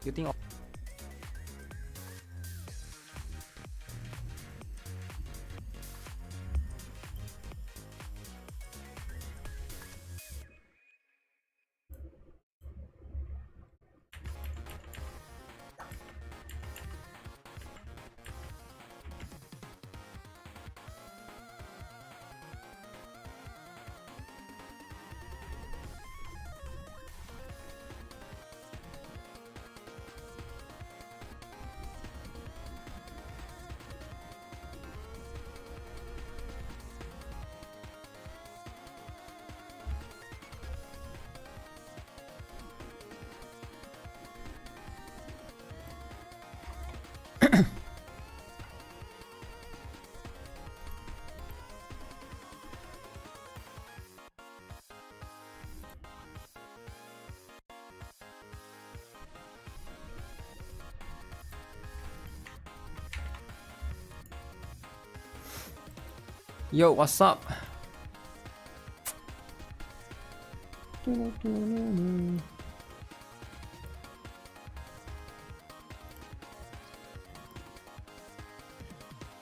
You think? Yo, what's up?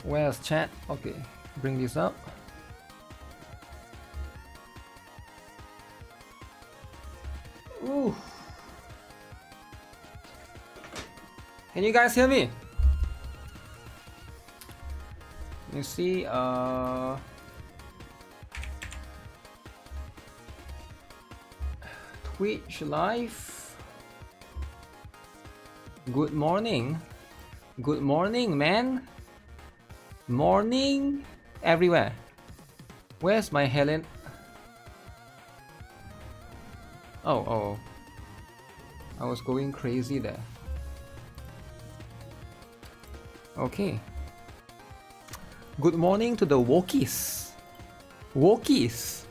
Where's chat? Okay, bring this up. Ooh. Can you guys hear me? Let me see. Twitch live. Good morning. Good morning, man. Morning everywhere. Where's my Helen? Oh. I was going crazy there. Okay. Good morning to the Wokies. Wokies.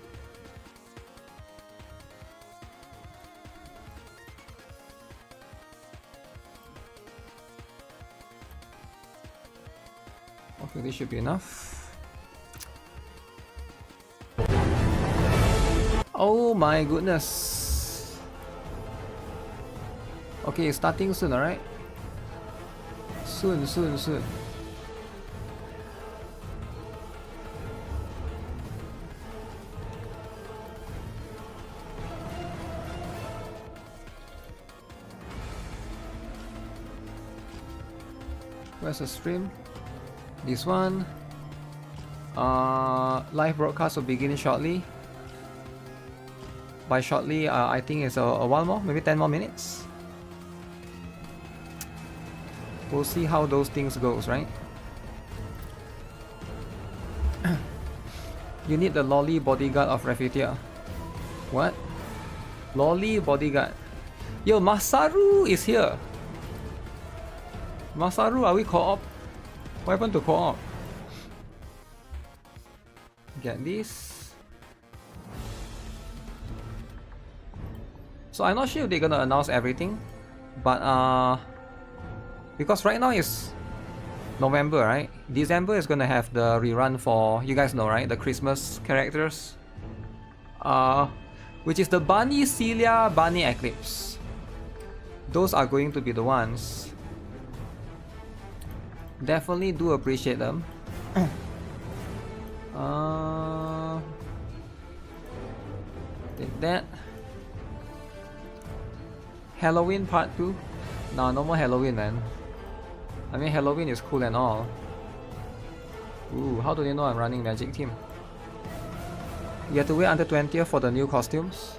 Okay, this should be enough. Oh my goodness. Okay, starting soon, alright? Soon. Where's the stream? This one. Live broadcast will begin shortly. By shortly, I think it's a while more, maybe 10 more minutes. We'll see how those things goes, right? You need the lolly bodyguard of Refutia. What? Lolly bodyguard. Yo, Masaru is here. Masaru, are we co-op? What happened to co-op? Get this. So I'm not sure if they're gonna announce everything, but because right now is November, right? December is gonna have the rerun for, you guys know, right? The Christmas characters. Which is the Bunny, Celia, Bunny Eclipse. Those are going to be the ones. Definitely do appreciate them. Take that. Halloween part 2? No more Halloween, man. I mean, Halloween is cool and all. Ooh, how do they know I'm running Magic Team? You have to wait until 20th for the new costumes?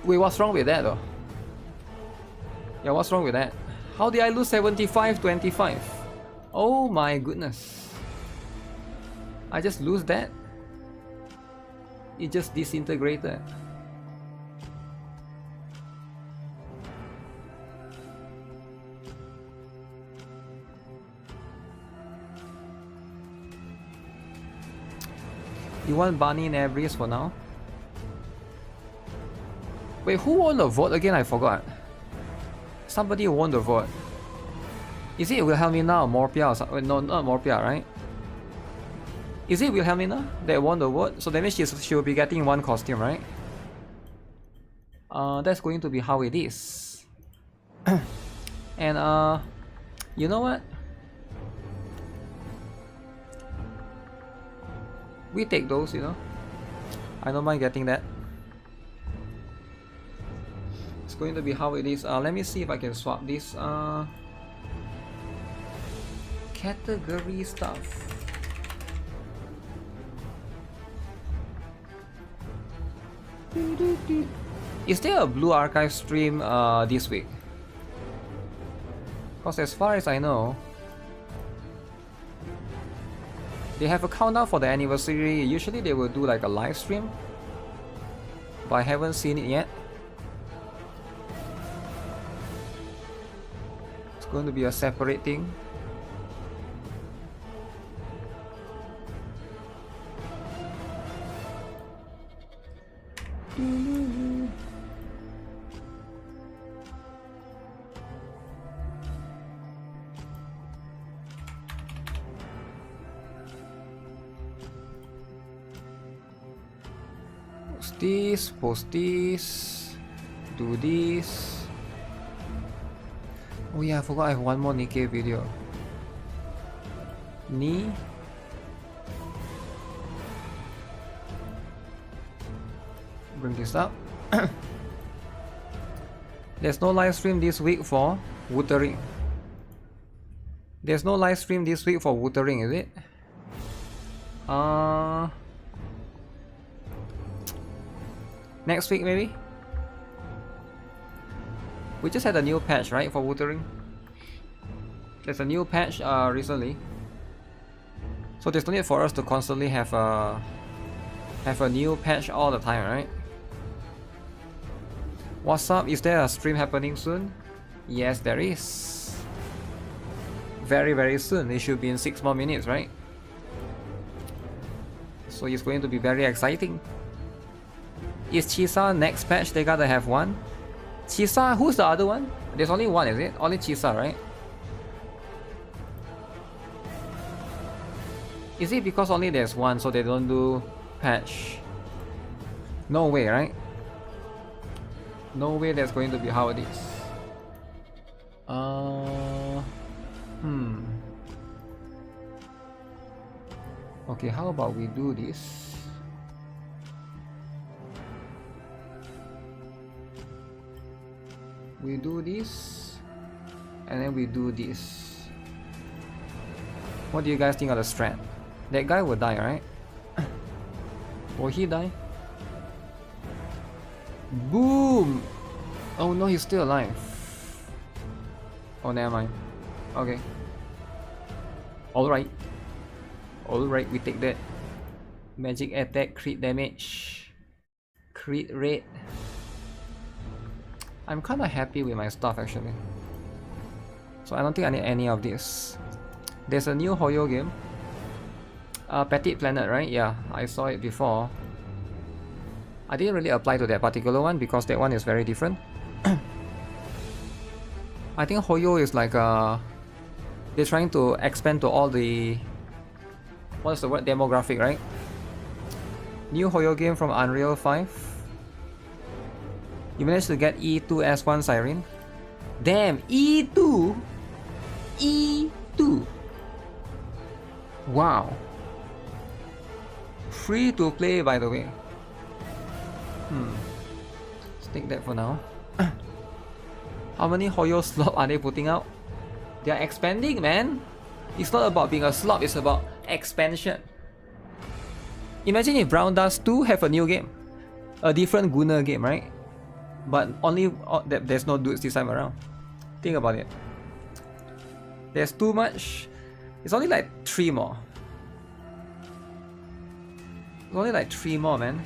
Wait, what's wrong with that though? Yeah, what's wrong with that? How did I lose 75-25? Oh my goodness. I just lose that? It just disintegrated. You want Bunny and Everest for now? Wait, who won the vote again? I forgot. Somebody won the vote. Is it Wilhelmina or Morpia or something? No, not Morpia, right? Is it Wilhelmina that won the vote? So that means she'll be getting one costume, right? That's going to be how it is. And you know what? We take those, you know. I don't mind getting that. It's going to be how it is. Let me see if I can swap this category stuff. Is there a Blue Archive stream this week? Because as far as I know, they have a countdown for the anniversary. Usually they will do like a live stream, but I haven't seen it yet. It's going to be a separate thing. Post this, do this. Oh yeah, I forgot I have one more NIKKE video. Bring this up. There's no live stream this week for Wuthering. There's no live stream this week for Wuthering, is it? Next week maybe? We just had a new patch, right, for Wuthering? There's a new patch recently. So there's no need for us to constantly have a new patch all the time, right? What's up? Is there a stream happening soon? Yes, there is. Very, very soon. It should be in 6 more minutes, right? So it's going to be very exciting. Is Chisa next patch? They gotta have one. Chisa, who's the other one? There's only one, is it? Only Chisa, right? Is it because only there's one, so they don't do patch? No way, right? No way that's going to be how it is. Okay, how about we do this? We do this, and then we do this. What do you guys think of the strat? That guy will die, right? Will he die? Boom! Oh no, he's still alive. Oh, never mind. Okay. Alright. Alright, we take that. Magic attack, crit damage, crit rate. I'm kinda happy with my stuff actually. So I don't think I need any of this. There's a new Hoyo game. Petit Planet, right? Yeah, I saw it before. I didn't really apply to that particular one because that one is very different. I think Hoyo is like they're trying to expand to all the, what's the word, demographic, right? New Hoyo game from Unreal 5. You managed to get E2 S1 Siren. Damn, E2! E2! Wow. Free to play, by the way. Let's take that for now. How many Hoyo slop are they putting out? They are expanding, man. It's not about being a slop, it's about expansion. Imagine if Brown Dust 2 have a new game. A different Gunner game, right? But only there's no dudes this time around. Think about it. There's too much. It's only like 3 more. It's only like 3 more, man.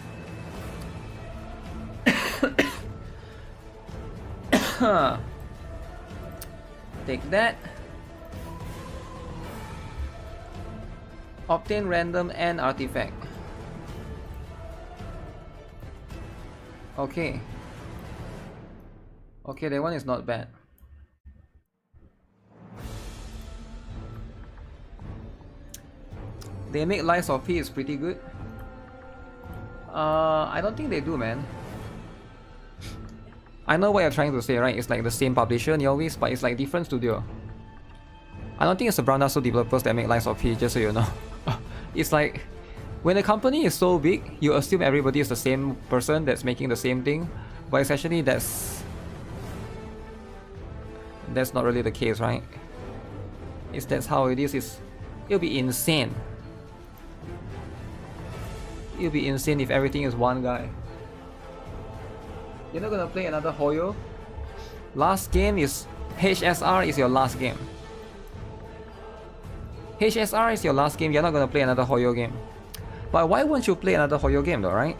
Take that. Obtain random and artifact. Okay. Okay, that one is not bad. They make Lies of P is pretty good. I don't think they do, man. I know what you're trying to say, right? It's like the same publisher, NeoWiz, but it's like different studio. I don't think it's the Brown Dust developers that make Lies of P, just so you know. It's like, when a company is so big, you assume everybody is the same person that's making the same thing, but it's actually that's not really the case, right? That's how it is. It'll be insane. It'll be insane if everything is one guy. You're not gonna play another Hoyo? Last game is HSR is your last game. HSR is your last game, you're not gonna play another Hoyo game. But why wouldn't you play another Hoyo game though, right?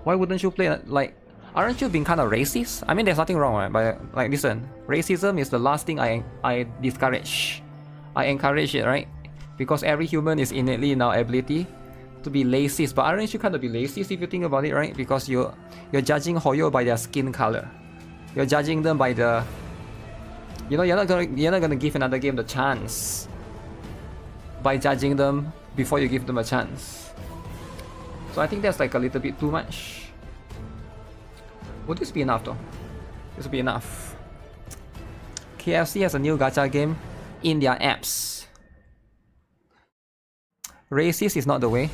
Why wouldn't you play, like, aren't you being kind of racist? I mean, there's nothing wrong, right? But like, listen, racism is the last thing I discourage. I encourage it, right? Because every human is innately in our ability to be racist. But aren't you kind of be racist if you think about it, right? Because you're judging Hoyo by their skin color. You're judging them by the, you know, you're not gonna give another game the chance by judging them before you give them a chance. So I think that's like a little bit too much. Would this be enough though? This would be enough. KFC has a new gacha game in their apps. Racist is not the way.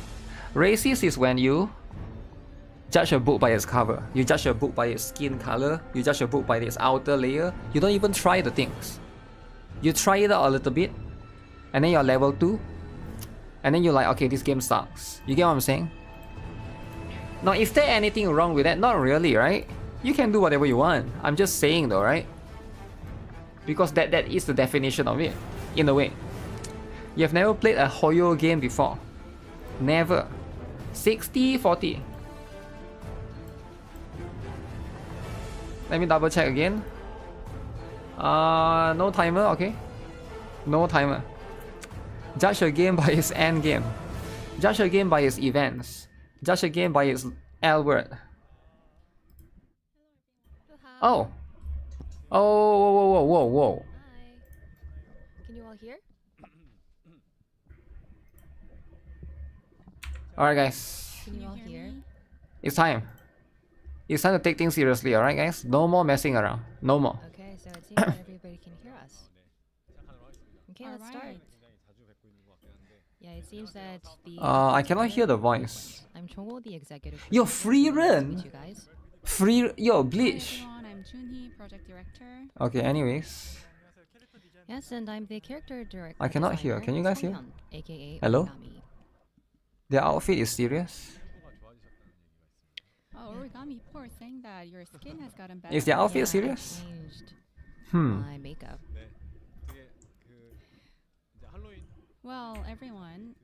Racist is when you judge a book by its cover. You judge a book by its skin color. You judge a book by its outer layer. You don't even try the things. You try it out a little bit, and then you're level 2, and then you're like, okay, this game sucks. You get what I'm saying? Now, is there anything wrong with that? Not really, right? You can do whatever you want. I'm just saying though, right? Because that is the definition of it, in a way. You have never played a Hoyo game before. Never. 60-40. Let me double check again. No timer, okay. No timer. Judge a game by its end game. Judge a game by its events. Judge a game by its L word. Oh. Oh, whoa. Hi. Can you all hear? Alright, guys. Can you all hear? It's time. It's time to take things seriously, alright, guys? No more messing around. No more. Okay, so it seems that everybody can hear us. Okay, let's start. Yeah, it seems that the... I cannot hear the voice. I'm Chongwo, the executive... Yo, free run! You guys. Yo, Bleach! Hi everyone, I'm Junhee, project director. Okay, anyways. Yes, and I'm the character director. I cannot hear. Can you guys hear? AKA Hello? Origami. Their outfit is serious. Oh, Origami, people are saying that your skin has gotten better. Is their outfit Yeah, serious? I changed Hmm. my makeup. Well, everyone.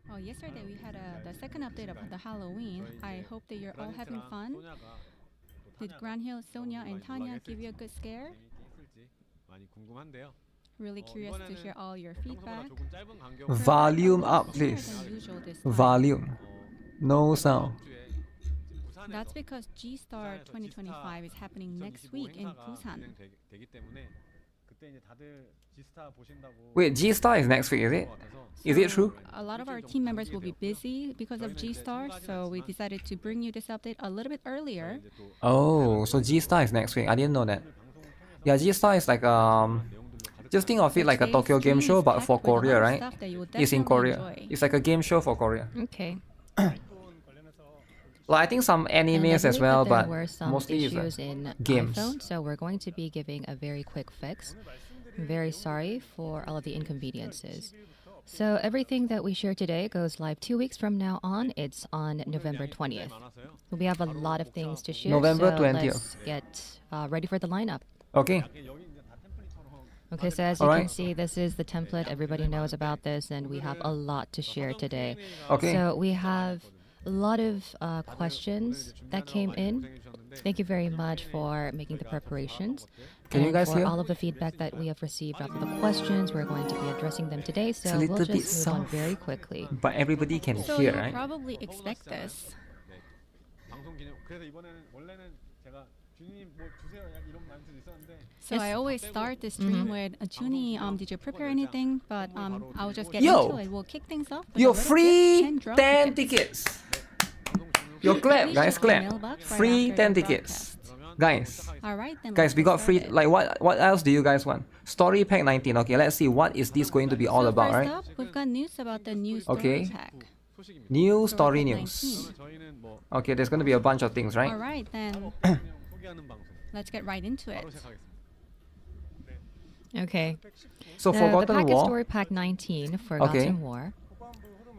Oh, yesterday we had the second update of the Halloween. I hope that you're all having fun. Did Grand Hill, Sonia, and Tanya give you a good scare? Really curious to hear all your feedback. Volume up, please. Volume. No sound. That's because G-Star 2025 is happening next week in Busan. Wait, G-Star is next week, is it? Is it true? A lot of our team members will be busy because of G-Star, so we decided to bring you this update a little bit earlier. Oh, so G-Star is next week. I didn't know that. Yeah, G-Star is like just think of it like a Tokyo Game Show but for Korea, right? It's in Korea. It's like a game show for Korea. Okay. Well, I think some And I animes as believe well, that there but were some mostly it's issues in games. iPhone, so we're going to be giving a very quick fix. I'm very sorry for all of the inconveniences. So everything that we share today goes live 2 weeks from now on. It's on November 20th. We have a lot of things to share. November so 20th. Let's get ready for the lineup. Okay. Okay, so as you can see, this is the template. Everybody knows about this, and we have a lot to share today. Okay. So we have a lot of questions that came in. Thank you very much for making the preparations. Can you guys for hear? all of the feedback that we have received after the questions, we're going to be addressing them today. So a little we'll bit just move on soft. very quickly. But everybody can So hear, you'll right? probably expect this. So I always start the stream with Junie, did you prepare anything? But I'll just get Yo! into it. We'll kick things off. with a You're little tip, free 10 drop 10 tickets. tickets. Yo, clap, guys, Check the clap. mailbox right Free after 10 the tickets. broadcast. Guys, All right, then. guys, let's we get got free. started. Like, what else do you guys want? Story pack 19. Okay, let's see. What is this going to be all So about, first right? up, we've got news about the new story Okay. pack. New Story story pack news. 19. Okay, there's going to be a bunch of things, right? All right, then. Let's get right into it. Okay. So, The Forgotten pack is War. Story Pack 19, Forgotten Okay. War.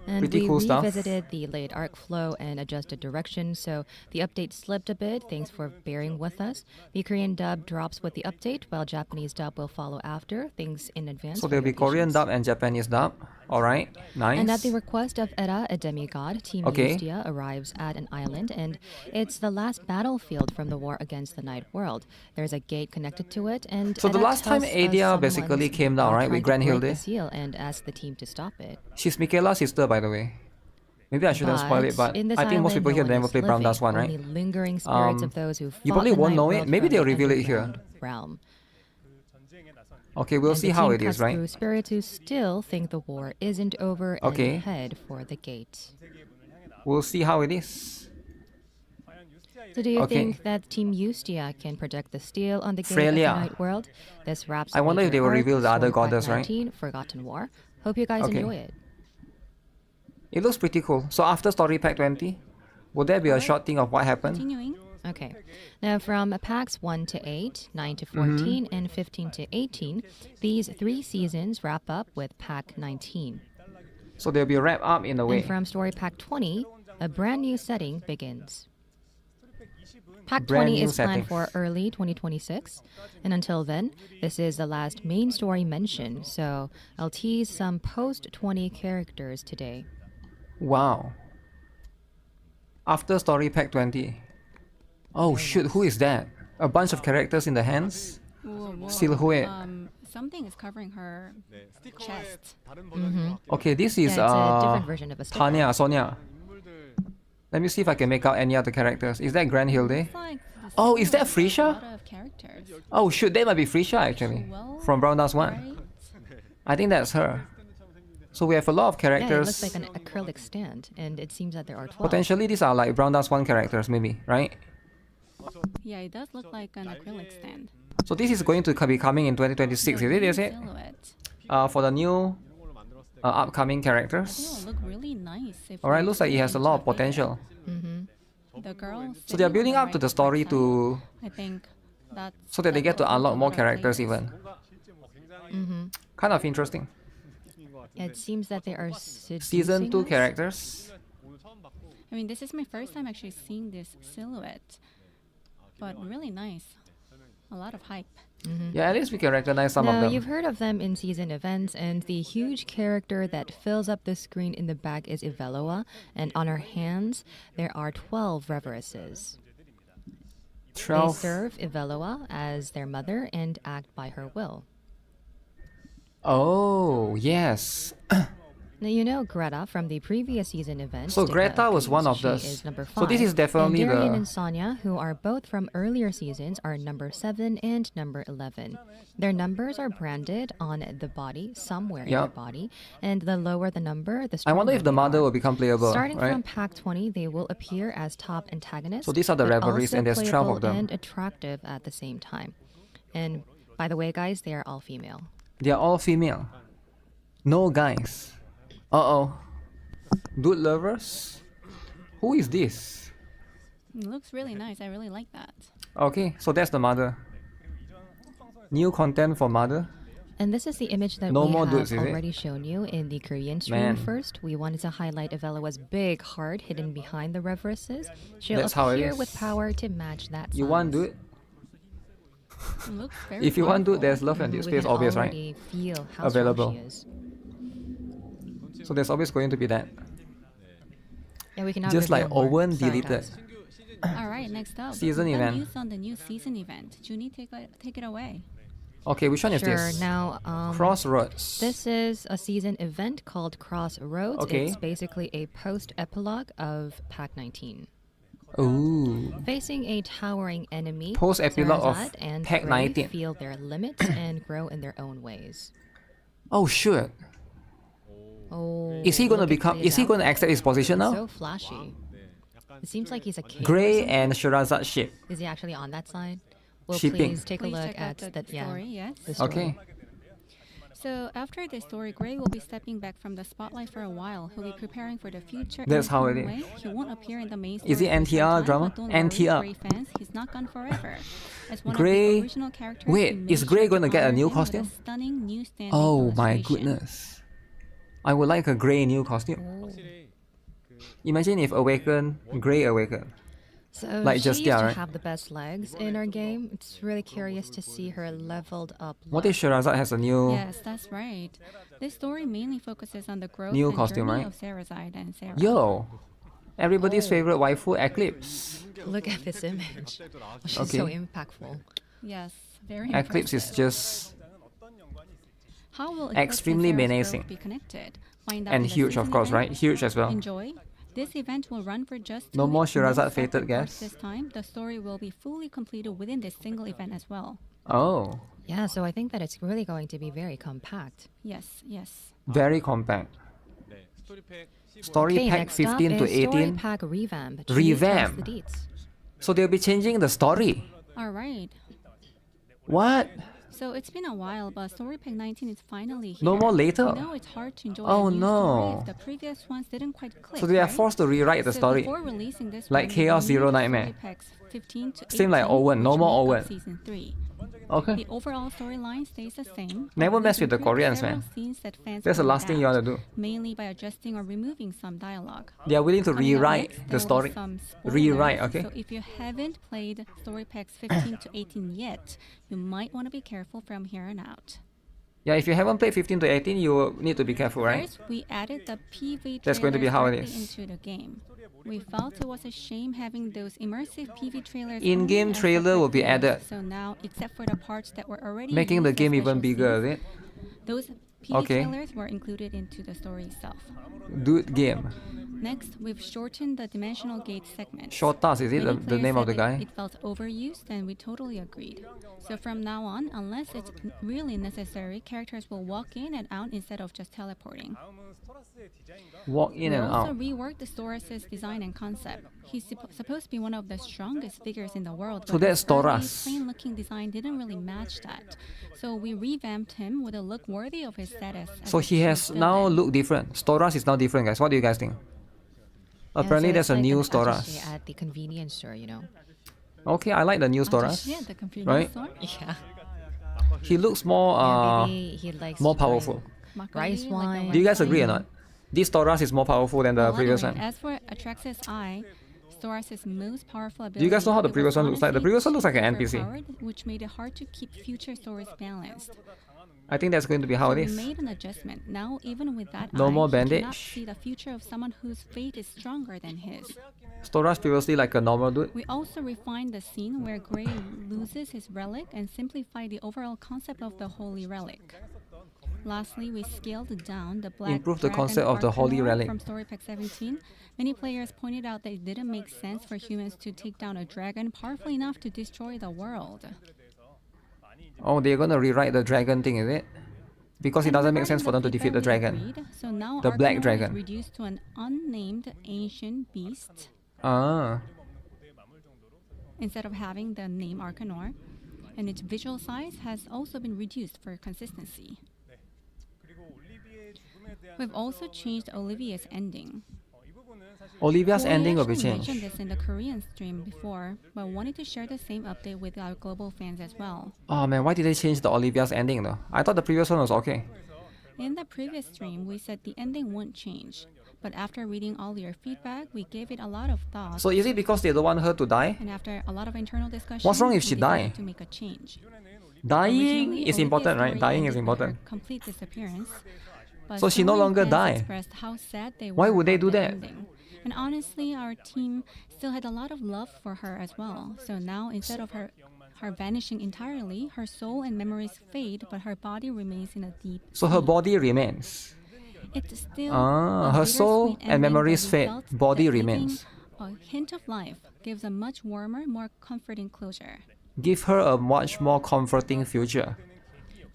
And Pretty we cool stuff. revisited the late arc flow and adjusted direction, so the update slipped a bit. Thanks for bearing with us. The Korean dub drops with the update, while Japanese dub will follow after. Thanks in advance. So for there'll be your Korean patience. dub and Japanese dub. Alright, nice. And at the request of Era, a demigod, Team Okay. Eustia arrives at an island, and it's the last battlefield from the war against the Night World. There's a gate connected to it, and So the Era last time tells us Adia someone's basically came down, right, with trying to break Granhilde? the seal and asks the team to stop it. She's Michaela's sister, by the way. Maybe I shouldn't spoil it, but in this I think most island, people no here one never is played Brown Dust 1, living, right? Only lingering spirits of those who you fought probably the won't Night know it. World Maybe from they'll the reveal it here. underground realm. Okay, we'll And see the how team it is, cuts right? through spirits who still think the war isn't over Okay. and head for the gate. We'll see how it is. So do you Okay. think that Team Eustia can protect the steel on the gate Frelia. of the Night World? This wraps I wonder if major they will arc, reveal the other Story Pack goddess, right? 19, Forgotten War. Hope you guys Okay. enjoy it. It looks pretty cool. So after Story Pack 20, will there be a short thing of what happened? Continuing. Okay. Now, from packs 1 to 8, 9 to Mm-hmm. 14, and 15 to 18, these 3 seasons wrap up with pack 19. So they'll be wrapped up in a way. And from story pack 20, a brand new setting begins. Pack Brand 20 new is planned settings. for early 2026. And until then, this is the last main story mention, so I'll tease some post 20 characters today. Wow. After Story Pack 20. Oh shoot, who is that? A bunch of characters in the hands? Whoa, whoa. Silhouette. Something is covering her chest. Okay, this is Yeah, it's a different version of a sticker. Tanya, Sonia. Let me see if I can make out any other characters. Is that Granhilde? It's like the Oh, is that silhouette has a Frisha? lot of characters. Oh shoot, that might be Frisha actually. Well, From Brown Dust 1. right? I think that's her. So we have a lot of Yeah, it characters. looks like an acrylic stand, and it seems that there are 12. Potentially these are like Brown Dust 1 characters maybe, right? Yeah, it does look like an acrylic stand. So this is going to be coming in 2026, is it? Is it? Silhouette. For the new upcoming I think characters. it'll look really nice. If Alright, we looks like it put has a into lot of theater. potential. The girl. So they're building up to the story to I think that's. so that they get to will unlock help more a lot of characters players. even. Kind of interesting. It seems that they are Season 2 us. characters. I mean, this is my first time actually seeing this silhouette, but really nice. A lot of hype. Yeah, at least we can recognize some of Now, them. you've heard of them in season events, and the huge character that fills up the screen in the back is Iveloa, and on her hands, there are 12 reveresses. They 12. serve Iveloa as their mother and act by her will. Oh, yes. Now, you know Greta from the previous season event. So Stigma Greta was Peace. one of She those. is number 5. So this is definitely and Darian the- and Sonia, who are both from earlier seasons, are number 7 and number 11. Their numbers are branded on the body, somewhere in Yep. their body, and the lower the number, the I stronger wonder if the they mother are. will become playable, Starting right? from pack 20, they will appear as top antagonists. So these are the but reveries, also and there's 12 playable of them. and attractive at the same time. And by the way, guys, they are all female. They are all female. No guys. Uh-oh. Dude lovers? Who is this? It looks really nice. I really like that. Okay, so that's the mother. New content for mother. And this is the image that No we more have dudes, is it? already shown you in the Korean stream. Man. First, we wanted to highlight Iveloa's big heart hidden behind the reveresces. She'll That's how it appear is. with power to match that You size. want dude? It looks very If you want dude, powerful. there's love and We space can obvious, right? already feel how Available. strong she is. So there's always going to be that. Yeah, we cannot Just like reveal more. Owen Sorry, deleted. guys. All right, next up. Season we've got event. News on the new season event. Junie, take it away. Okay, which one is Sure. this? Now, Crossroads. this is a season event called Crossroads. Okay. It's basically a post-epilogue of Pack 19. Ooh. Facing a towering enemy, Post-epilogue of Sarazat and Pack Ray 19. feel their limits and grow in their own ways. Oh shoot. Oh, Is he gonna look at become? his Is he gonna outfit. accept his position now? So flashy. It seems like he's a king. or Grey something. and Shirazad ship. Is he actually on that side? Well, Shipping. please take a Please look check out at the that. Yeah. story, yes. the story. Okay. So after this story, Gray will be stepping back from the spotlight for a while. He'll be preparing for the future. That's in how his it own is. way. He won't appear in the main Is story it for some NTR time, drama? but don't worry, NTR. Gray fans, he's not gone forever. As one Grey- of the original characters, Wait, we made is Grey sure gonna get a honor new him with costume? stunning new standing Oh my illustration. goodness. I would like a Grey new costume. Oh. Imagine if Awaken, Grey Awaken. So Like she just- used yeah, to right? have the best legs in our game. It's really curious to see her leveled up. What look. if Shirazad has a new... Yes, that's right. This story mainly focuses on the growth New and costume, journey right? of Sarazide and Sarah. Yo! Everybody's Oh. favorite waifu, Eclipse. Look at this image. She's so Okay. impactful. Yes, very Eclipse is impressive. just... How will Eclipse extremely and Sarah's menacing. growth be connected? Find out And in the huge, of season course, event. right? Huge as well. Enjoy. This event will run for just 2 No more weeks, Shirazad separate fated parts guests? This time, the story will be fully completed within this single event as well. Oh. Yeah, so I think that it's really going to be very compact. Yes, yes. Very compact. Story Okay, pack next 15 up to is Story 18. Pack Revamp. Gee, Revamp. tell us the deets. So they'll be changing the story. All right. What? So it's been a while, but Story Pack 19 is finally here. No more later? I know it's hard to enjoy Oh, a new no. story if the previous ones didn't quite click. So they are right? forced to rewrite the So story. before releasing this Like one, Chaos we Zero need Nightmare. Story Packs 15 to Same like 18, Owen, no which more make up Owen. Season 3. Okay. The overall storyline stays the same. but Never we mess with the improved Koreans, several man. scenes that fans That's the will last thing you want adapt, to do. mainly by adjusting or removing some dialogue. They are willing to Coming up rewrite next, the there will be story. some spoilers, Rewrite, okay? So if you haven't played Story Packs 15 to 18 yet, you might want to be careful from here on out. Yeah, if you haven't played 15 to 18, you will need to be careful, right? First, we added the PV That's going to be trailers how it directly is. into the game. We felt it was a shame having those immersive PV trailers In-game only as trailer separate will be videos. added. So now, except for the parts that were already Making the used as game even special bigger, scenes, is it? those PV Okay. trailers were included into the story itself. Dude game. Next, we've shortened the dimensional gate segment. Shortas, is it Many the players name of said the guy? It felt overused, and we totally agreed. So from now on, unless it's really necessary, characters will walk in and out instead of just teleporting. Walk in We and also out. reworked the Storas' design and concept. He's supposed to be one of the strongest figures in the world. So but that's his early, Storas. plain-looking design didn't really match that. So we revamped him with a look worthy of his status. as So a he true has now villain. looked different. Storas is now different, guys. What do you guys think? Apparently, Yeah, so there's it's a like new an Storas. attaché at the convenience store, you know. Okay, I like the new Storas. Yeah, the convenience Right? store. Yeah. He looks more Yeah, maybe he likes more to drink powerful. rice Makgeolli, like the wine. Do you guys wine agree or wine. not? This Storas is more powerful than the Well, previous anyway, one. As for Atraxis Eye, Storas' most powerful ability. Do you guys know how the it previous was one looks like? The honestly previous one looks like an too NPC. overpowered, which made it hard to keep future stories balanced. I think that's going to be how So it we is. made an adjustment. Now, even with that No eye, more he cannot bandage. see the future of someone whose fate is stronger than his. Storas previously like a normal dude. We also refined the scene where Gray loses his relic and simplified the overall concept of the Holy Relic. Lastly, we scaled down the black Improve the dragon concept of the Holy Arcanor Relic. from Story Pack 17. Many players pointed out that it didn't make sense for humans to take down a dragon powerful enough to destroy the world. Oh, they're gonna rewrite the dragon thing, is it? Because it And doesn't make regarding sense for them to defeat the feedback, we dragon. agreed. So now The black Arcanor dragon. is reduced to an unnamed ancient beast Ah. instead of having the name Arcanor, and its visual size has also been reduced for consistency. We've also changed Olivia's ending. Olivia's We ending will be actually changed. mentioned this in the Korean stream before, but wanted to share the same update with our global fans as well. Oh man, why did they change the Olivia's ending though? I thought the previous one was okay. In the previous stream, we said the ending won't change, but after reading all your feedback, we gave it a lot of thought. So is it because they don't want her to die? And after a lot of internal discussion, What's wrong if we she decided die? to make a change. Dying Originally, is Olivia's important, right? story Dying is ended with her important. Complete disappearance. But So she no many longer fans die. expressed how sad they Why were would they about do the that? ending. And honestly, our team still had a lot of love for her as well. So now, instead of her vanishing entirely, her soul and memories fade, but her body remains in a deep So her sleep. body remains. It's still Ah, a her soul bittersweet and ending, memories but we fade, felt body that giving remains. A hint of life gives a much warmer, more comforting closure. Give her a much more comforting future.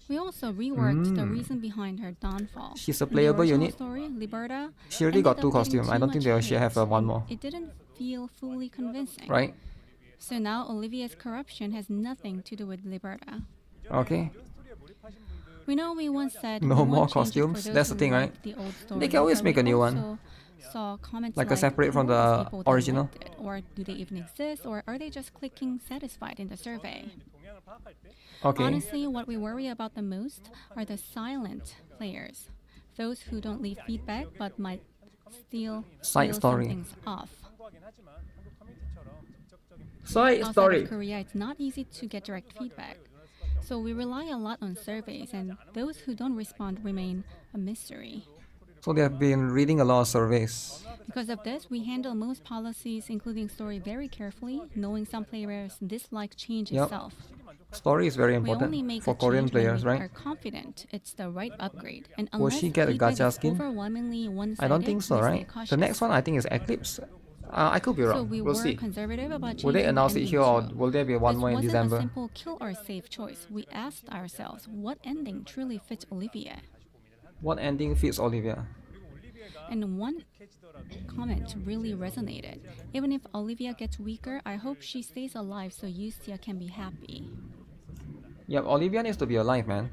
We also reworked the reason behind her downfall. Hmm. She's a In the playable original unit. story, Liberta She already got ended two up getting costumes. I too don't think much she'll have hate, one and more. It didn't feel fully convincing. Right? So now Olivia's corruption has nothing to do with Liberta. Okay. We know we once said No we want more changes for costumes. those That's the who thing, right? like the old story, They can always but make we a new one. also saw comments Like a separate from "Who are these the people that original. liked it?" Or do they even exist, or are they just clicking satisfied in the survey? Okay. Honestly, what we worry about the most are the silent players, those who don't leave feedback but might still Side feel story. something's off. Side Outside story. of Korea, it's not easy to get direct feedback. So we rely a lot on surveys, and those who don't respond remain a mystery. So they have been reading a lot of surveys. Because of this, we handle most policies, including story, very carefully, knowing some players dislike change Yep. itself. Story is very We only important make for a Korean change when players, we right? are confident it's the right upgrade. And Will unless she get a feedback gacha is skin? overwhelmingly one-sided, I don't think so, we stay right? The cautious. next one I think is Eclipse. I could be So wrong. we We'll were see. conservative about Will they changing the announce it ending here or too. will there be one This more in wasn't December? a simple kill or save choice. We asked ourselves, what ending truly fits Olivia? What ending fits Olivia? And one comment really resonated. Even if Olivia gets weaker, I hope she stays alive so Yustia can be happy. Yep, Olivia needs to be alive, man.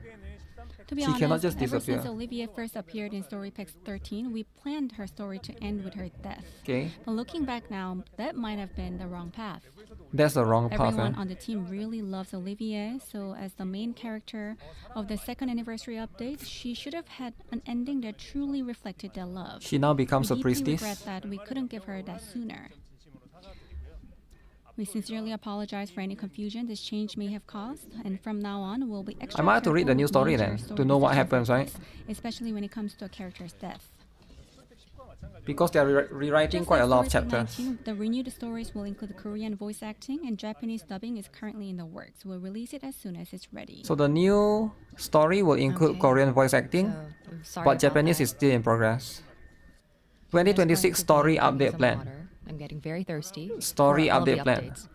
To be She honest, cannot just ever disappear. since Olivia first appeared in Story Pack 13, we planned her story to end with her death. Okay, But looking back now, that might have been the wrong path. that's the wrong path. Everyone on the team really loves Olivia, so as the main character of the second anniversary update, she should have had an ending that truly reflected their love. She now becomes a We deeply priestess. regret that we couldn't give her that sooner. We sincerely apologize for any confusion this change may have caused, and from now on, we'll be extra I might have to read the careful new with story major then, story to know what decisions happens, like right? this, especially when it comes to a character's death. Because they are rewriting Just quite a like lot of Story Pack chapters. 19, the renewed stories will include Korean voice acting, and Japanese dubbing is currently in the works. We'll release it as soon as it's ready. So the new story will include Okay. Korean voice acting, So, I'm sorry but about Japanese that. is still in progress. I'm just going 2026 to story be drinking update some plan. water. I'm getting very thirsty. Story for all of the update plan. updates.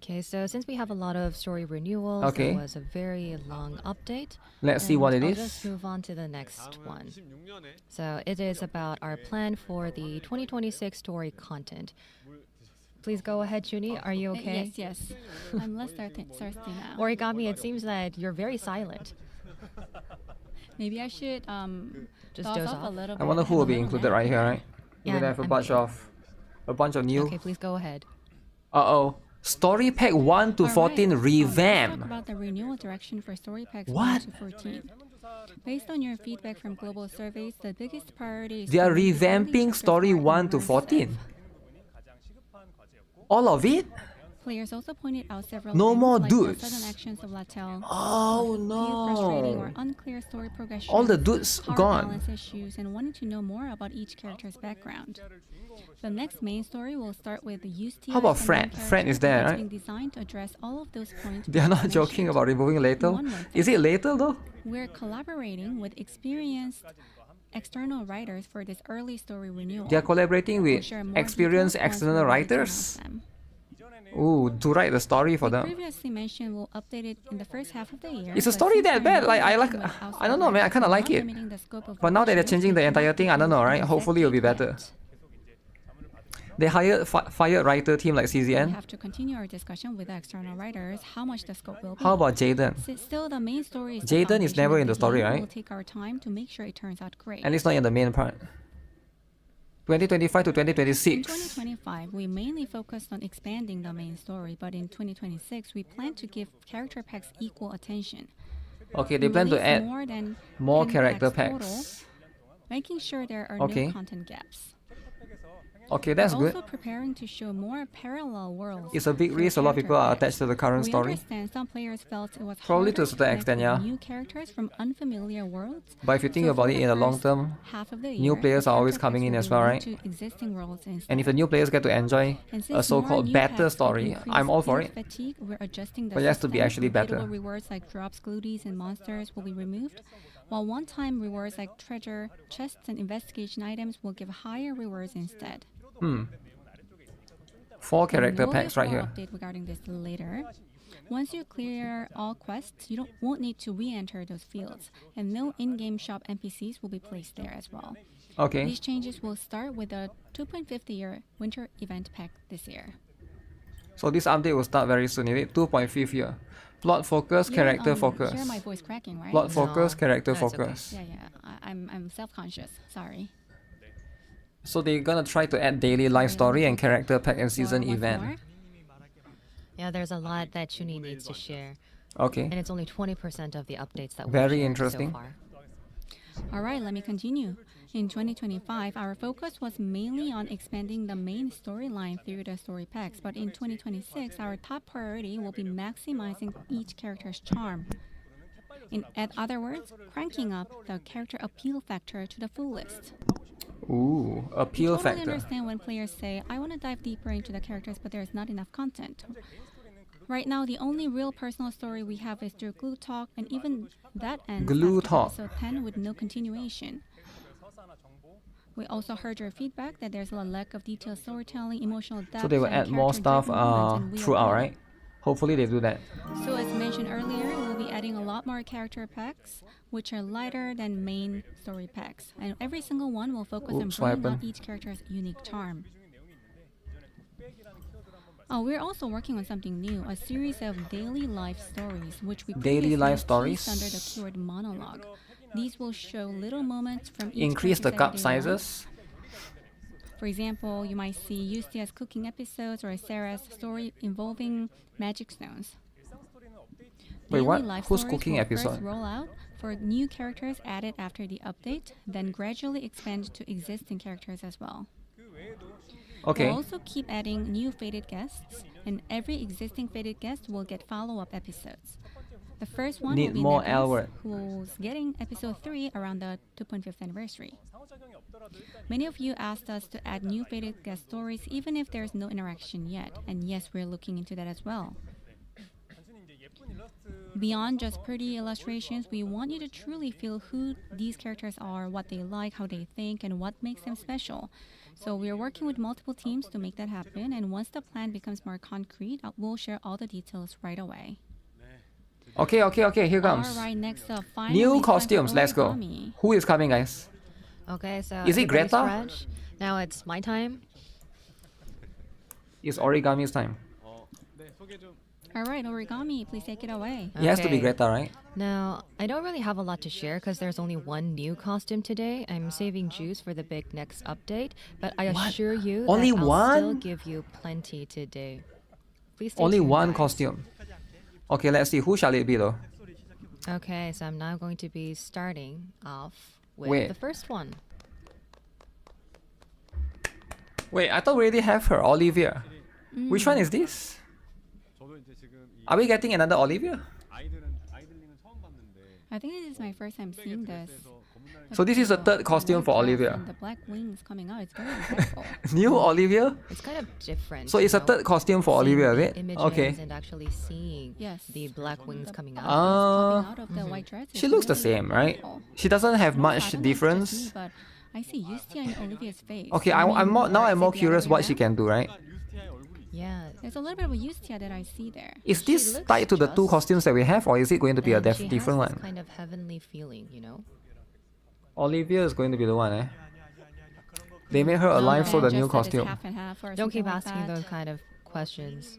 Okay, so since we have a lot of story renewals, Okay. it was a very long update. Let's see what it I'll is. just move on to the next one. So it is about our plan for the 2026 story content. Please go ahead, Chuni. Are you okay? Yes, yes. I'm less thirsty now. Origami, it seems that you're very silent. Maybe I should Just doze doze off a off. little bit. I wonder who will be have a little included nap. right here, right? Yeah, We're gonna have a I'm bunch of new. Okay, please go ahead. Uh-oh. Story pack 1 to Alright, 14 Let's revamp. talk about the renewal direction for story packs What? 1 to 14. Based on your feedback from global surveys, the biggest priority is They are to make the early revamping chapters story more 1 to immersive. 14. All of it? Players also pointed out several No things more like dudes. the sudden actions of Latel, Oh few frustrating or no. unclear story progression, All the dudes power gone. balance issues, and wanting to know more about each character's background. The next main story will start with the UST. How about Fred? Fred is there, right? Being designed to address all of those points. They are not mentioned. joking about removing later. One more thing. Is it later though? We're collaborating with experienced external writers for this early story renewal. They are collaborating We'll with share more experienced details once external we're ready to writers. announce them. Ooh, to write the story for We them. previously mentioned we'll update it in the first half of the year. Is the but story since that we're bad? not Like, I working like- with I outside don't know, man, I kinda writers, like we're it. not limiting the scope of But now that they're publishers, changing the we entire cannot thing, I don't know, give right? an Hopefully it'll be exact better. date yet. They fired writer team like We CZN. have to continue our discussion with the external writers, how much the scope will be. How about Jaden? Still, the main story is the Jaden is foundation never of in the story, game. right? We'll take our time to make sure it turns out great. And it's not in the main part. 2025 to In 2026. 2025, we mainly focused on expanding the main story, but in 2026, we plan to give character packs equal attention. Okay, they We plan to release add more than more 10 character total, packs. making sure there are Okay. no content gaps. Okay, that's We're good. also preparing to show more parallel worlds. It's a big for risk. A lot of character people are packs. attached to the current We story. understand some players felt it was Probably to a harder certain connect extent, with yeah. new characters from unfamiliar worlds. But if you think So about for it the in the long first term, half of the new year, players the are always character coming packs in will as be well, linked right? to existing worlds instead. And if the new players get to enjoy And a since so-called more new better packs could story, increase I'm all for build it. Fatigue, we're adjusting the But it has to be system. actually better. Repeatable rewards like drops, goodies, and monsters will be removed, while one-time rewards like treasure, chests, and investigation items will give higher rewards instead. 4 character There will be a packs right full here. update regarding this later. Once you clear all quests, you won't need to re-enter those fields, and no in-game shop NPCs will be placed there as well. Okay. These changes will start with the 2.50-year winter event pack this year. So this update will start very soon, is it? 2.5 year. Plot focus, character You focus. hear my voice cracking, right? Plot focus, No, character that's okay. focus. Yeah. I'm self-conscious. Sorry. So they're gonna try to add daily life story and character pack and season Once event. more. Yeah, there's a lot that Chuni needs to share. Okay. And it's only 20% of the updates that we've Very shared interesting. so far. All right, let me continue. In 2025, our focus was mainly on expanding the main storyline through the story packs, but in 2026, our top priority will be maximizing each character's charm. In other words, cranking up the character appeal factor to the fullest. Ooh, I appeal totally factor. understand when players say, I want to dive deeper into the characters, but there's not enough content. Right now, the only real personal story we have is through Glue Talk, and even that ends Glue after Talk. episode 10 with no continuation. We also heard your feedback that there's a lack of detailed storytelling, emotional depth, So they will and add more stuff character-driven moments, and we throughout, agree. right? Hopefully they do that. So as mentioned earlier, we'll be adding a lot more character packs, which are lighter than main story packs. And every single one will focus Oops, on what bringing out happened? each character's unique charm. Oh, we're also working on something new, a series of daily life stories, which we Daily life previously stories? teased under the keyword monologue. These will show little moments from each Increase the character's cup everyday life. sizes. For example, you might see Yustia's cooking episodes or Sarah's story involving magic stones. Wait, Daily what? life Whose stories cooking will episode? First roll out for new characters added after the update, then gradually expand to existing characters as well. Okay. We'll also keep adding new fated guests, and every existing fated guest will get follow-up episodes. The first one Need will be more Nevis, L word. who's getting episode 3 around the 2.5th anniversary. Many of you asked us to add new fated guest stories even if there's no interaction yet, and yes, we're looking into that as well. Beyond just pretty illustrations, we want you to truly feel who these characters are, what they like, how they think, and what makes them special. So we are working with multiple teams to make that happen, and once the plan becomes more concrete, we'll share all the details right away. Okay, here comes. Alright, next up, finally, New time for costumes, let's go. origami. Who is coming, guys? Okay, so Is it everybody Greta? stretch. Now it's my time. It's origami's time. Alright, origami, please take it away. It has to be Okay. Greta, right? Now, I don't really have a lot to share because there's only one new costume today. I'm saving juice for the big next update, but I What? assure you Only that I'll still one? give you plenty today. Please stay Only tuned, one guys. costume. Okay, let's see. Who shall it be, though? Okay, so I'm now going to be starting off with Wait. the first one. Wait, I thought we already have her, Olivia. Which one is this? Are we getting another Olivia? I think this is my first time seeing this. So this is the third costume for White dress Olivia. and the black wings coming out. It's very impactful. New Olivia? It's kind of different. So it's you a know, third costume for seeing Olivia, is the it? images Okay. and actually seeing Yes. the black wings coming out. Ah. Popping out of the white dress. She is looks the really same, right? impactful. She doesn't have No, I much don't know if it's just me, difference. but I see Yustia in Olivia's face. Okay, I I'm mean, more, now or I'm is more it the curious other way what she around? can do, right? Yeah. There's a little bit of a Yustia that I see there. Is She this looks tied to the two just- costumes that we have, or is it going to be a And she has different this one? kind of heavenly feeling, you know? Olivia is going to be the one, eh? They made her alive, so And the just new that it's costume. half and half or Don't keep something like asking that. those kind of questions.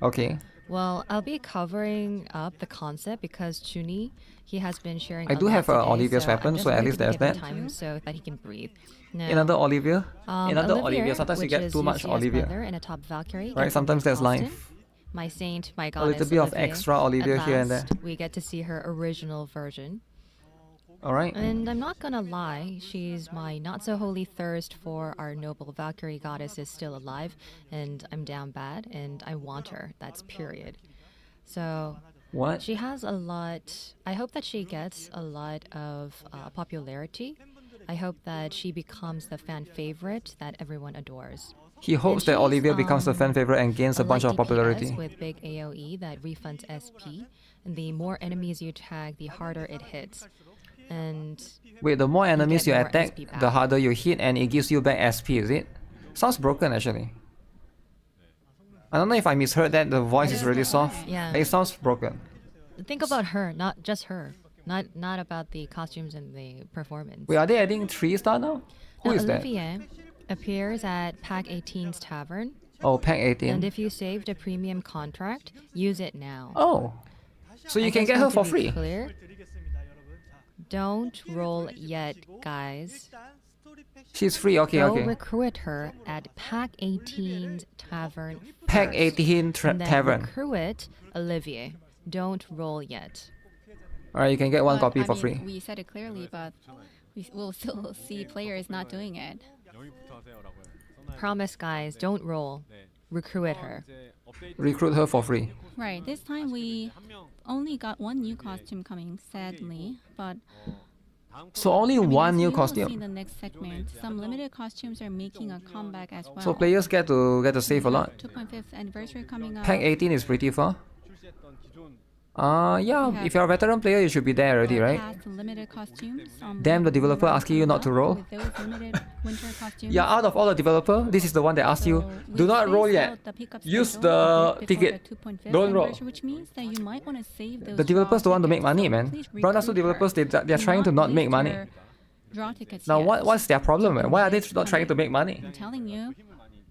Okay. Well, I'll be covering up the concept because Chuni, he has been sharing. I a do lot have today, Olivia's so I'm weapon, just so at going least to there's give him that. time so that he can breathe. Now, Another Olivia? Another Olivia. Olivia, Sometimes you which get is too much Yustia's Olivia. brother and a top Valkyrie. Right, gets a sometimes new that's costume. life. My saint, my A goddess. little bit of Olivia. extra Olivia At here and there. last, we get to see her original version. Alright. And I'm not gonna lie, she's my not so holy thirst for our noble Valkyrie goddess is still alive, and I'm down bad, and I want her. That's period. So What? she has a lot. I hope that she gets a lot of popularity. I hope that she becomes the fan favorite that everyone adores. He hopes that she's, Olivia becomes the fan favorite and gains a bunch light of popularity. DPS with big AoE that refunds SP, and the more enemies you tag, the harder it hits. And Wait, the more enemies you more attack, SP the back. harder you hit, and it gives you back SP, is it? Sounds broken, actually. I don't know if I misheard that. The voice is really soft. Yeah. It sounds broken. Think about her, not just her. Not about the costumes and the performance. Wait, are they adding 3-star now? Who Now, is that? Olivier appears at Pack 18's Tavern. Oh, Pack And 18. if you saved a premium contract, use it now. Oh. So you I can just get her want for to be free. Clear. Don't roll yet, guys. She's free. Okay, Go okay. recruit her at Pack 18's Tavern. Pack first, 18 and then Tavern. recruit Olivier. Don't roll yet. Alright, you can get one But, copy I for mean, free. We said it clearly, but we will still see players not doing it. Promise, guys, don't roll. Recruit her. Recruit her for free. Right. This time we only got one new costume coming, sadly, but So only I mean, one as new we will see in costume. the next segment, some limited costumes are making a comeback as well. So players get to save a lot. 2.5th anniversary coming up. Pack 18 is pretty far. Yeah, if you're a veteran player, you should be there already, right? Past limited costumes, Damn, the will be developer running asking you not to coming up roll. with those limited winter costumes. Yeah, out of all the developer, this is the one that asked you, So do we not roll spaced yet. out the pickup Use schedule a the bit before ticket. the 2.5th Don't roll. anniversary, which means that you might want to save those The developers draw don't want to make tickets, money, so man. please Broadcast recruit developers, her. they're Do trying to not make waste money. your draw tickets Now, yet. what's their problem, man? Why are they not trying to Coming. make money? I'm telling you.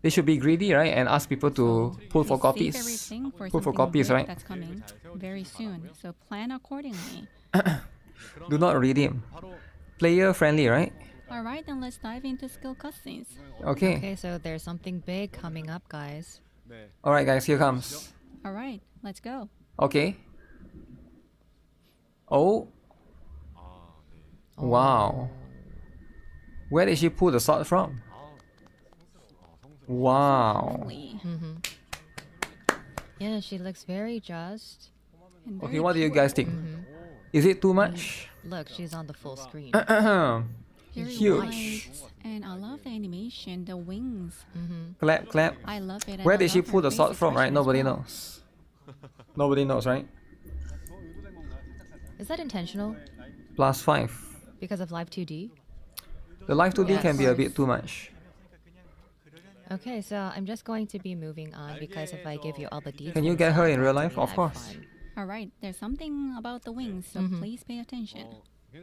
They should be greedy, right? And ask people to pull for Save copies. everything for Pull for something copies, big right? That's coming very soon. So plan accordingly. Do not redeem. Player friendly, right? All right, then let's dive into skill cutscenes. Okay. Okay, so there's something big coming up, guys. Alright, guys, here comes. All right, let's go. Okay. Oh. Wow. Where did she pull the sword from? Wow. Holy. Yeah, she looks very just. And Okay, very what do you pure. guys think? Is it too much? Look, she's on the full screen. Very Huge. white. And I love the animation, the wings. Clap, clap. I love it. and Where I did she love her pull the face sword from, right? expression as Nobody well. knows. Nobody knows, right? Is that intentional? +5. Because of Live 2D? The live 2D Yes. can be a bit too much. Okay, so I'm just going to be moving on because if I give you all the details, Can you get her in real life? it's Of not course. fun. All right, there's something about the wings, so please pay attention. The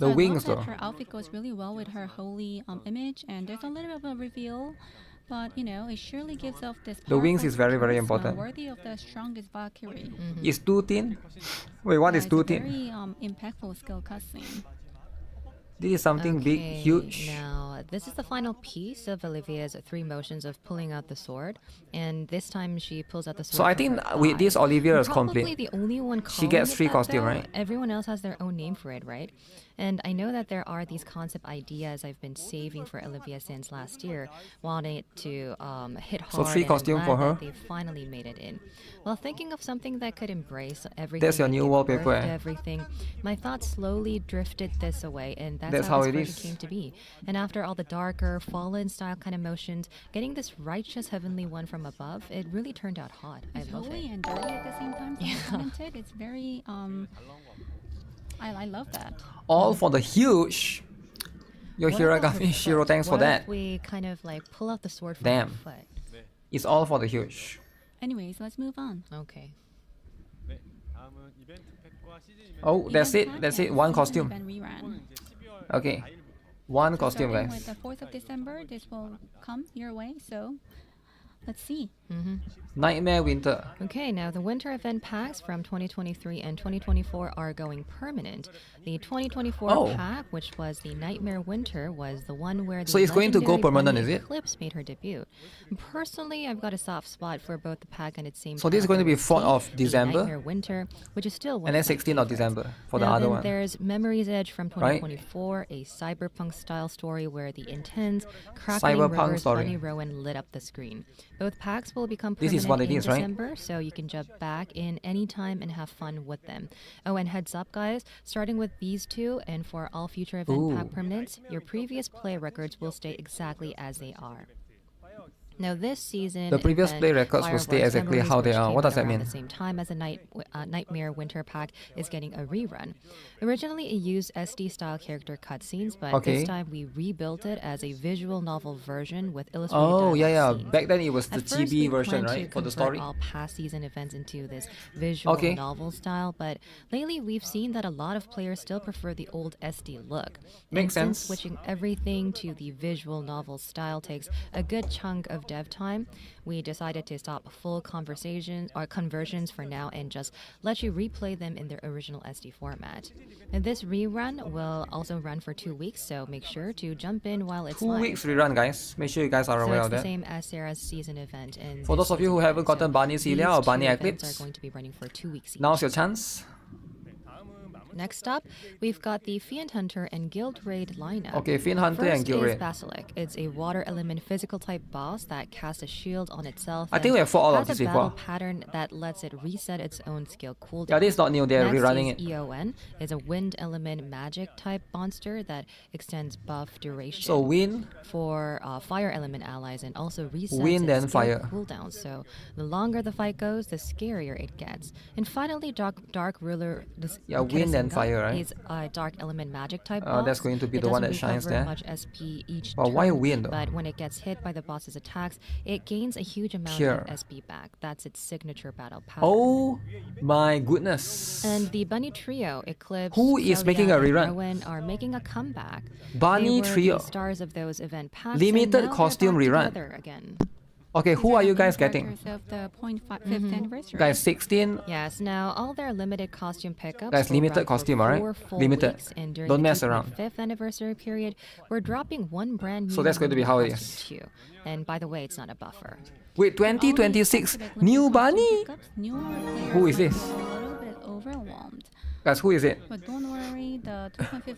I wings, love though. that her outfit goes really well with her holy image, and there's a little bit of a reveal, but you know, it surely gives off this. The wings powerful is very, very charisma important. Worthy of the strongest Valkyrie. Is too thin? Wait, what is It's too a thin? very impactful skill cutscene. This is something big, Okay, huge. Now, this is the final piece of Olivia's 3 motions of pulling out the sword, and this time she pulls out the sword. So I from think her with this, thigh. Olivia is Probably complete. the only one She calling gets it free that, costume, though. right? Everyone else has their own name for it, right? And I know that there are these concept ideas I've been saving for Olivia since last year, wanting it to hit hard. So free and I'm costume glad for that her? They finally made it in. Well, thinking of something that could embrace everything. That's your and new give wallpaper, birth to eh? everything. My thoughts slowly drifted this away, and That's how how this it version is. came to be. And after all the darker, fallen style kind of motions, getting this righteous heavenly one from above, it really turned out hot. I It's love holy it. and dirty at the same time. Yeah. Commented. It's very I love that. All for the huge. Yo, What about her Hiragami Shiro, foot? thanks for What that. if we kind of like pull out the sword from Damn. her foot? It's all for the huge. Anyways, let's move on. Okay. Oh, that's Event it. pack That's and it. One season costume. event rerun. Okay. One costume, Starting with guys. the 4th of December, this will come your way. So let's see. Nightmare Winter. Okay, now the winter event packs from 2023 and 2024 are going permanent. The 2024 Oh. pack, which was the Nightmare Winter, was the one where the So it's going to go legendary permanent, Bunny is it? Eclipse made her debut. Personally, I've got a soft spot for both the pack and its same. So this is going to be 4th of the December? Nightmare Winter, which is still one And then of my 16th of favorites. December for the Now other then one. There's Memory's Edge from Right? 2024, a cyberpunk style story where the intense, crackling Cyberpunk rivers story. Bunny Rowan lit up the screen. Both packs will become This permanent is what it in is, right? December, so you can jump back in anytime and have fun with them. Oh, and heads up, guys, starting with these two, and for all future event pack Ooh. permanents, your previous play records will stay exactly as they are. Now, this season, The previous event, play records will stay Fireworks exactly Memories, how they which are. came What does out that around mean? the same time as the Nightmare Winter Pack is getting a rerun. Originally, it used SD-style character cutscenes, but Okay. this time we rebuilt it as a visual novel version with illustrated Oh, yeah, dialogue yeah. scenes. Back then it was the At first, GB we version, planned to right? For the convert story. all past season events into this visual Okay. novel style, but lately we've seen that a lot of players still prefer the old SD look. Makes and since sense. switching everything to the visual novel style takes a good chunk of dev time, we decided to stop full conversations or conversions for now and just let you replay them in their original SD format. And this rerun will also run for 2 weeks, so make sure to jump in while it's 2 live. weeks rerun, guys. Make sure you guys are So aware it's of the that. same as Sarah's season event. And For this those of you who season haven't event. gotten Bunny these Celia or Bunny two events Eclipse, are going to be running for 2 weeks each. now's your chance. Next up, we've got the Fiend Hunter and Guild Raid lineup. Okay, Fiend Hunter First and Guild is Raid. Basilic. It's a water element physical type boss that casts a shield on itself. I think and we have fought all of has these a battle before. pattern that lets it reset its own skill cooldown. Yeah, this is not new. They're Next rerunning is it. EON. It's a wind element magic type monster that extends buff duration. So wind, for fire element allies and also resets Wind its and skill fire. cooldown. So the longer the fight goes, the scarier it gets. And finally, Dark Ruler. Yeah, wind and Keresenga fire, right? is a dark element magic type That's boss. going to be It the one doesn't that shines recover there. much SP each But turn, why wind though? but when it gets hit by the boss's attacks, it gains a huge amount Pure. of SP back. That's its signature battle pattern. Oh my goodness. And the Bunny Trio, Eclipse, Who is Celia, making a and rerun? Rowan are making a comeback. Bunny they were Trio. the stars of those event packs. Limited and now costume they're rerun. back together again. Okay, who These are the you main guys getting? characters Of the 0.5th anniversary. Guys, 16. Yes, now all their limited costume pickups. Guys, will limited run for costume, alright? 4 full Limited. weeks, and during Don't the mess around. 5th anniversary period, we're dropping one brand new. So that's going to be how it costume is. Too. And by the way, it's not a buffer. Wait, All these 2026 activate new limited costume bunny? pickups, newer players Who is might this? feel a little bit overwhelmed. Guys, who is it? But don't worry, the 25th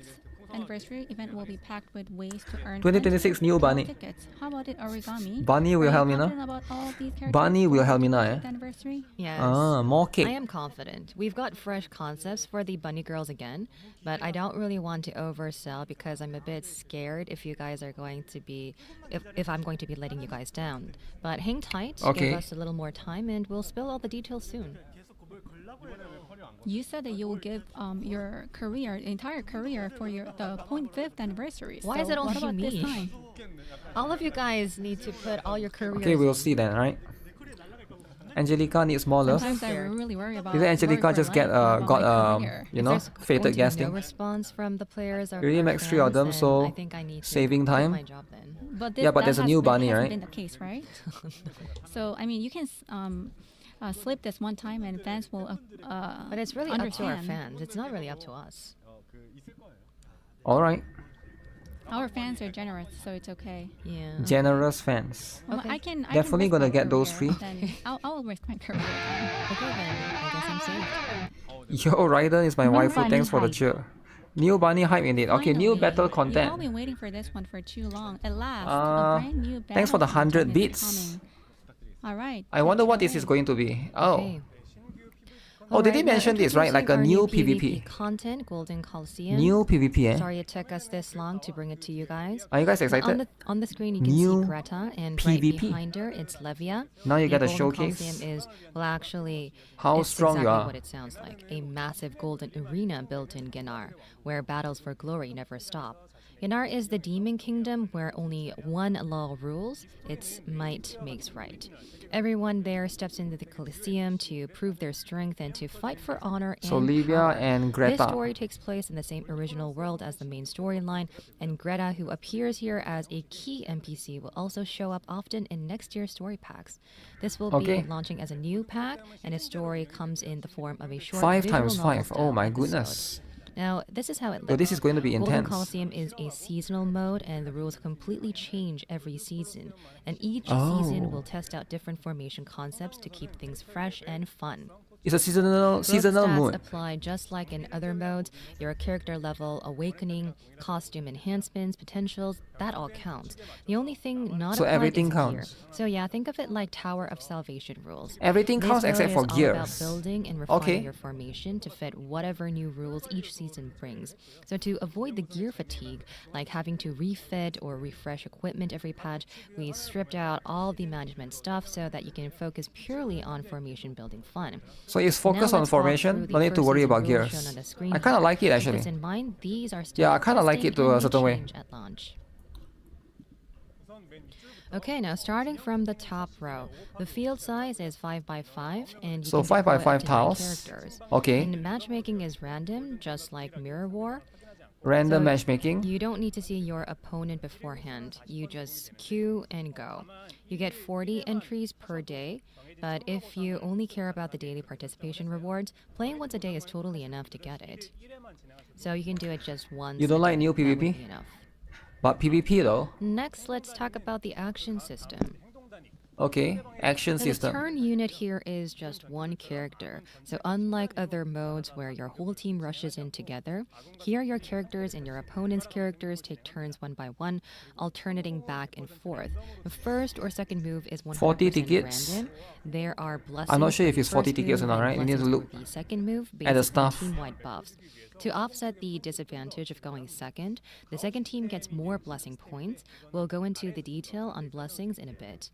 anniversary event will be packed with ways to earn 2026 new bunny. tickets. How about it, Origami? Bunny will Are you help me now. confident about all of these characters Bunny for will the help me now, 25th anniversary? Yes. More I cake. am confident. We've got fresh concepts for the bunny girls again, but I don't really want to oversell because I'm a bit scared if you guys are going to be, if I'm going to be letting you guys down. But hang tight, Okay. give us a little more time, and we'll spill all the details soon. You said that you will give your career, entire career, for the 0.5th anniversary. Why so is it what only about this me? time? All of you guys need to put all your careers. Okay, we'll see then, right? Angelica needs more love. Sometimes I really worry about. Didn't Angelica worry for just get life about got my career. you If know, there's going fated to be guesting? No response from the players or Really our max 3 of them, fans, so then I think I need to saving quit time. my job then. But Yeah, but there's a new bunny, hasn't right? been the case, right? So I mean, you can slip this one time, and fans will. But it's really up to our understand. fans. It's not really up to us. Alright. Our fans are generous, so it's okay. Yeah. Generous fans. Well, Okay. I can Definitely risk gonna my get those career, free. Then I'll risk my career. Then. Okay then. I guess I'm saved. Yo, Ryder is my New waifu. bunny Thanks for the hype. cheer. New bunny hype indeed. Okay, new Finally, battle We've all content. been waiting for this one for too long. At last, Uh, a brand new battle thanks for the 100 content is bits. coming. All right. I wonder what take this it is away. going to be. Oh. Okay. Oh, did they Alright, now mention this, right? Like a introducing new our PvP. content, Golden Colosseum. New PvP, eh? Sorry it took us this long to bring it to you guys. Are you guys On excited? the screen, you can New see Greta, and right PvP. behind her, it's Levia. Now you And get a Golden showcase. Colosseum is, well, actually, How it's strong you exactly are. what it sounds like. A massive golden arena built in Genar, where battles for glory never stop. Genar is the demon kingdom where only one law rules. Its might makes right. Everyone there steps into the Colosseum to prove their strength and to fight for honor So and Livia power. and This Greta. story takes place in the same original world as the main storyline, and Greta, who appears here as a key NPC, will also show up often in next year's story packs. This will Okay. be launching as a new pack, and its story comes in the form of a short 5 visual times novel 5. style Oh my episode. goodness. Now, this is how it looks. So this is going to be Golden intense. Colosseum is a seasonal mode, and the rules completely change every season. And each Oh. season will test out different formation concepts to keep things fresh and fun. It's a seasonal Growth stats mood. apply just like in other modes. Your character level, awakening, costume enhancements, potentials, that all counts. The only thing not So applied everything is counts. gear. So yeah, think of it like Tower of Salvation rules. Everything This counts mode except is for all gears. about building and refining Okay. your formation to fit whatever new rules each season brings. So to avoid the gear fatigue, like having to refit or refresh equipment every patch, we stripped out all the management stuff so that you can focus purely on formation building fun. So it's focused Now on let's walk formation. through the No need to first worry season about rules shown gears. on the screen I kind of here. like it Keep actually. this in mind, these are still Yeah, I kind of like testing it to a and may certain way. change at launch. Okay, now starting from the top row, the field size is 5 by 5, and you So can 5 by deploy 5 up to 9 tiles. characters. Okay. And matchmaking is random, just like Mirror War. Random So matchmaking. You don't need to see your opponent beforehand. You just queue and go. You get 40 entries per day, but if you only care about the daily participation rewards, playing once a day is totally enough to get it. So you can do it just once. You don't a like day. new That would PvP? be enough. But PvP though. Next, let's talk about the action system. Okay. Action So the system. turn unit here is just one character. So unlike other modes where your whole team rushes in together, here your characters and your opponent's characters take turns one by one, alternating back and forth. The first or second move is 100% 40 tickets. random. There are blessings. I'm not sure for if the it's 40 first tickets or move not, and right? You need to blessings look for the second move, at the basically stuff. team-wide buffs. To offset the disadvantage of going second, the second team gets more blessing points. We'll go into the detail on blessings in a bit.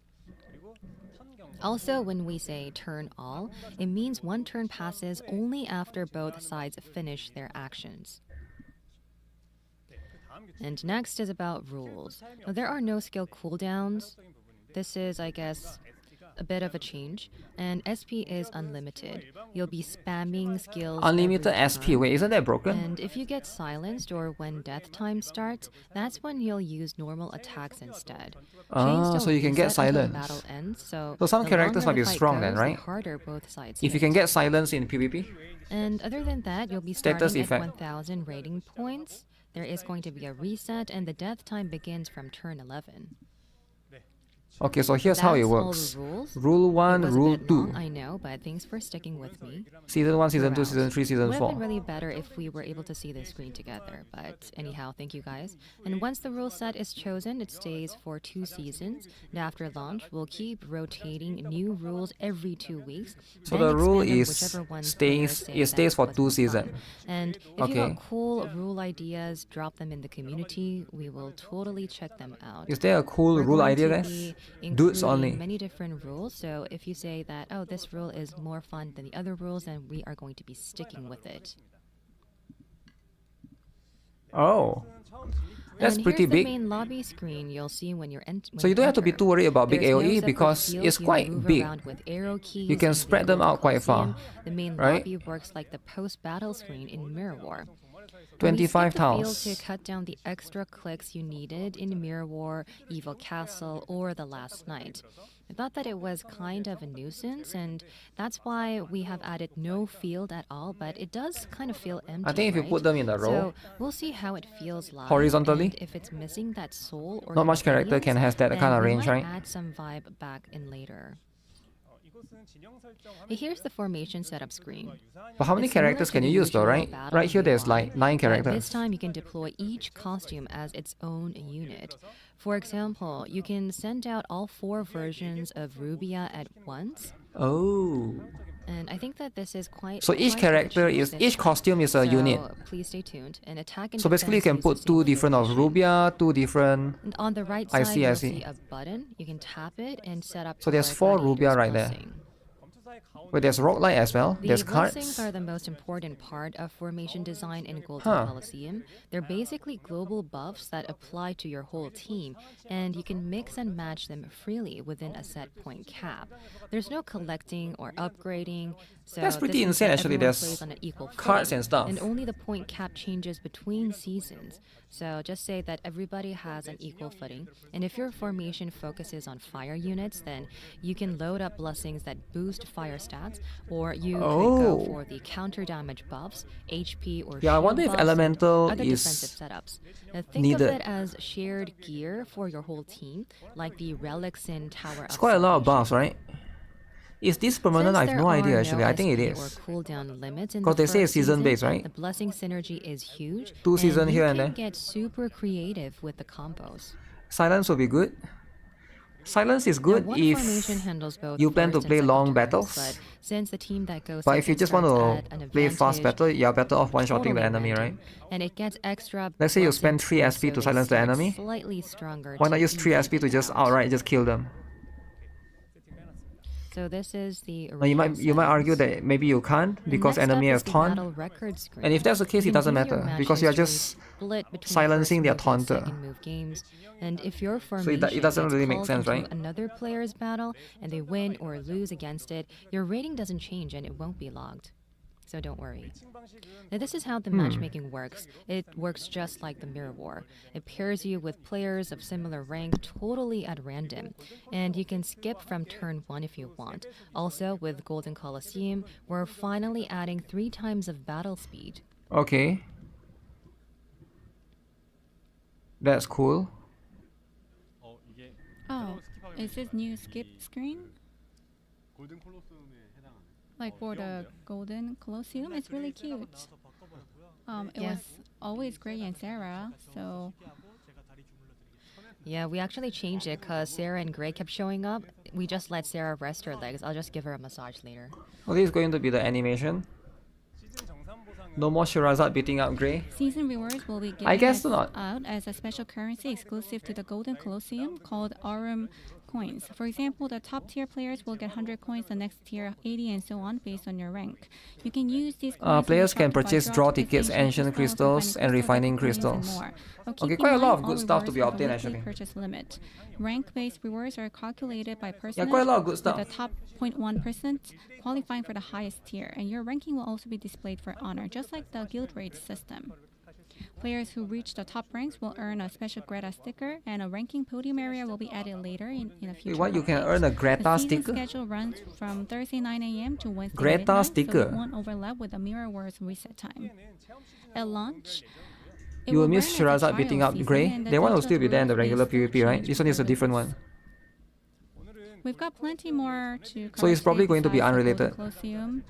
Also, when we say turn all, it means one turn passes only after both sides finish their actions. And next is about rules. Now, there are no skill cooldowns. This is, I guess, a bit of a change. And SP is unlimited. You'll be spamming skills Unlimited every SP. turn. Wait, isn't that broken? And if you get silenced or when death time starts, that's when you'll use normal attacks instead. Chains So don't you can get reset until the silenced. battle ends, so some the characters longer might be the fight strong then, goes, the right? harder both sides If you hit. can get silence in PvP. And other than that, you'll be Status starting effect. at 1,000 rating points. There is going to be a reset, and the death time begins from turn 11. Okay, so here's how it That's all the works. rules. Rule It 1, was a Rule bit 2. long, I know, but thanks for sticking with me. Season 1, Season 2, throughout. Season 3, Season Would have 4. been really better if we were able to see the screen together, but anyhow, thank you guys. And once the rule set is chosen, it stays for 2 seasons. And after launch, we'll keep rotating new rules every 2 weeks. So then the rule expand on is whichever ones stays- players say it stays that for was 2 fun. seasons. And if you Okay. got cool rule ideas, drop them in the community. We will totally check them out. Is there a cool We're rule going idea, to guys? be Dudes including only. many different rules. So if you say that, oh, this rule is more fun than the other rules, then we are going to be sticking with it. Oh. That's And pretty here's big. the main lobby screen you'll see when you're So you don't have to be too worried about big There's no AoE separate because field. it's You quite move big. around with arrow keys You can and spread go them to out quite far, Colosseum. The main right? lobby works like the post-battle screen in Mirror War. 25 we tiles. skipped the field to cut down the extra clicks you needed in Mirror War, Evil Castle, or The Last Night. I thought that it was kind of a nuisance, and that's why we have added no field at all, but it does kind of feel empty, I think if you right? put them in a row, So we'll see how it feels live, horizontally, and if it's missing that soul or not much character can convenience, has that then kind of we range, might right? add some vibe back in later. Here's the formation setup screen. But how many It's similar characters to can the you use though, usual right? battle Right here there's like 9 but this characters. time you can deploy each costume as its own unit. For example, you can send out all 4 versions of Rubia at once. Oh. And I think that this is quite So each quite character original is, this each time. costume is a So unit. please stay tuned. And attack and So basically you can defense put use the 2 same different of formation. Rubia, 2 different... And on the right I side, see, I you'll see. see a button. You can tap it and set up. So there's your 4 gladiator's Rubia right there. blessing. Wait, there's rock light as well. The There's blessings cards. are the most important part of formation design in Golden Huh. Colosseum. They're basically global buffs that apply to your whole team, and you can mix and match them freely within a set point cap. There's no collecting or upgrading, so That's pretty this means insane, that actually. everyone There's plays on an equal cards footing, and stuff. and only the point cap changes between seasons. So just say that everybody has an equal footing, and if your formation focuses on fire units, then you can load up blessings that boost fire stats, or you could go Oh. for the counter damage buffs, HP or Yeah, I shield wonder if buffs, and elemental other is defensive setups. Now think needed. of it as shared gear for your whole team, like the relics in Tower It's of quite a lot of Salvation. buffs, right? Is this permanent? I have no idea actually. I think it Or is. cooldown limits in Because the they say it's first season, season-based, right? the blessing synergy is huge. 2 seasons and here you and can there. get super creative with the combos. Silence will be good. Silence is Now, good one if formation handles both you plan to first and play second long turns, battles. But since the team that goes But if you second just want starts at to an play fast advantage, battle, you're better off one-shotting the totally enemy, random, right? and it gets extra. Let's say you blessing spend 3 points, SP so to they silence the start enemy. Slightly stronger. Why not use 3 even SP to just out. outright just kill them? So this is the Now you might argue settings. that maybe you can't because Next enemy up has is the taunt. battle record screen. And if that's the case, You it can doesn't view your matter match because you are history just split between silencing their first move and taunter. second move games. And if your it formation doesn't gets really make called sense, into right? another player's battle and they win or lose against it, your rating doesn't change and it won't be logged. So don't worry. Now this is how the matchmaking works. It works just like the Mirror War. It pairs you with players of similar rank totally at random. And you can skip from turn 1 if you want. Also, with Golden Colosseum, we're finally adding 3 times of battle speed. Okay. That's cool. Oh, is this new skip screen? Like for the Golden Colosseum, it's really cute. It Yeah. was always Gray and Sarah, so Yeah, we actually changed it because Sarah and Gray kept showing up. We just let Sarah rest her legs. I'll just give her a massage later. Well, this is going to be the animation. No more Shirazad beating up Grey. season rewards will be given I guess not. out as a special currency exclusive to the Golden Colosseum called Aurum coins. For example, the top tier players will get 100 coins, the next tier 80, and so on based on your rank. You can use these coins Players to can shop to buy purchase draw tickets, tickets, ancient crystals, and refining crystals. and more. But Okay, keep quite a in lot mind, of all good stuff to be rewards have a obtained, weekly actually. purchase limit. Rank-based rewards are calculated by percentage, quite a lot of good with stuff. the top 0.1% qualifying for the highest tier, and your ranking will also be displayed for honor, just like the guild rate system. Players who reach the top ranks will earn a special Greta sticker, and a ranking podium area will be added later in a future. Wait, what? You can update. earn a Greta The season sticker? schedule runs from Thursday 9 a.m. to Wednesday Greta midnight, sticker? so it won't overlap with the Mirror Wars reset time. At launch, it You will will miss run as a Shirazad beating trial up season, Grey. and the That one will digital still be there in the rules regular may still PvP, right? change This one is a for different release. one. We've got plenty more to cover. So it's probably today going to be besides the Golden unrelated. Colosseum.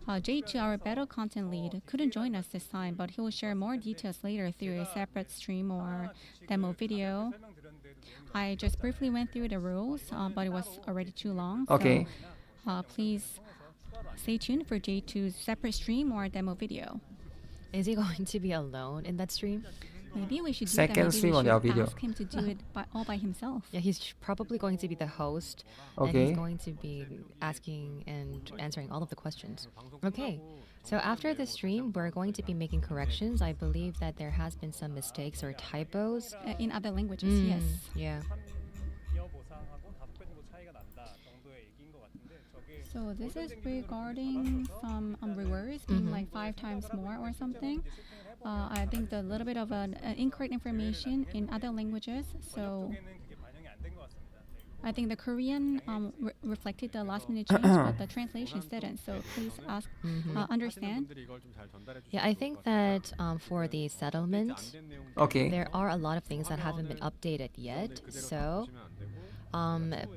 J2, our battle content lead, couldn't join us this time, but he will share more details later through a separate stream or demo video. I just briefly went through the rules, but it was already too long. Okay. So, please stay tuned for J2's separate stream or demo video. Is he going to be alone in that stream? Maybe we should do Second that. Maybe stream we on our should video. ask him to do it all by himself. Yeah, he's probably going to be the host. And Okay. he's going to be asking and answering all of the questions. Okay. So after the stream, we're going to be making corrections. I believe that there has been some mistakes or typos. In other languages, yes. Yeah. So this is regarding some rewords being like 5 times more or something. I think the little bit of an incorrect information in other languages. So I think the Korean reflected the last minute change, but the translations didn't. So please understand. Yeah, I think that for the settlement, Okay. there are a lot of things that haven't been updated yet. So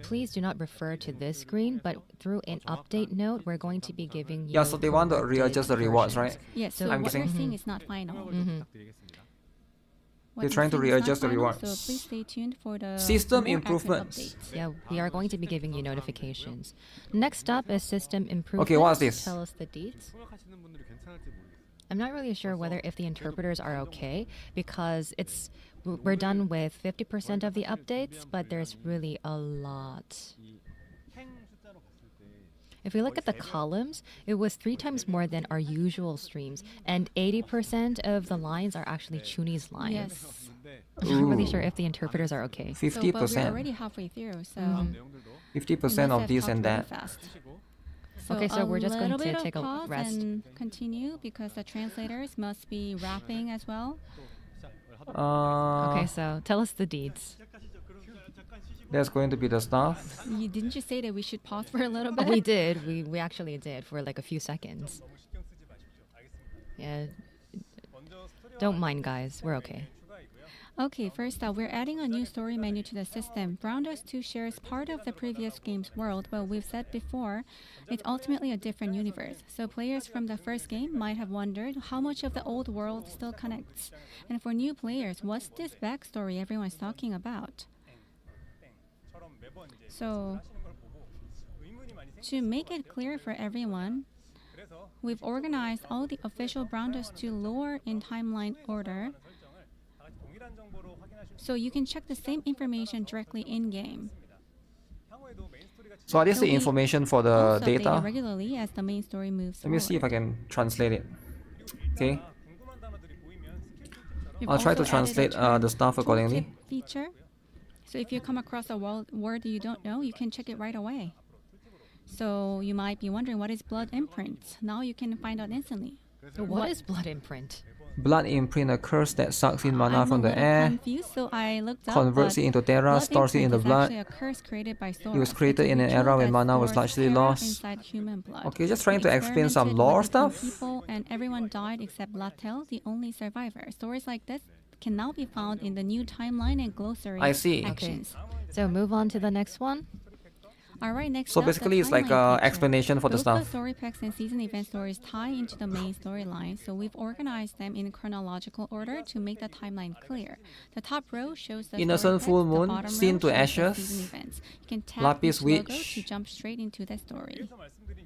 please do not refer to this screen, but through an update note, we're going to be giving you. Yeah, so they want to corrected readjust the rewards, right? versions. Yes, so I'm what you're guessing. seeing is not final. What They're you're trying to seeing is not readjust the final, rewards. So please stay tuned for the System more accurate improvements. updates. Yeah, we are going to be giving you notifications. Next up is system improvements. Okay, what's this? Tell us the deets. I'm not really sure whether if the interpreters are okay because we're done with 50% of the updates, but there's really a lot. If we look at the columns, it was 3 times more than our usual streams, and 80% of the lines are actually Chuni's lines. Yes. I'm not really sure if the interpreters are okay. So, but we're 50%. already halfway through, so 50% of this and that. Okay, so we're just going little to bit of take a pause rest. and continue because the translators must be rapping as well. Okay, so tell us the deeds. That's going to be the stuff. Didn't you say that we should pause for a little bit? We did. We actually did for like a few seconds. Yeah. Don't mind, guys. We're okay. Okay, first up, we're adding a new story menu to the system. Brown Dust 2 shares part of the previous game's world, but we've said before, it's ultimately a different universe. So players from the first game might have wondered how much of the old world still connects. And for new players, what's this backstory everyone's talking about? So, to make it clear for everyone, we've organized all the official Brown Dust 2 lore in timeline order, so you can check the same information directly in-game. So this is the information for the Also updated data. regularly as the main story moves Let me see if I forward. can translate it. Okay, We've I'll try to also added a translate the stuff tooltip accordingly. feature. So if you come across a word you don't know, you can check it right away. So you might be wondering, what is blood imprint? Now you can find out instantly. What is blood imprint? Blood imprint, a curse that sucks in mana I'm from a the little air, confused, so I looked up. converts but it into Terra, blood stores it in imprint the is blood. actually a curse created by It was Soros. created It's a in an ritual era when that mana was stores largely Terra lost. inside human blood. Okay, just trying We to explain some experimented lore with different stuff. People, and everyone died except Latel, the only survivor. Stories like this can now be found in the new timeline and glossary I see. actions. So move on to the next one. All right, next So up, the basically it's like timeline a feature. explanation for the Both stuff. the story packs and season event stories tie into the main storyline, so we've organized them in chronological order to make the timeline clear. The top row shows the Innocent story Full packs, the Moon, bottom Seen row to shows the Ashes, season events. You can tap Lapis each logo Witch. to jump straight into the story.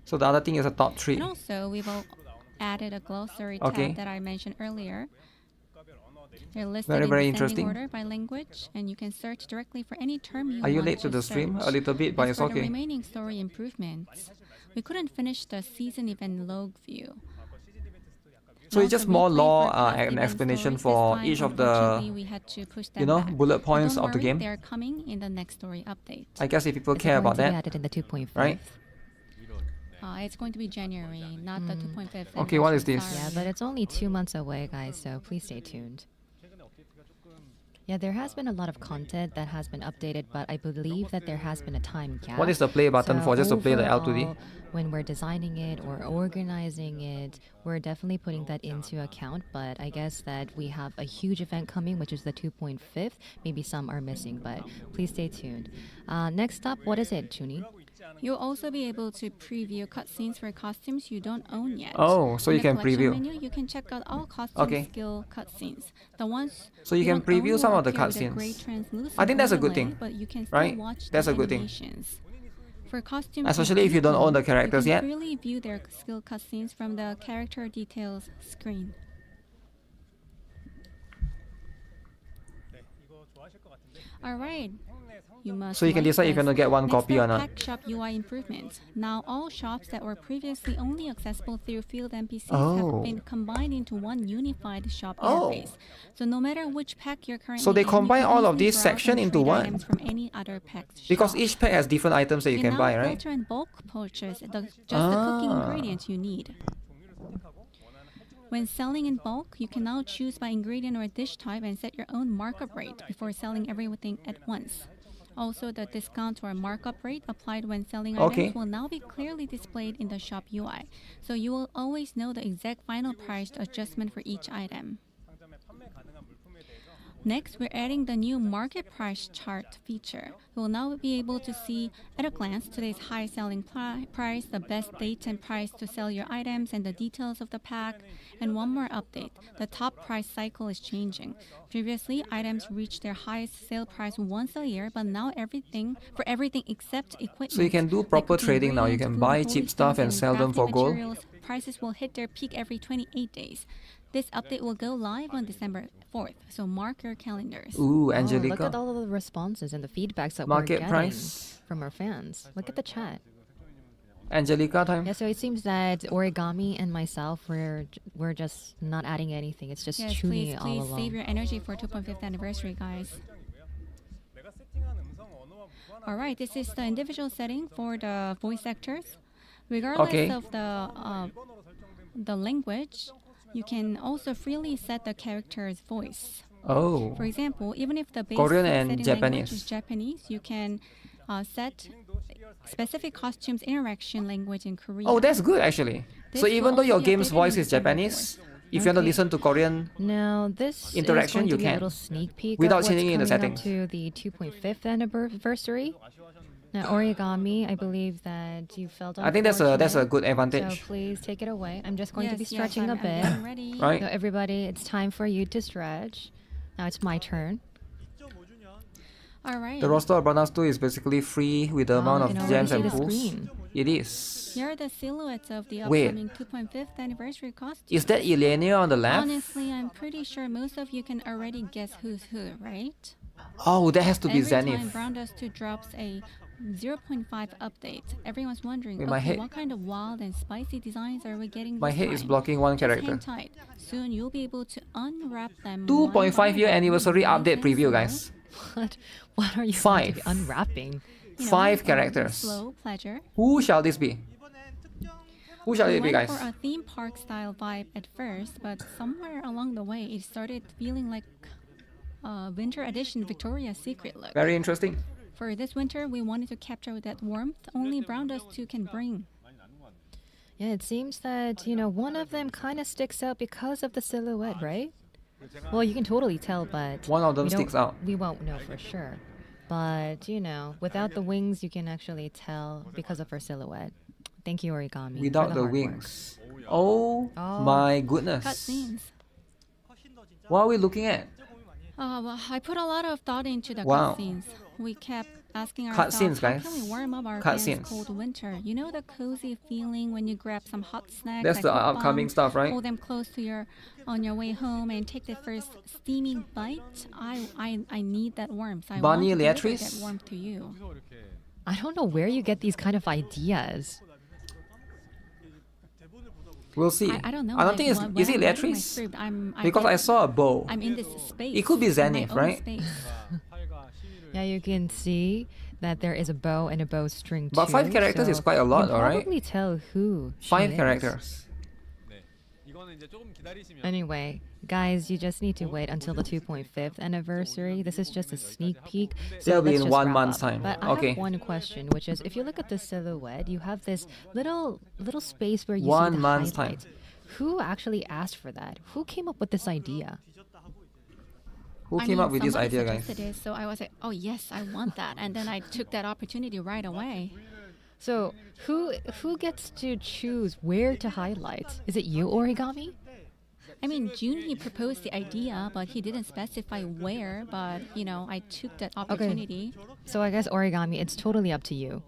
So the other thing is a top 3. And also, we've added a glossary Okay. tab that I mentioned earlier. They're listed Very, in very descending interesting. order by language, and you can search directly for any term you Are want you late to the search. stream? A little bit, but As it's for the okay. remaining story improvements, we couldn't finish the season event log view. So it's Also, just more replay lore for past and event explanation stories. for This time, each of unfortunately, the, we had to push you them know, back. bullet But points don't of the worry, game. they're coming in the next story update. I guess if people Is it care going about to be that, added in the 2.5? right? It's going to be January, not the 2.5. Okay, what is anniversary, this? sorry. Yeah, but it's only 2 months away, guys, so please stay tuned. Yeah, there has been a lot of content that has been updated, but I believe that there has been a time gap. What is the play button So for? Just to play the L2D? overall, when we're designing it or organizing it, we're definitely putting that into account. But I guess that we have a huge event coming, which is the 2.5. Maybe some are missing, but please stay tuned. Next up, what is it, Chuni? You'll also be able to preview cutscenes for costumes you don't own yet. Oh, so In you the can collection preview. Menu, you can check out all costume Okay. skill cutscenes. The ones So you can don't own preview some will of the appear with a cutscenes. gray translucent I think that's a good overlay, thing, but you can still right? watch That's the a good thing. animations. For costumes Especially if you don't own the you characters can yet. freely view their skill cutscenes from the character details screen. All right. You must So you can like decide if you're this. gonna get one Next copy up, or not. Pack shop UI improvements. Now all shops that were previously only accessible through field NPCs Oh. have been combined into one unified shop Oh. interface. So no matter which pack you're currently So they in, you combine can all of easily these browse section and into trade one? items from any other pack's Because shop. each pack has different items that you can now buy, right? filter and bulk purchase just the cooking Ah. ingredients you need. When selling in bulk, you can now choose by ingredient or dish type and set your own markup rate before selling everything at once. Also, the discount or markup rate applied when selling Okay. items will now be clearly displayed in the shop UI, so you will always know the exact final price adjustment for each item. Next, we're adding the new market price chart feature. You will now be able to see at a glance today's high selling price, the best date and price to sell your items, and the details of the pack. And one more update, the top price cycle is changing. Previously, items reached their highest sale price once a year, but now everything except equipment. So you can do like proper cooking trading now. You ingredients, can food, buy holy cheap stuff stones, and sell them crafting for gold. materials, prices will hit their peak every 28 days. This update will go live on December 4th, so mark your calendars. Ooh, Oh, look at Angelica. all of the responses and the feedbacks that Market we're getting price. from our fans. Look at the chat. Angelica time. Yeah, so it seems that Origami and myself, we're just not adding anything. It's just Yes, Chuni please all along. save your energy for 2.5th anniversary, guys. All right, this is the individual setting for the voice actors. Regardless Okay. of the language, you can also freely set the character's voice. Oh. For example, even if the base Korean and setting Japanese. language is Japanese, you can set specific costumes interaction language in Korean. Oh, that's good actually. This So will even though your also be game's updated voice on is December Japanese, If you want to Okay. listen to Korean, Now this interaction, is going you to be a can. little sneak peek Without of what's changing in the coming up settings. to the 2.5th anniversary. Now origami, I believe that you felt I think that's a unfortunate, good so advantage, please take it away. I'm just going to be Yes, stretching I'm a bit. getting ready. right? So everybody, it's time for you to stretch. Now it's my turn. All right. The roster of Brown 2 is basically free with the amount I of can already gems see and the pools. screen. It is. Here are the silhouettes of the Wait. upcoming 2.5th anniversary costumes. Is that Ilenia on the left? Honestly, I'm pretty sure most of you can already guess who's who, right? Oh, that has to be Every time Zenith. Brown Dust 2 drops a 0.5 update, everyone's wondering, Wait, my okay, head- what kind of wild and spicy designs are we getting My this head time? is blocking one Just character. hang tight. Soon you'll be able to unwrap them. 2.5 year one by anniversary one, update nice preview, and guys. What are you going to Five. be unwrapping? slow. 5 characters. Slow pleasure. Who shall this be? Who shall We it be, went guys? for a theme park style vibe at first, but somewhere along the way, it started feeling like a winter edition Victoria's Secret look. Very interesting. For this winter, we wanted to capture that warmth only Brown Dust 2 can bring. Yeah, it seems that, one of them kind of sticks out because of the silhouette, right? Well, you can totally tell, but One of them we don't- sticks out. We won't know for sure. But, without the wings, you can actually tell because of her silhouette. Thank you, Origami. for Without the hard work. wings. Oh Oh. my goodness. Cutscenes. What are we looking at? Well, I put a lot of thought into the Wow. cutscenes. We kept asking Cutscenes, ourselves, how guys. can we warm up our Cutscenes. fans' cold winter? You know the cozy feeling when you grab some hot snacks. That's like the lip upcoming balm, stuff, right? Hold them close to on your way home and take the first steamy bite. I need that warmth. I Bunny want to deliver Leatrice? that warmth to you. I don't know where you get these kind of ideas. We'll see. I don't know. I don't like, think it's. when Is it I'm writing my Leatrice? script, Because I saw a bow. I'm in this space. It could be in my Zenith, own right? space. Yeah, you can see that there is a bow and a bowstring too. But 5 characters is so quite a lot, you can alright? probably tell who she 5 is. characters. Anyway, guys, you just need to wait until the 2.5th anniversary. This is just a sneak peek. So That'll be let's in just 1 wrap month's up. time. But I Okay. have one question, which is, if you look at the silhouette, you have this little space where you 1 see the month's time. highlights. Who actually asked for that? Who came up with this idea? Who I came mean, up with this somebody idea, guys? suggested it, so I was like, oh yes, I want that. And then I took that opportunity right away. So who gets to choose where to highlight? Is it you, Origami? I mean, June, he proposed the idea, but he didn't specify where. But, I took that opportunity. So I guess Origami, it's totally up to you.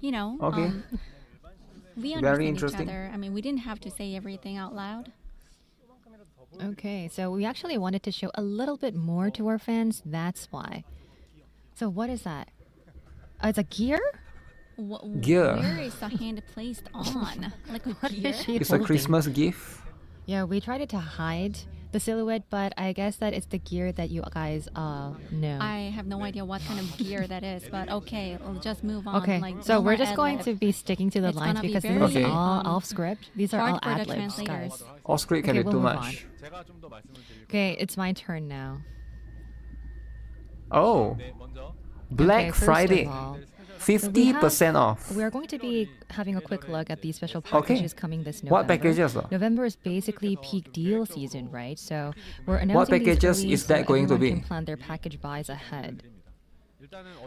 Okay. We Very understand each interesting. other. I mean, we didn't have to say everything out loud. Okay, so we actually wanted to show a little bit more to our fans. That's why. So what is that? It's a gear? Gear. Where is the hand placed on? Like a What gear? is she It's a holding? Christmas gift. Yeah, we tried to hide the silhouette, but I guess that it's the gear that you guys know. I have no idea what kind of gear that is, but okay, we'll just move on. Okay, Like, so no we're more just going ad-lib. to be sticking to the It's lines gonna be because this very, is Okay. all off script. These are all hard for the ad libs, translators. guys. Off script can Okay, be we'll too move much. Okay, it's my turn now. Oh, Black Okay, first of Friday. all, 50% off. we are going to be having a quick look at these special Okay. packages coming this November. What packages though? November is basically peak deal season, right? So we're announcing these packages early is so that going to everyone be? can plan their package buys ahead.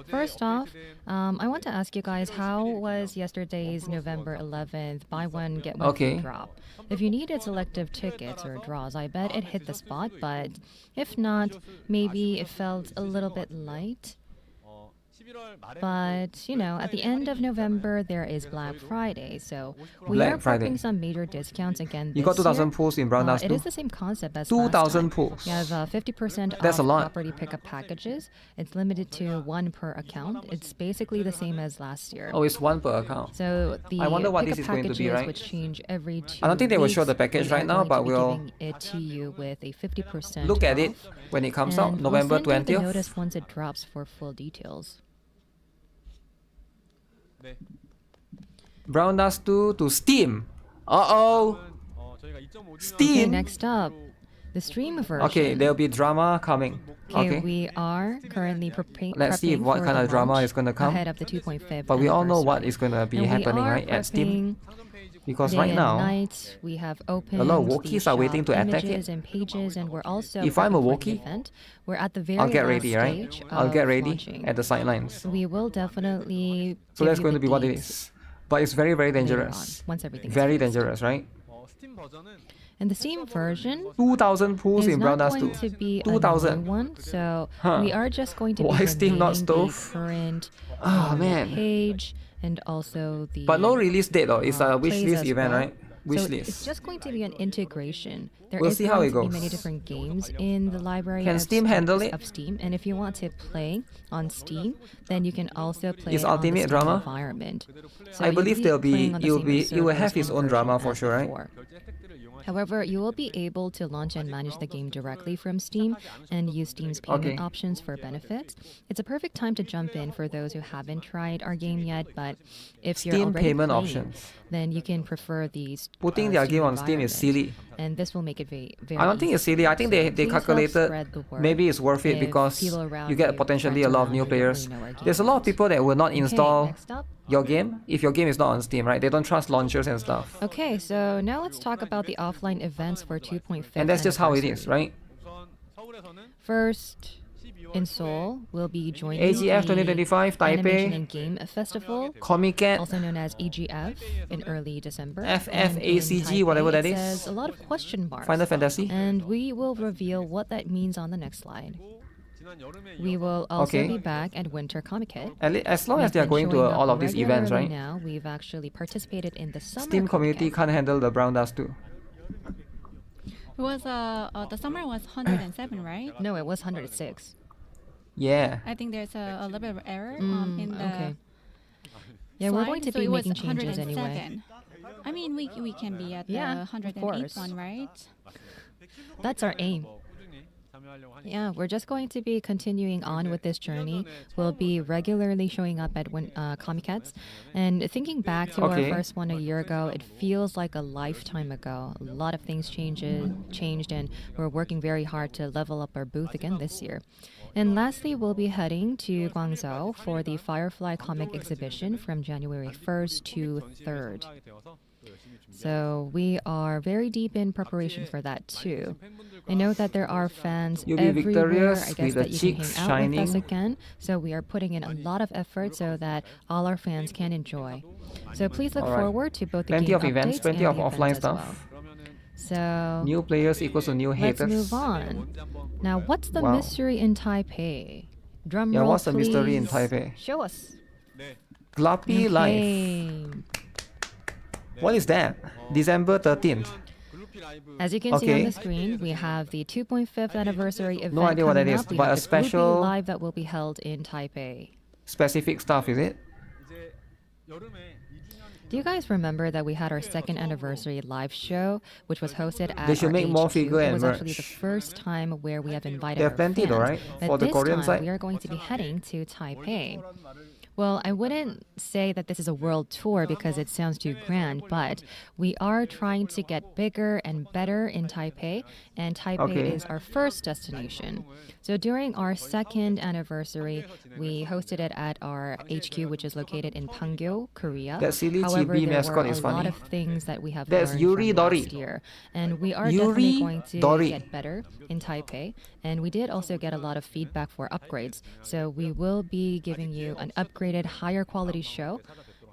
First off, I want to ask you guys, how was yesterday's November 11th buy one get one free Okay. drop? If you needed selective tickets or draws, I bet it hit the spot, but if not, maybe it felt a little bit light. But, at the end of November, there is Black Friday, so we Black are Friday. prepping some major discounts again You this got 2,000 year. pools in Brown Dust It too? is the same concept as 2,000 last time. pools. You have 50% That's off a lot. property pickup packages. It's limited to one per account. It's basically the same as last year. Oh, it's 1 per account. So the I wonder what pickup this is going to be, packages right? would change every 2 I don't think they will show weeks. the package We right are now, going but to be we'll giving it to you with a 50% look at it off. when it comes And out, November I'll send you the 20th. notice once it drops for full details. Brown Dust 2 to Steam. Uh-oh. Okay, Steam. next up, the stream version. Okay, there'll be drama coming. Okay. We are currely Let's see prepping what for kind the of drama launch is gonna come. ahead of the 2.5th But we all know what anniversary. is gonna be And we happening, are right? At Steam. prepping Because day right and now, night. We have opened a lot of the Wookiees are waiting shop to attack images it. and pages, and we're also If I'm a prepping for the Wookiee, event. We're at the very I'll get last ready, right? stage I'll get of ready launching. at the sidelines. We will definitely So give that's you going the to be what it deets is. But it's very, very later dangerous. on, once everything is Very fixed. dangerous, right? And the Steam version 2,000 pools is in not Brown going 2. to be a new 2,000. one, so Huh. we are just going to Why be Steam not remaining the stove? current Man. page and also the But no release date though. It's a plays wishlist as event, well. right? Wish So list. it's just going to be an integration. There We'll is see how going it to be goes. many different games in the library Can of Steam handle it? of Steam, and if you want to play on Steam, then you can also play Is on the Ultimate Steam drama? environment. So I you'll believe there'll be playing on the same it will have servers its and own drama version for as sure, right? before. However, you will be able to launch and manage the game directly from Steam and use Steam's payment Okay. options for benefits. It's a perfect time to jump in for those who haven't tried our game yet, but if you're Steam already payment playing, options. then you can prefer these Putting their game on Steam is silly. and this will make it very I don't think easy it's for silly. you. I think So they please help calculated spread the word. maybe it's worth it If because people around you get you, potentially a friends lot of around new you don't players. really know our game There's a lot of yet. people that will not Okay, install next up. your game if your game is not on Steam, right? They don't trust launchers and stuff. Okay, so now let's talk about the offline events for 2.5. And that's just how it is, right? First, in Seoul, we'll be joining AGF the 2025 Animation Taipei, and Game Festival, Comic Cat, also known as EGF, in early December. And FFACG, in whatever Taipei, that it is. says a lot of question marks. Final Fantasy. And we will reveal what that means on the next slide. We will also Okay. be back at Winter Comic Con. As long as they are going to all of these events, right? Now we've actually participated in the summer Steam community Comic-Con. can't handle the brown dust too. It was the summer was 107, right? No, it was 106. Yeah. I think there's a little bit of error in the Okay. Yeah, we're going to slide, so be it was making changes anyway. 107. I mean, we can be at Yeah, the of 108th course. one, right? That's our aim. Yeah, we're just going to be continuing on with this journey. We'll be regularly showing up at Comic-Cons. And thinking back to Okay. our first one a year ago, it feels like a lifetime ago. A lot of things changed, and we're working very hard to level up our booth again this year. And lastly, we'll be heading to Guangzhou for the Firefly comic exhibition from January 1st to 3rd. So we are very deep in preparation for that too. I know that there are fans You'll be everywhere. victorious I guess with the that you can cheeks hang out with us shining. again. So we are putting in a lot of effort so that all our fans can enjoy. So please look Alright. forward to both the Plenty game of events, updates plenty and of the offline events as well. stuff. So New players equals to new let's haters. move on. Now, what's the Wow. mystery in Taipei? Drum Yeah, roll, what's the mystery in please. Taipei? Show us. Gloppy Life. Okay. What is that? December 13th. As you can see on Okay. the screen, we have the 2.5th anniversary event idea what that coming is, up. We but have a the special- Groupie Live that will be held in Taipei. Specific stuff, is it? Do you guys remember that we had our second anniversary live show, which was hosted at They should our make more HQ? figure It and was actually the merch. first time where we have invited They have our plenty fans. though, right? But For the this Korean time, side? we are going to be heading to Taipei. Well, I wouldn't say that this is a world tour because it sounds too grand, but we are trying to get bigger and better in Taipei, and Taipei Okay. is our first destination. So during our second anniversary, we hosted it at our HQ, which is located in Pangyo, Korea. That silly However, chibi there mascot were is a lot funny. of things that we have That's learned Yuri from Dori. last year, and we are Yuri definitely going to Dori. get better in Taipei. And we did also get a lot of feedback for upgrades, so we will be giving you an upgraded, higher quality show,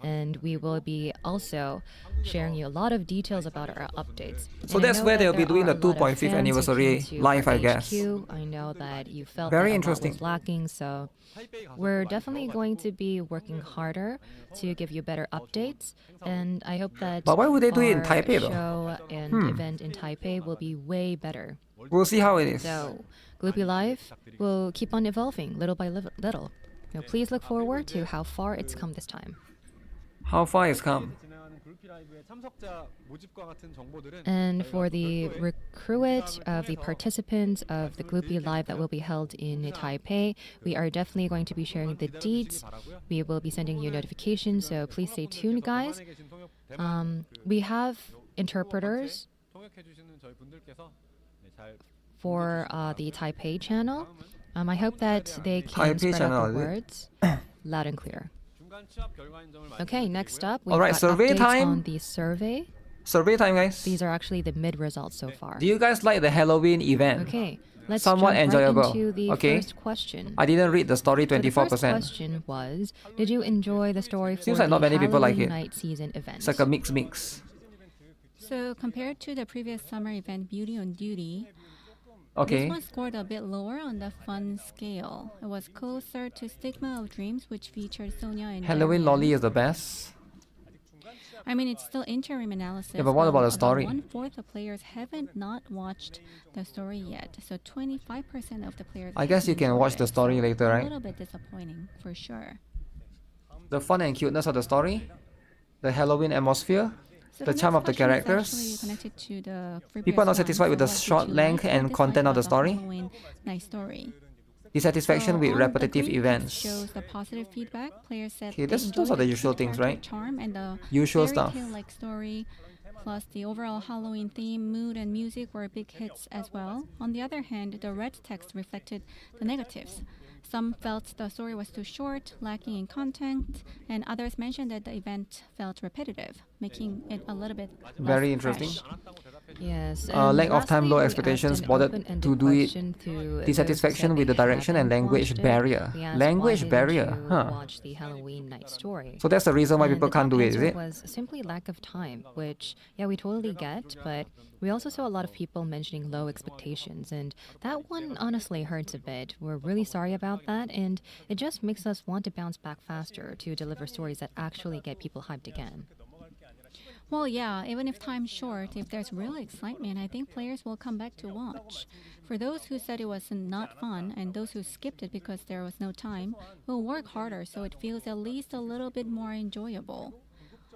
and we will be also sharing you a lot of details about our updates. So And I that's know where that they'll be there doing are the a lot of 2.5th fans who anniversary came to live, our I guess. HQ. I know that you felt Very that interesting. a lot was lacking, so we're definitely going to be working harder to give you better updates, and I hope that But why would they do it in our Taipei, though? show and event in Taipei will be way better. We'll see how it is. So, Gloopy Live will keep on evolving little by little. Now, please look forward to how far it's come this time. How far it's come? And for the recruit of the participants of the Gloopy Live that will be held in Taipei, we are definitely going to be sharing the deets. We will be sending you notifications, so please stay tuned, guys. We have interpreters for the Taipei channel. I hope that they can Taipei spread channel, out is the it? words loud and clear. Okay, next up, we've Alright, got survey updates time. on the survey. Survey time, guys. These are actually the mid results so far. Do you guys like the Halloween event? Okay, let's Somewhat jump enjoyable. right into the Okay. first question. I didn't read the story So the first 24%. question was, did you enjoy the story for Seems like the not many people like Halloween it. night season event? It's like a mix. So compared to the previous summer event, Beauty on Duty, Okay. this one scored a bit lower on the fun scale. It was closer to Stigma of Dreams, which featured Sonia and Halloween Darian. Lolly is the best. I mean, it's still interim analysis. Yeah, but what about the story? 1/4 of players haven't not watched the story yet. So 25% of the players. I guess you can watch the story later, A right? little bit disappointing, for sure. The fun and cuteness of the story, the Halloween atmosphere, So the next charm of the question is characters. actually connected to the People are not previous satisfied one. with the So what did short you length like or and dislike content of about the story. Halloween night story? Dissatisfaction So with on repetitive the green events. shows the positive feedback. Players said Okay, they those enjoyed are the the usual cute things, character right? Charm and the Usual fairy stuff. tale-like story, plus the overall Halloween theme, mood, and music were big hits as well. On the other hand, the red text reflected the negatives. Some felt the story was too short, lacking in content, and others mentioned that the event felt repetitive, making it a little bit less Very interesting. fresh. Yes. Lack and of time, lastly, low we expectations, asked an bothered open-ended to do it. question to those who Dissatisfaction said with the they direction and haven't language watched it. barrier. We asked, Language why didn't barrier, you huh? watch the Halloween night story? So that's the reason why And people the can't top do it, is answer it? was simply lack of time, which, yeah, we totally get, but we also saw a lot of people mentioning low expectations, and that one honestly hurts a bit. We're really sorry about that, and it just makes us want to bounce back faster to deliver stories that actually get people hyped again. Well, yeah, even if time's short, if there's real excitement, I think players will come back to watch. For those who said it was not fun and those who skipped it because there was no time, will work harder so it feels at least a little bit more enjoyable.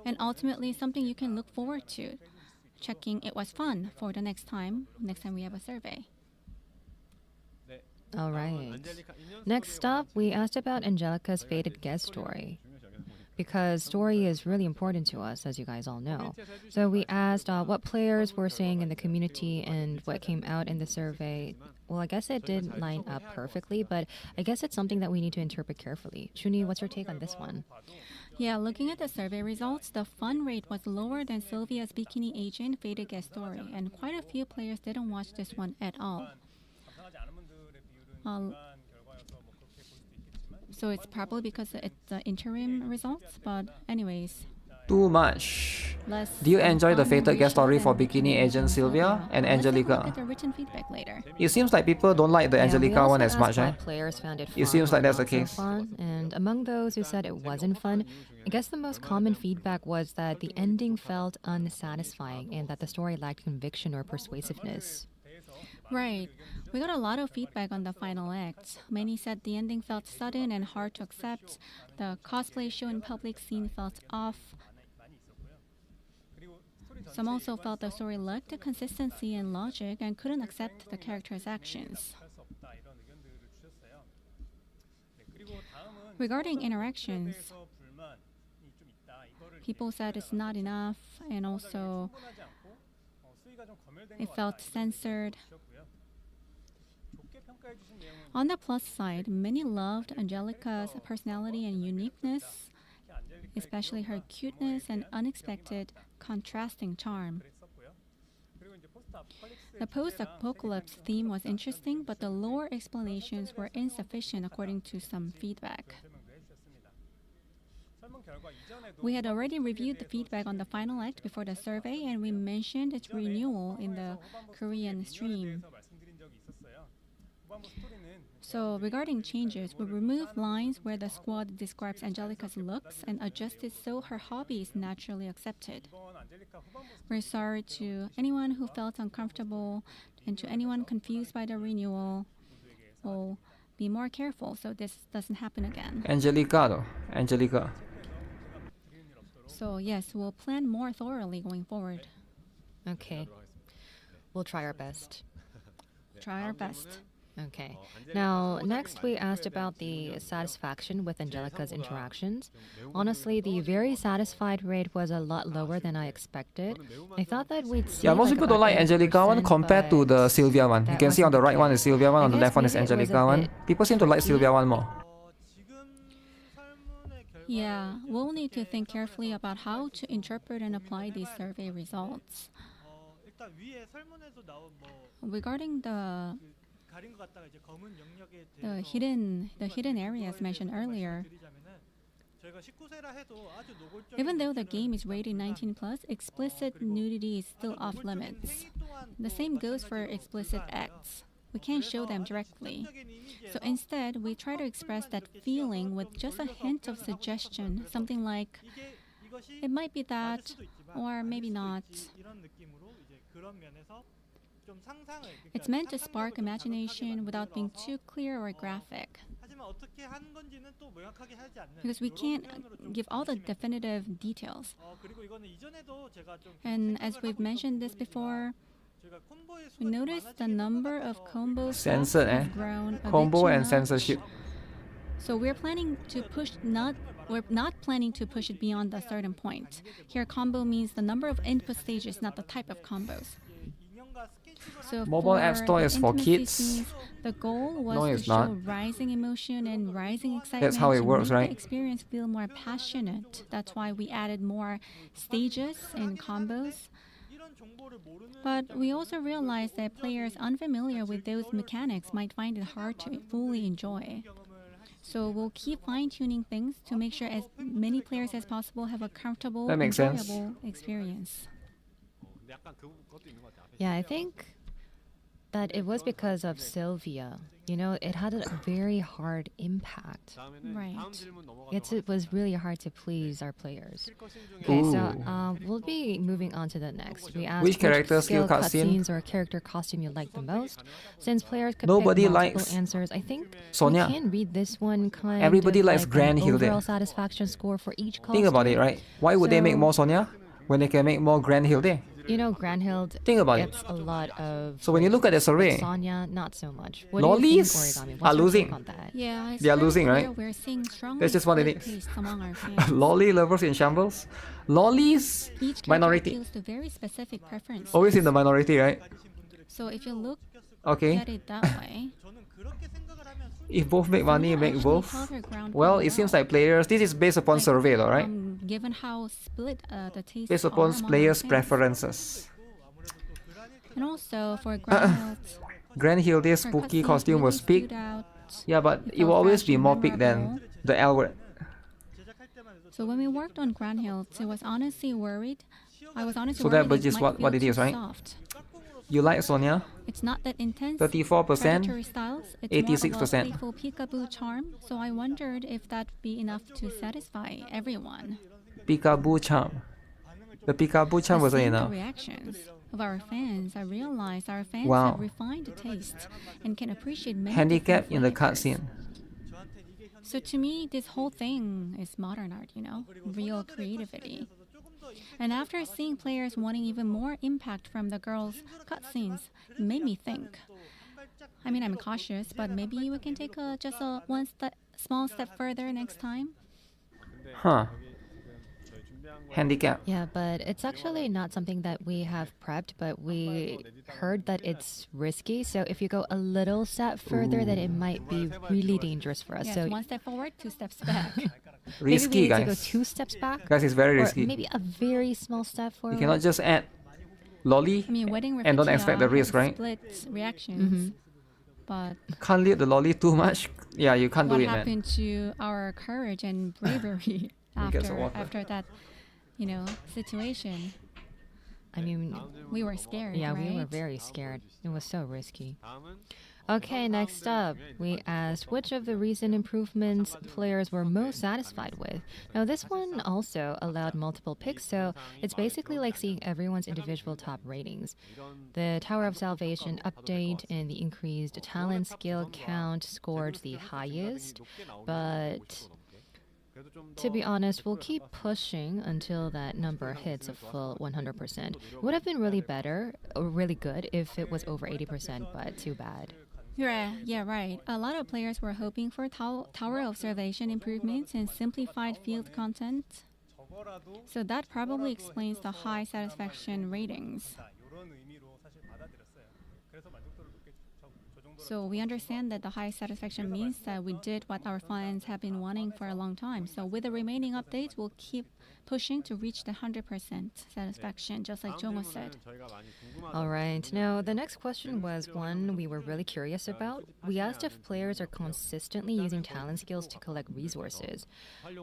And ultimately, something you can look forward to. Checking it was fun for the next time we have a survey. All right. Next up, we asked about Angelica's faded guest story, because story is really important to us, as you guys all know. So we asked what players were saying in the community and what came out in the survey. Well, I guess it did line up perfectly, but I guess it's something that we need to interpret carefully. Chuni, what's your take on this one? Yeah, looking at the survey results, the fun rate was lower than Sylvia's Bikini Agent faded guest story, and quite a few players didn't watch this one at all. So it's probably because it's the interim results, but anyways. Too much. Less Do you enjoy the fun fated movie guest story show for than Bikini Bikini Agent Sylvia and Let's take a look Angelica? at the written feedback later. It seems like people don't like the Yeah, we Angelica also one as asked much, why eh? players found it fun It seems or like that's the not so case. fun, and among those who said it wasn't fun, I guess the most common feedback was that the ending felt unsatisfying and that the story lacked conviction or persuasiveness. Right. We got a lot of feedback on the final act. Many said the ending felt sudden and hard to accept. The cosplay show in public scene felt off. Some also felt the story lacked consistency and logic and couldn't accept the characters' actions. Regarding interactions, people said it's not enough and also it felt censored. On the plus side, many loved Angelica's personality and uniqueness, especially her cuteness and unexpected contrasting charm. The post-apocalypse theme was interesting, but the lore explanations were insufficient according to some feedback. We had already reviewed the feedback on the final act before the survey, and we mentioned its renewal in the Korean stream. So regarding changes, we removed lines where the squad describes Angelica's looks and adjusted so her hobby is naturally accepted. We're sorry to anyone who felt uncomfortable and to anyone confused by the renewal. We'll be more careful so this doesn't happen again. Angelica though. Angelica. So yes, we'll plan more thoroughly going forward. Okay. We'll try our best. Try our best. Okay. Now, next we asked about the satisfaction with Angelica's interactions. Honestly, the very satisfied rate was a lot lower than I expected. I thought that we'd see Yeah, most people don't about like Angelica one 80%, compared to the but Sylvia one. You that can see on the wasn't right one is Sylvia one, I on the guess left one is maybe it was a Angelica one. bit People seem to like tricky. Sylvia one more. Yeah, we'll need to think carefully about how to interpret and apply these survey results. Regarding the hidden areas mentioned earlier, even though the game is rated 19 plus, explicit nudity is still off limits. The same goes for explicit acts. We can't show them directly. So instead, we try to express that feeling with just a hint of suggestion, something like, it might be that, or maybe not. It's meant to spark imagination without being too clear or graphic. Because we can't give all the definitive details. And as we've mentioned this before, we noticed the number of combos Censored, has grown a combo bit too and much. censorship. So we're not planning to push it beyond a certain point. Here, combo means the number of input stages, not the type of combos. So Mobile for App Store the is for intimacy kids. scenes, the goal was No, to it's show not. rising emotion and rising excitement. That's how it to works, make right? the experience feel more passionate. That's why we added more stages and combos. But we also realized that players unfamiliar with those mechanics might find it hard to fully enjoy. So we'll keep fine-tuning things to make sure as many players as possible have a comfortable, That makes sense. enjoyable experience. Yeah, I think that it was because of Sylvia. You know, it had a very hard impact. Right. It was really hard to please our players. Okay, so we'll be moving on to the next. We asked Which character skill skill cutscene? cutscenes or character costume you like the most. Since players could Nobody pick multiple likes answers, I think Sonia. we can read this one kind Everybody of likes like Grand an Hilde. overall satisfaction score for each costume. Think about it, right? Why would they make So- more Sonia when they can make more Grand Hilde? You know, Granhild Think about it. gets a lot of. So when you look at the survey, Sonya, not so much. What do you lollies think, Origami? are What's your losing. take on that? Yeah, it's They are very losing, clear right? We're seeing strong That's just what it split is. taste among our fans. lolly lovers in shambles. Lollies, Each character minority. appeals to very specific preferences. Always in the minority, right? So if you look Okay. at it that way, If both make money, Sonia make actually both. held her ground Well, pretty it seems well. like players. This is based upon Like, survey, though, right? Given how split the tastes Based are upon among our players' fans. preferences. And also for Granhild, Grand Hilde's her spooky cutscenes costume really was stood picked. out. Yeah, but It it will felt always fresh be and more picked than memorable. the L. So when we worked on Granhild, I was honestly worried. So that was just might what it feel is, too right? soft. You like Sonia? It's not that intense. 34%. Predatory styles. It's 86%. more of a playful peekaboo charm. So I wondered if that'd be enough to satisfy everyone. Peekaboo charm. The peekaboo charm But wasn't seeing enough. the reactions of our fans, I realized our fans Wow. have refined taste and can appreciate many Handicap different in the flavors. cutscene. So to me, this whole thing is modern art, you know, real creativity. And after seeing players wanting even more impact from the girls' cutscenes, it made me think. I mean, I'm cautious, but maybe we can take just a small step further next time. Huh. Handicap. Yeah, but it's actually not something that we have prepped, but we heard that it's risky. So if you go a little step further, then it might be really dangerous for us. Yes, So one step forward, 2 steps back. maybe Risky, we need to go guys. 2 steps back, Guys, it's very or risky. maybe a very small step You forward. cannot just add lolly I mean, wedding and don't expect the Refugia risk, had right? Split reactions. But Can't leave the lolly too much. Yeah, you can't what do it, man. happened to our courage and bravery get some water. after that, situation? I mean, We were scared, yeah, right? we were very scared. It was so risky. Okay, next up, we asked which of the recent improvements players were most satisfied with. Now, this one also allowed multiple picks, so it's basically like seeing everyone's individual top ratings. The Tower of Salvation update and the increased talent skill count scored the highest, but to be honest, we'll keep pushing until that number hits a full 100%. It would have been really better, or really good, if it was over 80%, but too bad. Yeah, right. A lot of players were hoping for Tower Observation improvements and simplified field content. So that probably explains the high satisfaction ratings. So we understand that the high satisfaction means that we did what our fans have been wanting for a long time. So with the remaining updates, we'll keep pushing to reach the 100% satisfaction, just like Jongho said. All right. Now, the next question was one we were really curious about. We asked if players are consistently using talent skills to collect resources.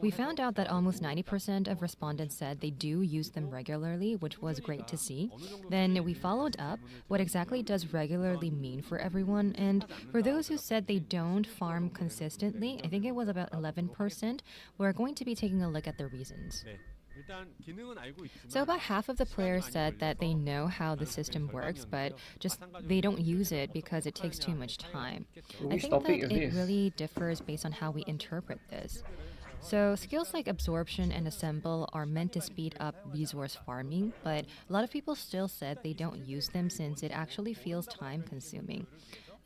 We found out that almost 90% of respondents said they do use them regularly, which was great to see. Then we followed up, what exactly does regularly mean for everyone? And for those who said they don't farm consistently, I think it was about 11%, we're going to be taking a look at the reasons. So about half of the players said that they know how the system works, but just they don't use it because it takes too much time. I think that it really differs based on how we interpret this. So skills like absorption and assemble are meant to speed up resource farming, but a lot of people still said they don't use them since it actually feels time consuming.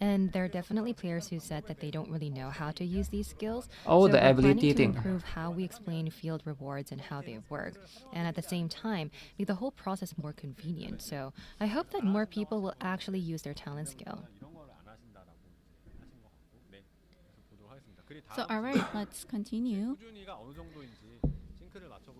And there are definitely players who said that they don't really know how to use these skills. Oh, so the we're ability planning to thing. improve how we explain field rewards and how they work. And at the same time, make the whole process more convenient. So I hope that more people will actually use their talent skill. So all right, let's continue.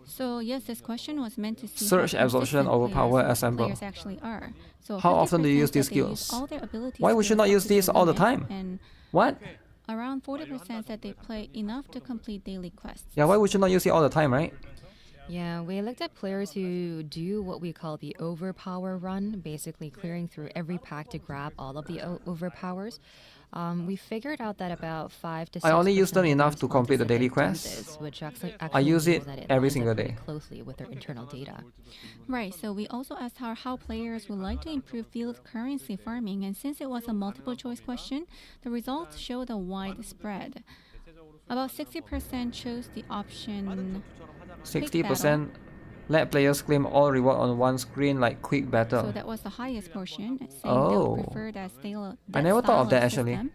So yes, this question was meant to see Search, how absorption, consistent overpower, players assemble. actually are. So How often do you use 50% these said they use skills? all their ability Why would you skills not up use to their these all the limit, time? And What? around 40% said they play enough to complete daily quests. Yeah, why would you not use it all the time, right? Yeah, we looked at players who do what we call the overpower run, basically clearing through every pack to grab all of the overpowers. We figured out that about 5 to 6% I only use them of enough to respondents complete the said they daily do quests. this, which actually I use means it that every lines up single pretty day. closely with their internal data. Right, so we also asked how players would like to improve field currency farming, and since it was a multiple choice question, the results showed a wide spread. About 60% chose the option 60% let players claim all reward on one screen like quick battle. So that was the highest portion, saying they Oh. would prefer that style. I never thought of that actually. System.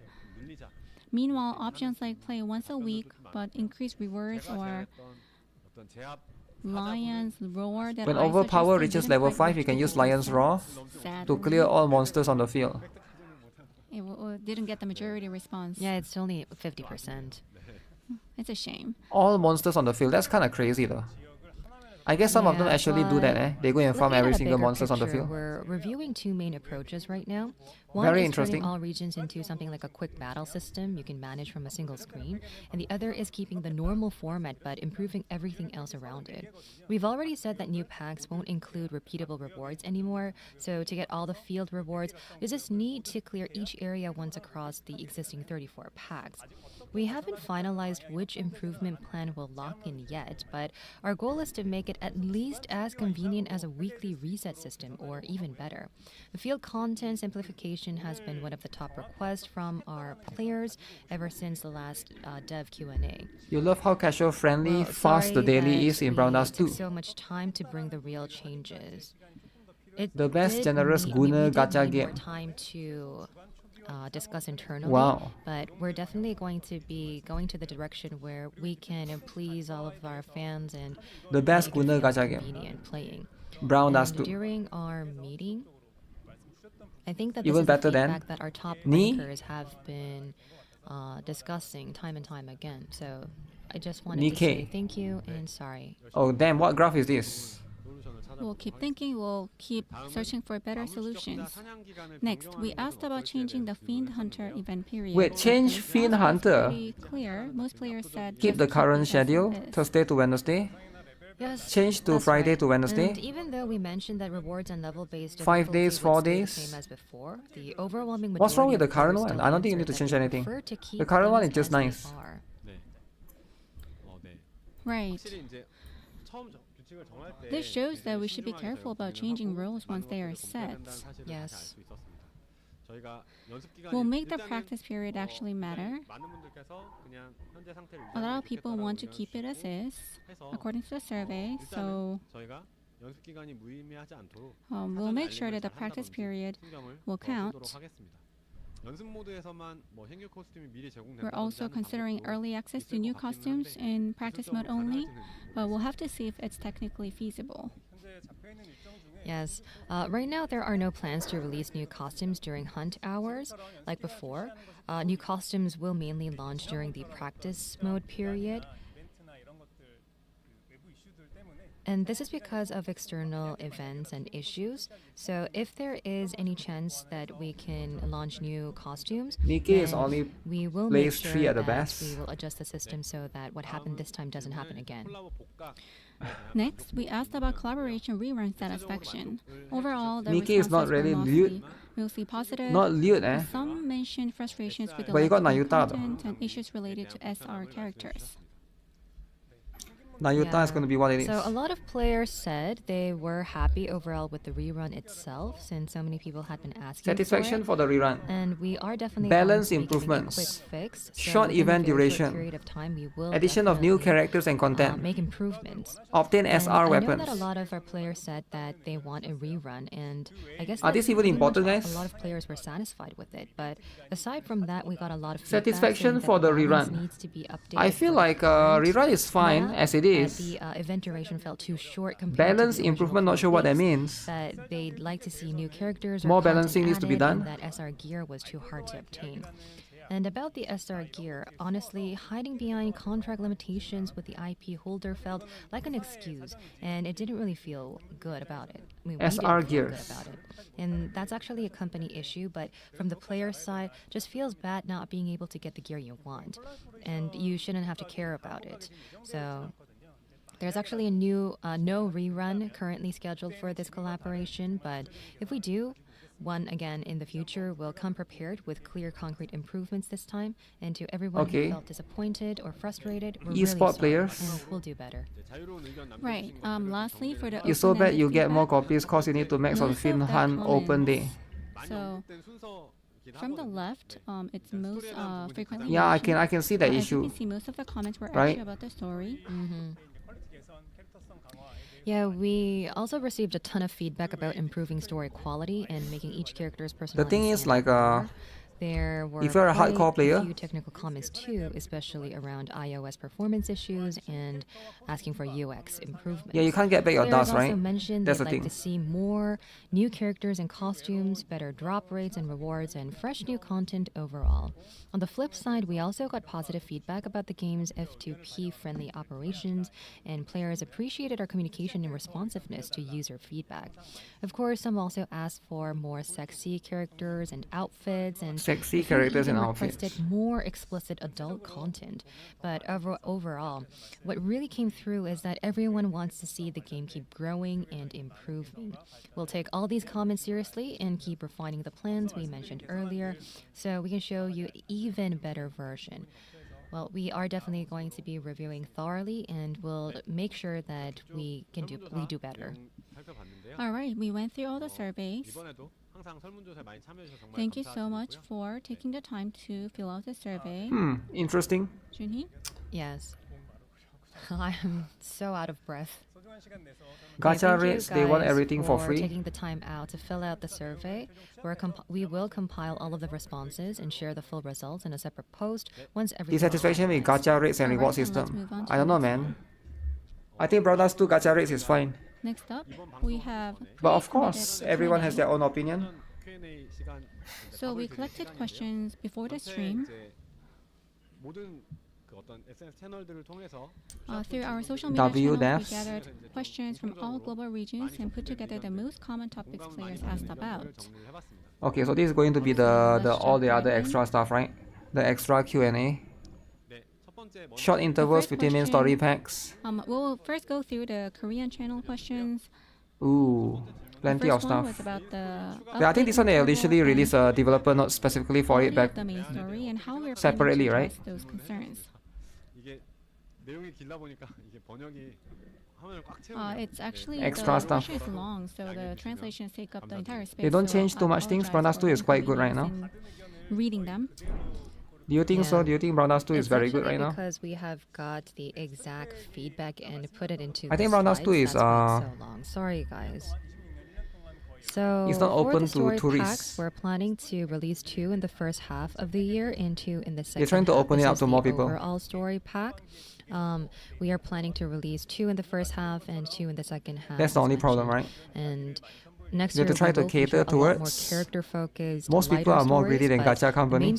Meanwhile, options like play once a week but increase rewards or Lion's Roar that When I overpower suggested reaches didn't level quite 5, reach you can the use goal Lion's set, Roar to sadly. clear all monsters on the field. It didn't get the majority response. Yeah, it's only 50%. It's a shame. All monsters on the field, that's kind of crazy though. I guess some of them Yeah, actually do that, but They go and farm looking every at a single bigger monsters on the picture, field. We're reviewing two main approaches right now. One Very is interesting. turning all regions into something like a quick battle system you can manage from a single screen, and the other is keeping the normal format but improving everything else around it. We've already said that new packs won't include repeatable rewards anymore, so to get all the field rewards, you just need to clear each area once across the existing 34 packs. We haven't finalized which improvement plan we'll lock in yet, but our goal is to make it at least as convenient as a weekly reset system, or even better. The field content simplification has been one of the top requests from our players ever since the last dev Q&A. You love how casual friendly, Well, fast the sorry daily that is in Brown Dust it took 2. so much time to bring the real changes. It The best did generous need- I mean, Gunner we did gacha need game. more time to discuss internally. Wow. But we're definitely going to be going to the direction where we can please all of our fans and The best make it Gunner feel gacha game. convenient playing. Brown And Dust 2. during our meeting, I think that this Even is the better than feedback that our top Ni? rankers have been discussing time and time again. So I just wanted to NIKKE. say thank you and sorry. Oh damn, what graph is this? We'll keep thinking, we'll keep searching for better solutions. Next, we asked about changing the Fiend Hunter event period. Wait, change The Fiend response was Hunter? pretty clear. Most players said Keep just the current it as schedule, is. Thursday to Wednesday. Yes, Change to that's Friday right. to Wednesday. And even though we mentioned that rewards and level-based 5 difficulty days, would 4 stay the days. same as before, the overwhelming majority What's wrong with of the current players one? still I don't think you need answered to change that they anything. prefer to keep The current one things is just as they nice. are. Right. This shows that we should be careful about changing rules once they are set. Yes. Will make the practice period actually matter. A lot of people want to keep it as is, according to the survey, so we'll make sure that the practice period will count. We're also considering early access to new costumes in practice mode only, but we'll have to see if it's technically feasible. Yes. Right now, there are no plans to release new costumes during hunt hours like before. New costumes will mainly launch during the practice mode period. And this is because of external events and issues. So if there is any chance that we can launch new costumes, NIKKE is then only we will make placed sure 3 at the that best. we will adjust the system so that what happened this time doesn't happen again. Next, we asked about collaboration rerun satisfaction. Overall, the NIKKE is not responses were really mostly, lewd. mostly positive. Not lewd, but eh? Some mentioned frustrations with the But you got lack of Nayuta, though. content and issues related to SR characters. Nayuta is going to be what it is. So a lot of players said they were happy overall with the rerun itself, since so many people had been asking Satisfaction for it. for the rerun. And we are definitely Balance going to be giving a improvements. quick fix. So Short within a event very short duration. period of time, we will Addition of new definitely, characters and content. make improvements. Obtain And SR I know weapons. that a lot of our players said that they want a rerun, and I guess Are that's these even pretty much important, all- guys? A lot of players were satisfied with it, but aside from that, we got a lot of Satisfaction feedback saying for that the balance rerun. needs to be updated I feel for like the current rerun is fine map, as it that is. the event duration felt too short compared Balance to the improvement, original not sure what that 4 weeks, means. that they'd like to see new characters or More content balancing needs to be added, done. and that SR gear was too hard to obtain. And about the SR gear, honestly, hiding behind contract limitations with the IP holder felt like an excuse, and it didn't really feel good about it. I mean, we SR didn't feel good gears. about it. And that's actually a company issue, but from the player side, just feels bad not being able to get the gear you want. And you shouldn't have to care about it. So there's actually a new no rerun currently scheduled for this collaboration, but if we do one again in the future, will come prepared with clear, concrete improvements this time. And to everyone Okay. who felt disappointed or frustrated, we're E-sport really sorry, players. and we'll do better. Right. Lastly, for the You so bad you open-ended get more feedback, copies cause you need to max on most of Fiend the Hunt open day. So from the left, it's most frequently Yeah, mentioned. I can see that As you issue. can see, most of the comments were Right? actually about the story. Yeah, we also received a ton of feedback about improving story quality and making each character's personality. thing is, stand like, out more. There were if you're a quite hardcore player- a few technical comments too, especially around iOS performance issues and asking for UX improvements. Yeah, you can't get back your Players dust, also right? mentioned That's they'd the like thing. to see more new characters and costumes, better drop rates and rewards, and fresh new content overall. On the flip side, we also got positive feedback about the game's F2P friendly operations, and players appreciated our communication and responsiveness to user feedback. Of course, some also asked for more sexy characters and outfits, and Sexy a few characters and even outfits. requested more explicit adult content. But overall, what really came through is that everyone wants to see the game keep growing and improving. We'll take all these comments seriously and keep refining the plans we mentioned earlier, so we can show you an even better version. Well, we are definitely going to be reviewing thoroughly, and we'll make sure that we do better. All right, we went through all the surveys. Thank you so much for taking the time to fill out the survey. Interesting. Junhee? Yes. I am so out of breath. Gacha Thank you rates, they want guys everything for free. taking the time out to fill out the survey. We will compile all of the responses and share the full results in a separate post once everything is Dissatisfaction with finalized. gacha rates and Alright, reward then let's system. move on to I don't know, the next man. I think Brothers 2 gacha rates is fine. Next up, we have But of pre-submitted course, everyone has their Q&A. own opinion. So we collected questions before the stream. Through our social media channels, WDevs. we gathered questions from all global regions and put together the most common topics players asked about. Okay, so this is going to be the let's all the jump other right in. extra stuff, right? The extra Q&A. Short intervals first between main story question- packs. We'll first go through the Korean channel questions. Ooh, plenty the of first one stuff. was about the Yeah, I think this one they update initially interval released a developer note specifically for and it back. quality of the main story and how we're separately, planning right? to address those concerns. It's actually Extra the stuff. question is long, so the translations take up the entire space. They don't so change too I much things. apologize Brothers 2 is for quite good right now. inconvenience in reading them. Do you think so? Yeah. Do you think Brothers 2 is It's very good actually right now? because we have got the exact feedback and put it into I think the Brothers 2 slides. is, That's why it's so long. Sorry, guys. So It's not for open the to story tourists. packs, we're planning to release 2 in the first half of the year and 2 in the second They're trying to half. open it This up is to the more people. Overall story pack. We are planning to release 2 in the first half and 2 in the second half. That's the as only problem, mentioned. right? And next You have year to try we to will cater feature a lot more towards- character-focused. Most people lighter are more greedy stories, than but Gacha Company. The main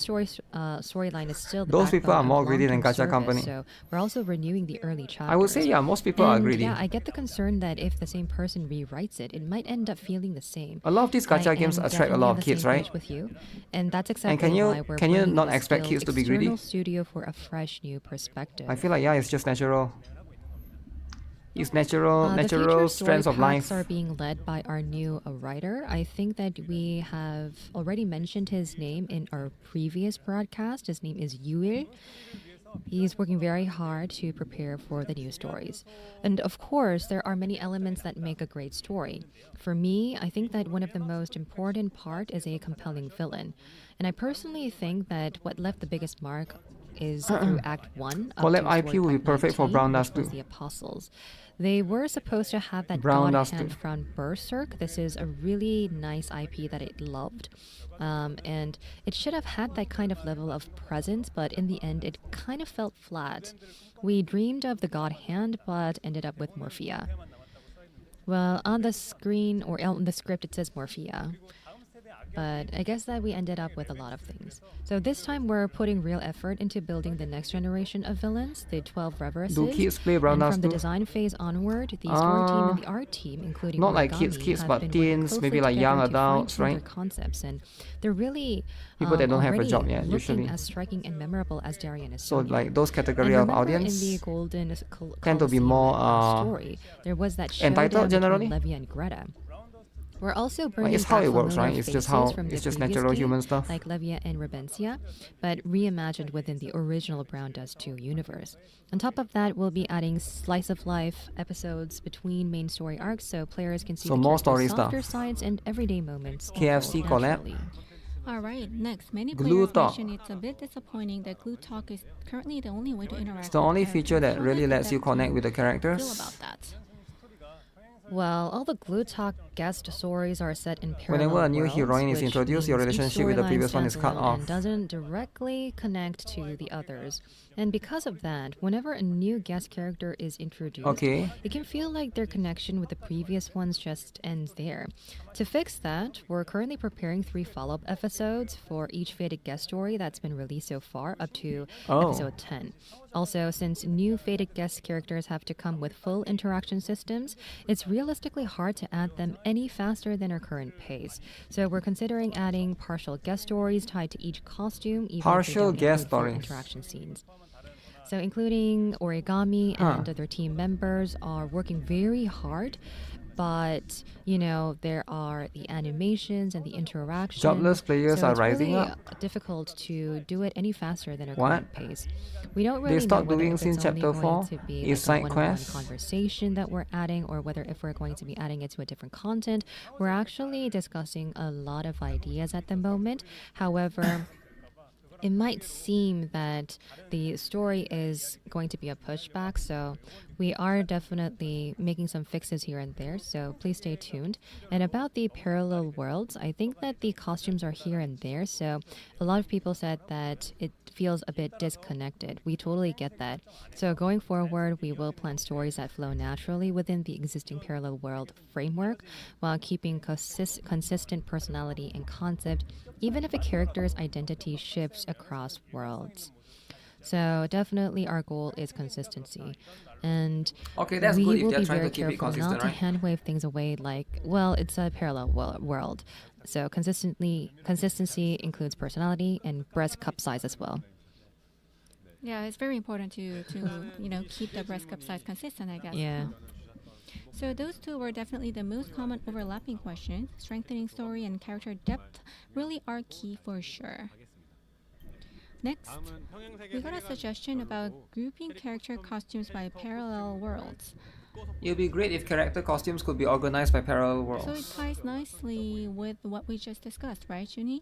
storyline is still the Those people backbone are more of greedy than long-term Gacha service, Company. So we're also renewing the early chapters. I would say, yeah, most people are And greedy. yeah, I get the concern that if the same person rewrites it, it might end up feeling the same. A lot of these gacha I games am attract a definitely lot on of the kids, same right? page with you, and that's And exactly why we're can you bringing not this expect skilled kids to be greedy? external studio for a fresh new perspective. I feel like, yeah, it's just natural. It's The natural future story strands of paths life. are being led by our new writer. I think that we have already mentioned his name in our previous broadcast. His name is Yuil. He's working very hard to prepare for the new stories. And of course, there are many elements that make a great story. For me, I think that one of the most important part is a compelling villain. And I personally think that what left the biggest mark is through Act 1 up Collab to IP story will be pack perfect for 19, Brown which Dust was too. the Apostles. They were supposed to have that Brown god Dust hand too. from Berserk. This is a really nice IP that it loved. And it should have had that kind of level of presence, but in the end, it kind of felt flat. We dreamed of the god hand, but ended up with Morphia. Well, on the screen or on the script, it says Morphia. But I guess that we ended up with a lot of things. So this time we're putting real effort into building the next generation of villains, the 12 Reverences. Do kids play Brown And Dust from the too? design phase onward, the story team and the art team, including Not like Origami, kids, have but been working teens, closely maybe like young together to adults, fine-tune right? their concepts, and they're really People that don't have a already job yet, looking usually. as striking and memorable as Darien is. So like those And category of remember in the audience Golden tend to be Colosseum more story, there was that entitled showdown generally. between Levi and Greta. We're also Like, bringing it's how back it works, familiar right? It's just faces how from the it's just previous natural game, human stuff. like Levia and Rebencia, but reimagined within the original Brown Dust 2 universe. On top of that, we'll be adding slice of life episodes between main story arcs, so players can see So the more characters' story softer stuff. sides and everyday moments. KFC unfold collab. naturally. All right, next. Many Glue players Talk. mention it's a bit disappointing that Glue Talk is currently the only way to interact It's the with only the feature that characters. How really does lets you that connect team with the feel characters. about that? Well, all the Glue Talk guest stories are set in parallel Whenever a new worlds, heroine is which introduced, your means each relationship with the storyline previous one is stands cut alone off. and doesn't directly connect to the others. And because of that, whenever a new guest character is introduced, Okay. it can feel like their connection with the previous ones just ends there. To fix that, we're currently preparing 3 follow-up episodes for each Fated guest story that's been released so far, up to episode 10. Also, since new Fated guest characters have to come with full interaction systems, it's realistically hard to add them any faster than our current pace. So we're considering adding partial guest stories tied to each costume, even Partial if they don't guest include full stories. interaction scenes. So including Origami and other team members are working very hard, but there are the animations and the interaction. Jobless players so are it's rising really up. difficult to do it any faster than our What? current pace. We don't really They know stopped whether doing if since it's only chapter going 4 to be is like a side one-on-one quests. conversation that we're adding, or whether if we're going to be adding it to a different content. We're actually discussing a lot of ideas at the moment. However, it might seem that the story is going to be a pushback, so we are definitely making some fixes here and there, so please stay tuned. And about the parallel worlds, I think that the costumes are here and there, so a lot of people said that it feels a bit disconnected. We totally get that. So going forward, we will plan stories that flow naturally within the existing parallel world framework while keeping consistent personality and concept, even if a character's identity shifts across worlds. So definitely our goal is consistency. And Okay, that's we good if will they're be trying very to keep it careful not consistent, to right? hand wave things away like, well, it's a parallel world. So consistency includes personality and breast cup size as well. Yeah, it's very important to keep the breast cup size consistent, I guess. Yeah. So those two were definitely the most common overlapping questions. Strengthening story and character depth really are key for sure. Next, we got a suggestion about grouping character costumes by parallel worlds. It would be great if character costumes could be organized by parallel So it worlds. ties nicely with what we just discussed, right, Junie?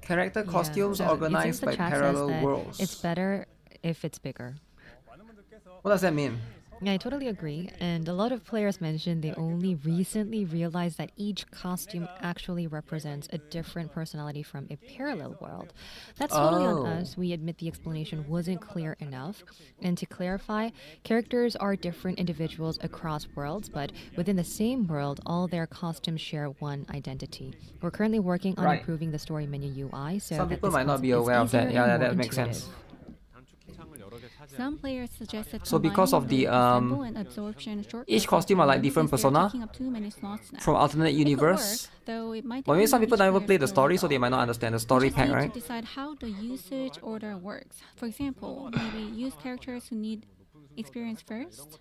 Character Yeah. costumes So it seems organized the by chat says parallel that worlds. it's better if it's bigger. What does that mean? Yeah, I totally agree. And a lot of players mentioned they only recently realized that each costume actually represents a different personality from a parallel world. That's totally on Oh. us. We admit the explanation wasn't clear enough. And to clarify, characters are different individuals across worlds, but within the same world, all their costumes share one identity. We're currently working on Right. improving the story menu UI so Some that people this might not be concept is aware of easier that. Yeah, and more that makes intuitive. sense. Some players suggested So because of combining the assemble and absorption shortcuts each costume are like and different because they're persona taking up too many slots now. from alternate It could universe. work, though it might But maybe depend some on people each never player's played the skill story, so level. they might not understand the We story just pack, need right? to decide how the usage order works. For example, maybe use characters who need experience first.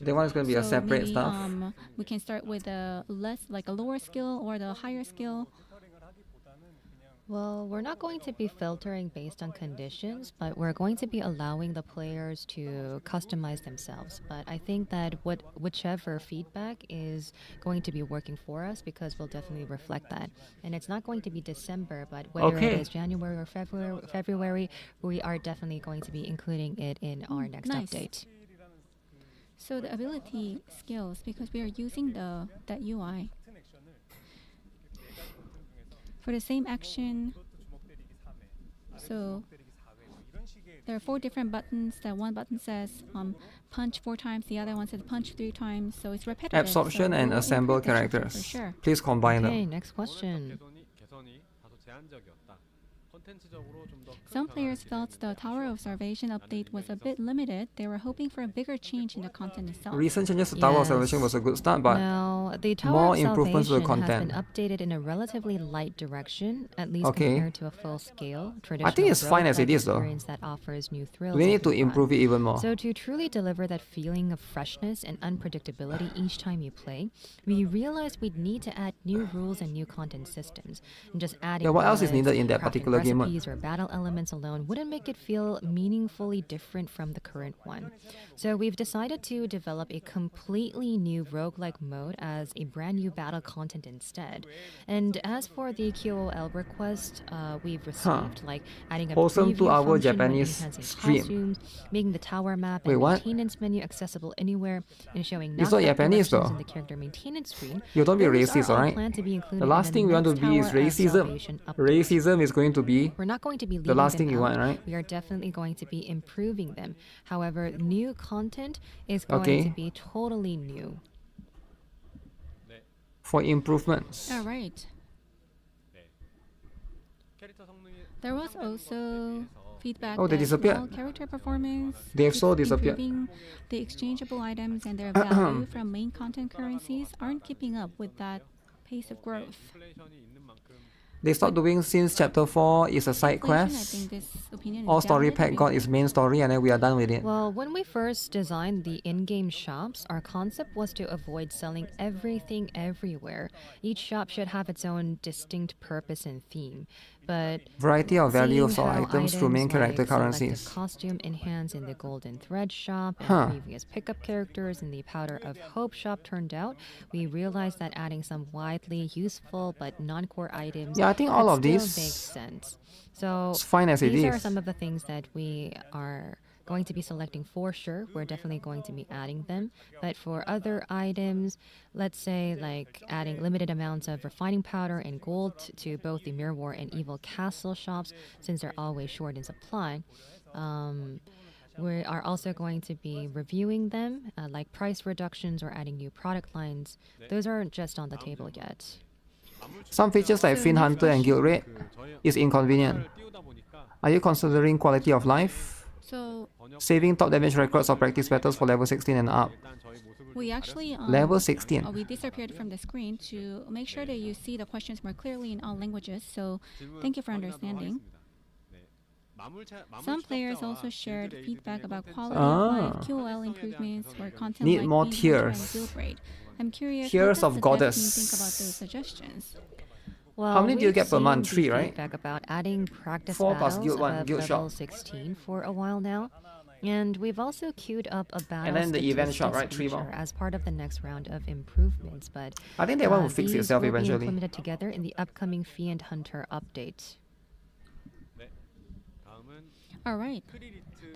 That one is going to be a So separate maybe stuff. we can start with a lower skill or the higher skill. Well, we're not going to be filtering based on conditions, but we're going to be allowing the players to customize themselves. But I think that whichever feedback is going to be working for us, because we'll definitely reflect that. And it's not going to be December, but whether it Okay. is January or February, we are definitely going to be including it in our next Nice. update. So the ability skills, because we are using that UI. For the same action, so there are 4 different buttons. That one button says punch 4 times, the other one says punch 3 times, so it's repetitive. Absorption so and we'll assemble improve the shifting characters. For sure. Please combine Okay, them. next question. Some players felt the Tower of Salvation update was a bit limited. They were hoping for a bigger change in the content itself. Recent changes to Tower of Yes. Salvation was a good start, but Now, the Tower more of improvements to the Salvation has content. been updated in a relatively light direction, at least Okay. compared to a full-scale traditional I think it's fine as it roguelike is, though. experience that offers new thrills. we and need to rerun. improve it even more. So to truly deliver that feeling of freshness and unpredictability each time you play, we realized we'd need to add new rules and new content systems. And just adding Yeah, what else is relics, needed in that crafting particular game mode? recipes or battle elements alone wouldn't make it feel meaningfully different from the current one. So we've decided to develop a completely new roguelike mode as a brand new battle content instead. And as for the QOL request we've received, like adding a Wholesome preview 2-hour function when Japanese enhancing stream. costumes, making the tower map Wait, and what? maintenance menu accessible anywhere, and showing It's not knockback Japanese, directions though. in the character maintenance screen. You don't be those racist, are all alright? planned to be included The last in thing we want to next be is Tower of racism. Salvation update. Racism is going to be We're not going to be the leaving last them thing you out. want, right? We are definitely going to be improving them. However, new content is going Okay. to be totally new. for improvements. All right. There was also feedback Oh, they that disappeared. while character performance They've is so disappeared. improving, the exchangeable items and their value from main content currencies aren't keeping up with that pace of growth. They stopped doing since chapter 4 is a side Inflation, I quest. think this opinion is All story valid. pack got its main story and then we are done with it. Well, when we first designed the in-game shops, our concept was to avoid selling everything everywhere. Each shop should have its own distinct purpose and theme. But Variety of values seeing or how items through main items character like selected currencies. costume enhanced in the Golden Thread shop and Huh. previous pickup characters in the Powder of Hope shop turned out, we realized that adding some widely useful but non-core items Yeah, I think all could of still these makes sense. So It's fine as it these are is. some of the things that we are going to be selecting for sure. We're definitely going to be adding them. But for other items, let's say like adding limited amounts of refining powder and gold to both the Mirror War and Evil Castle shops, since they're always short in supply. We are also going to be reviewing them, like price reductions or adding new product lines. Those aren't just on the table yet. Some features like So Fiend next Hunter and Guild Raid is inconvenient. Are you considering quality of life? So Saving top damage records or practice battles for level 16 and up. we actually Level 16. we disappeared from the screen to make sure that you see the questions more clearly in all languages. So thank you for understanding. Some players also shared feedback about quality of life, QOL improvements, or content Need like more Fiend Hunter and tiers. Guild Raid. I'm curious, Tiers what of does the dev goddess. team think about those suggestions? Well, How many do you we've get per month? seen 3, the right? Feedback about adding practice 4 plus battles guild 1, above guild level shop. 16 for a while now. And we've also queued up a battle then the event shop, statistics right? 3 more. feature as part of the next round of improvements. But I think that one will fix these itself will eventually. be implemented together in the upcoming Fiend Hunter update. All right.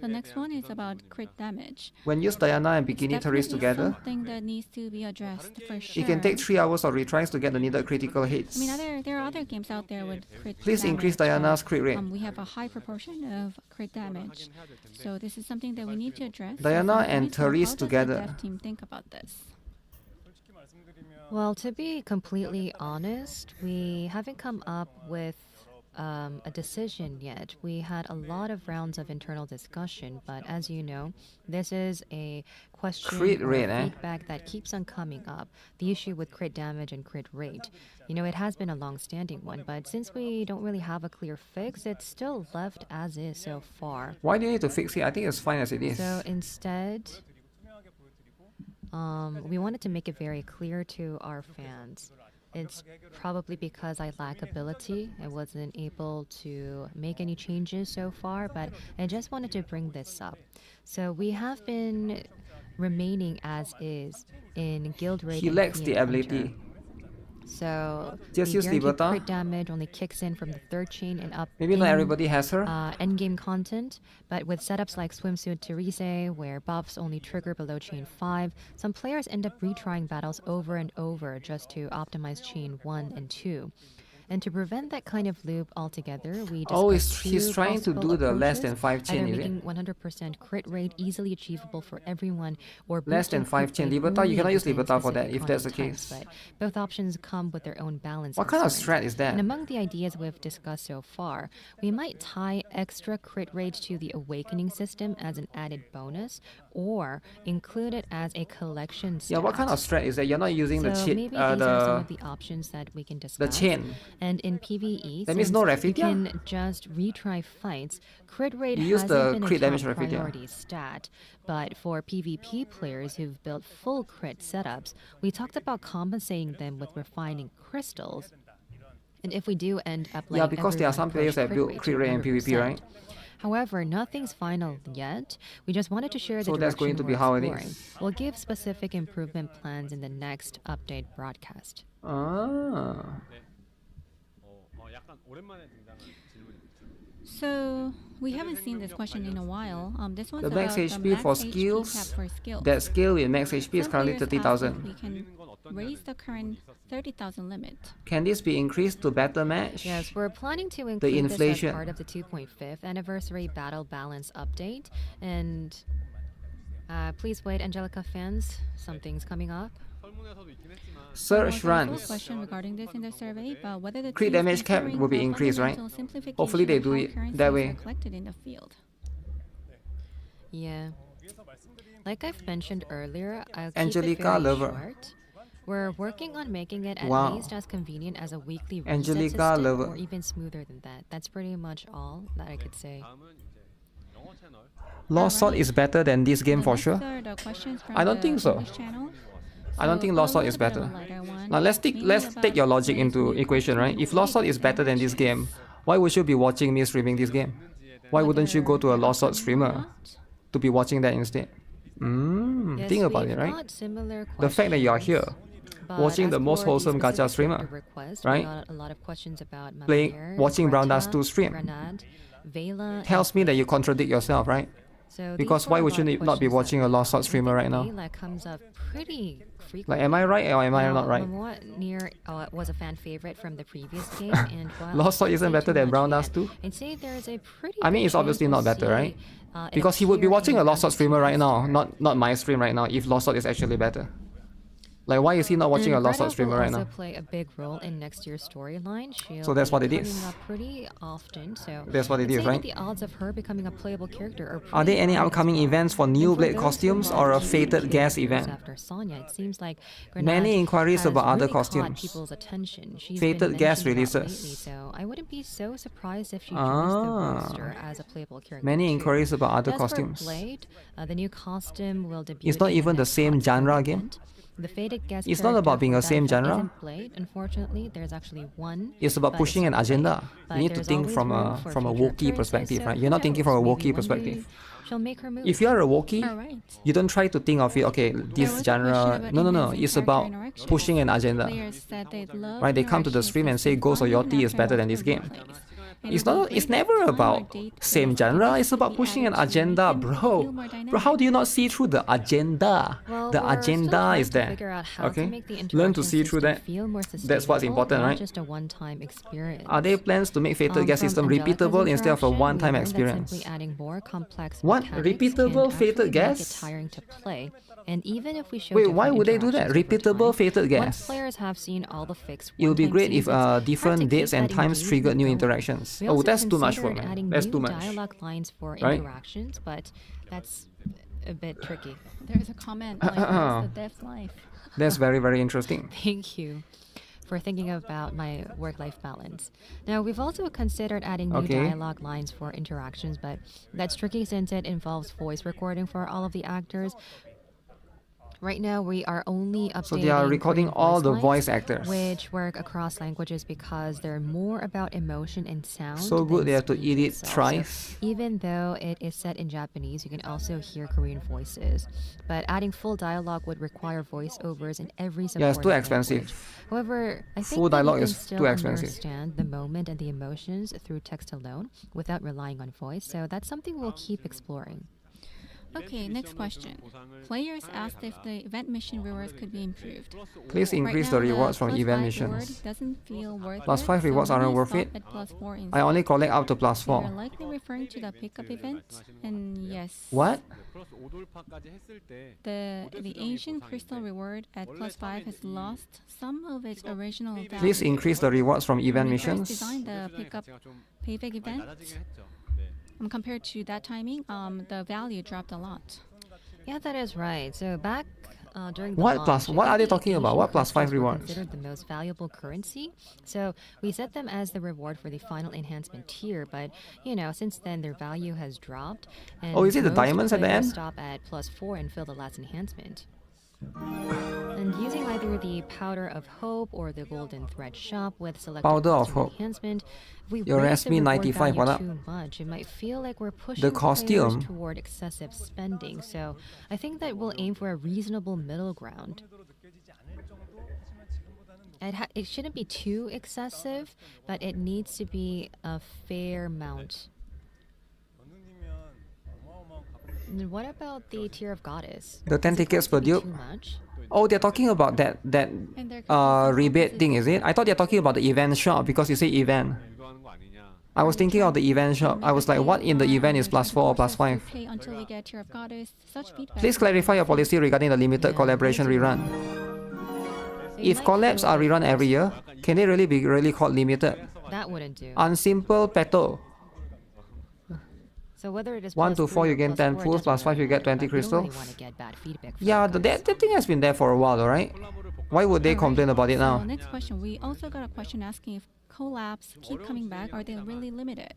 The next one is about crit damage. When use Diana and Bikini It's Tourist definitely together, something that needs to be addressed for sure. it can take 3 hours of retries to get the needed critical hits. I mean, there are other games out there with crit Please damage, increase but, Diana's crit rate. we have a high proportion of crit damage. So this is something that we need to address. Diana at some and point. So Therese how does the together. dev team think about this? Well, to be completely honest, we haven't come up with a decision yet. We had a lot of rounds of internal discussion, but as you know, this is a question Crit or rate, eh? feedback that keeps on coming up. The issue with crit damage and crit rate. You know, it has been a long-standing one, but since we don't really have a clear fix, it's still left as is so far. Why do you need to fix it? I think it's fine as it is. So instead, we wanted to make it very clear to our fans. It's probably because I lack ability. I wasn't able to make any changes so far, but I just wanted to bring this up. So we have been remaining as is in guild rate. He and lacks the Fiend Hunter. ability. So Just the use guaranteed Liberta. crit damage only kicks in from the 3rd chain and up. Maybe not in, everybody has her. Endgame content, but with setups like Swimsuit Therese, where buffs only trigger below chain 5, some players end up retrying battles over and over just to optimize chain 1 and 2. And to prevent that kind of loop altogether, we Oh, discussed he's two trying to possible do the less approaches, than 5 chain, either is making it? 100% crit rate easily achievable for everyone, or Less than boosting 5 crit chain. rate Liberta, you only cannot use within Liberta for that, specific if that's the content case. types, but both options come with their own balance. What kind of concerns. strat is that? And among the ideas we've discussed so far, we might tie extra crit rate to the awakening system as an added bonus, or include it as a collection stat. Yeah, what kind of strat is that? You're not using the So cheat, maybe these are some of the the options that we can discuss. chain. And in PvE, That means since no you Raphidia? can just retry fights, crit rate You use hasn't the been crit a damage top Raphidia. priority stat. But for PvP players who've built full crit setups, we talked about compensating them with refining crystals. And if we do end up letting Yeah, because there are everyone some players push that build to crit rate in PvP, 100%. right? However, nothing's final yet. We just wanted to share the So that's going direction to be we're how it exploring. is. We'll give specific improvement plans in the next update broadcast. Ah. So we haven't seen this question in a while. This one's The max about HP the max for HP skills, cap for skills. that skill with max HP is Some currently players ask if 30,000. we can raise the current 30,000 limit. Can this be increased to better match? Yes, we're planning to include this inflation. as part of the 2.5th anniversary battle balance update. And please wait, Angelica fans, something's coming up. There was Search also a runs. question regarding this in the survey, but whether the Crit team is damage cap considering will be a increased, right? fundamental simplification Hopefully they of do how it currencies that way. are collected in the field. Yeah. Like I've mentioned earlier, I'll keep Angelica it very Lover. short. We're working on making it at Wow. least as convenient as a weekly reset Angelica system, Lover. or even smoother than that. That's pretty much all that I could say. Lost Sword is better than this game The for next sure. are the questions from I don't the think so. English channel. I don't think Lost Sword is better. Now let's take your logic into equation, right? If Lost Sword is better than this game, why would you be watching me streaming this game? Why wouldn't you go to a Lost Sword streamer to be watching that instead? Yes, Think about we've it, right? got similar The fact that you are here, questions, but watching as the most for the wholesome gacha specific streamer, user request, right? We got a lot of questions about Playing- Mamir, watching Brown Dust Greta, 2 stream. Grenade, Vela, tells me that you contradict yourself, right? So Because these why were a would lot you of not be questions watching that a we Lost Sword got. streamer right now? Vela comes up pretty frequently. Like, am I right or am I not right? Near was a fan favorite from the previous game, and while Lost Sword I isn't say better too than much Brown yet, Dust 2? I'd say there's a pretty. I mean, good it's obviously chance not we'll better, see, right? it Because he would be appear watching in a Lost Sword Brown streamer right now, Dust 2. not my stream right now, if Lost Sword is actually better. Like, why is he not watching a And Lost Sword Greta streamer will right also now? play a big role in next year's storyline. She'll So that's be what it coming is. up pretty often. So That's what it I'd is, say that right? the odds of her becoming a playable character are Are there pretty any high as upcoming well. events for And new for Blade those who costumes want or a key fated guest characters event? After Sonya, it seems like Many Grenade inquiries has about other really caught costumes. people's attention. She's Fated been guest mentioned a lot releases. lately, so I wouldn't be so surprised if she joins Ah. the roster as a playable character. Many too. inquiries about other As costumes. For Blade, the new costume will debut. It's not in the even the next same Hot genre Code game. event. The fated guest It's not character about being for a that same event genre. isn't Blade. Unfortunately, there's actually one. It's about but pushing an Blade. agenda. But You need to there's think always from room a for from a future Wookiee appearances, perspective, so right? who You're not thinking knows? from a Maybe Wookiee one day perspective. She'll make her move. If you are a Wookiee, All right. you don't try to think of it, okay, There this was a genre. question about No. enhancing It's character about interactions. pushing an agenda. Players said they'd love Right? They come to the interactions stream that and say seem Ghost of fun Yoti even is after better than this multiple game. replays. And It's it will not. be It's great never time or about date for same this genre. activity It's to about be pushing an added to make agenda, them bro. feel more Bro, how dynamic. do you not see through the agenda? Well, The we're still agenda trying is to there. figure out how Okay, to make the learn to interaction see through system that. feel more That's what's sustainable, important, not right? just a one-time experience. Are there plans to make Fatal Gas From system Angelica's repeatable instead of a interaction, one-time we learned that experience? simply adding more complex What? mechanics Repeatable can Fatal actually make it Gas? tiring to play. And even if we show Wait, different why would they do that? interactions over Repeatable time, Fatal once Gas. players have seen all the fixed It would be one-time great if scenes, it's hard to different dates keep and that times triggered new engagement going. interactions. We Oh, also that's too much for considered me. adding That's new too much. dialogue lines for Right? interactions, but that's a bit tricky. There's a comment like, "Where's the dev's life?" That's very, very interesting. Thank you for thinking about my work-life balance. Now, we've also considered adding new Okay. dialogue lines for interactions, but that's tricky since it involves voice recording for all of the actors. Right now, we are only updating So they are recording Korean all the lines, voice actors. which work across languages because they're more about emotion and sound. So good than they have to speech edit itself. So thrice. even though it is set in Japanese, you can also hear Korean voices. But adding full dialogue would require voiceovers in every supporting Yeah, it's too language. expensive. However, I Full think that dialogue you can is still too expensive. understand the moment and the emotions through text alone without relying on voice. So that's something we'll keep exploring. Okay, next question. Players asked if the event mission rewards could be improved. Please increase right the now, rewards from +5 event reward missions. doesn't feel worth Plus it, 5 so rewards aren't maybe worth stop it. at +4 I instead. only collect up to plus You're 4. likely referring to the pickup event, and yes. What? The Asian crystal reward at +5 has lost some of its original value. Please increase the rewards from event When we first missions. designed the pickup payback event, compared to that timing, the value dropped a lot. Yeah, that is right. So back during the What launch, plus- I what think are they the talking about? Asian What plus 5 crystals were rewards? considered the most valuable currency. So we set them as the reward for the final enhancement tier. But you know, since then their value has dropped. And Oh, is it the most diamonds at the players end? Stop at +4 and fill the last enhancement. And using either the Powder of Hope or the Golden Thread shop with selected Powder of costume Hope. enhancement, if we Your raise the Resmi reward 95, what value up? too much, it might feel like we're pushing The costume. players toward excessive spending. So I think that we'll aim for a reasonable middle ground. It shouldn't be too excessive, but it needs to be a fair amount. And what about the tier of goddess? The 10 Is it tickets going per to be dupe? Too much? Oh, they're talking about that And there could be some rebate opposite- thing, is it? I thought they're talking about the event shop because you say event. I was thinking of the event shop. I was like, what in the event is +4 or +5? Pay until we get tier of goddess. Such feedback. Please clarify your policy regarding the limited Yeah, collaboration that's rerun. It If might collabs feel are like rerun every year, can they really be really called limited? that wouldn't do. Unsimple petal. So whether it is 1 to +3 4 or you gain 10 +4, it pools, doesn't plus 5 you really get 20 matter, but we don't really crystals. want to get bad feedback from Yeah, you guys. that thing has been there for a while, right? Why would they Alright, complain about it so now? next question. We also got a question asking if collabs keep coming back. Are they really limited?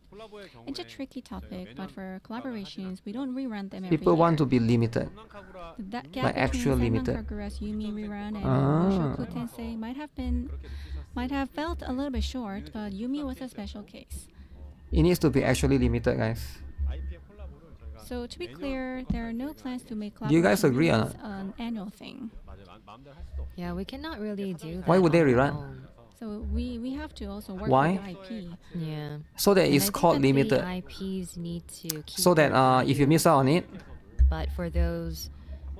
It's a tricky topic, but for collaborations, we don't rerun them every People year. want to be limited. That gap like actual between limited. Zenless Kagura's Yumi rerun and Ah. Mushoku Tensei might have felt a little bit short, but Yumi was a special case. It needs to be actually limited, guys. So to be clear, there are no plans to make Do you guys collaboration agree or release an annual thing. Yeah, we cannot really do that. Why would they on our rerun? own. So we have to also work Why? with the IP. Yeah. So that And it's I think called that limited. The IPs need to keep So that their if you value. miss out on it, But for those,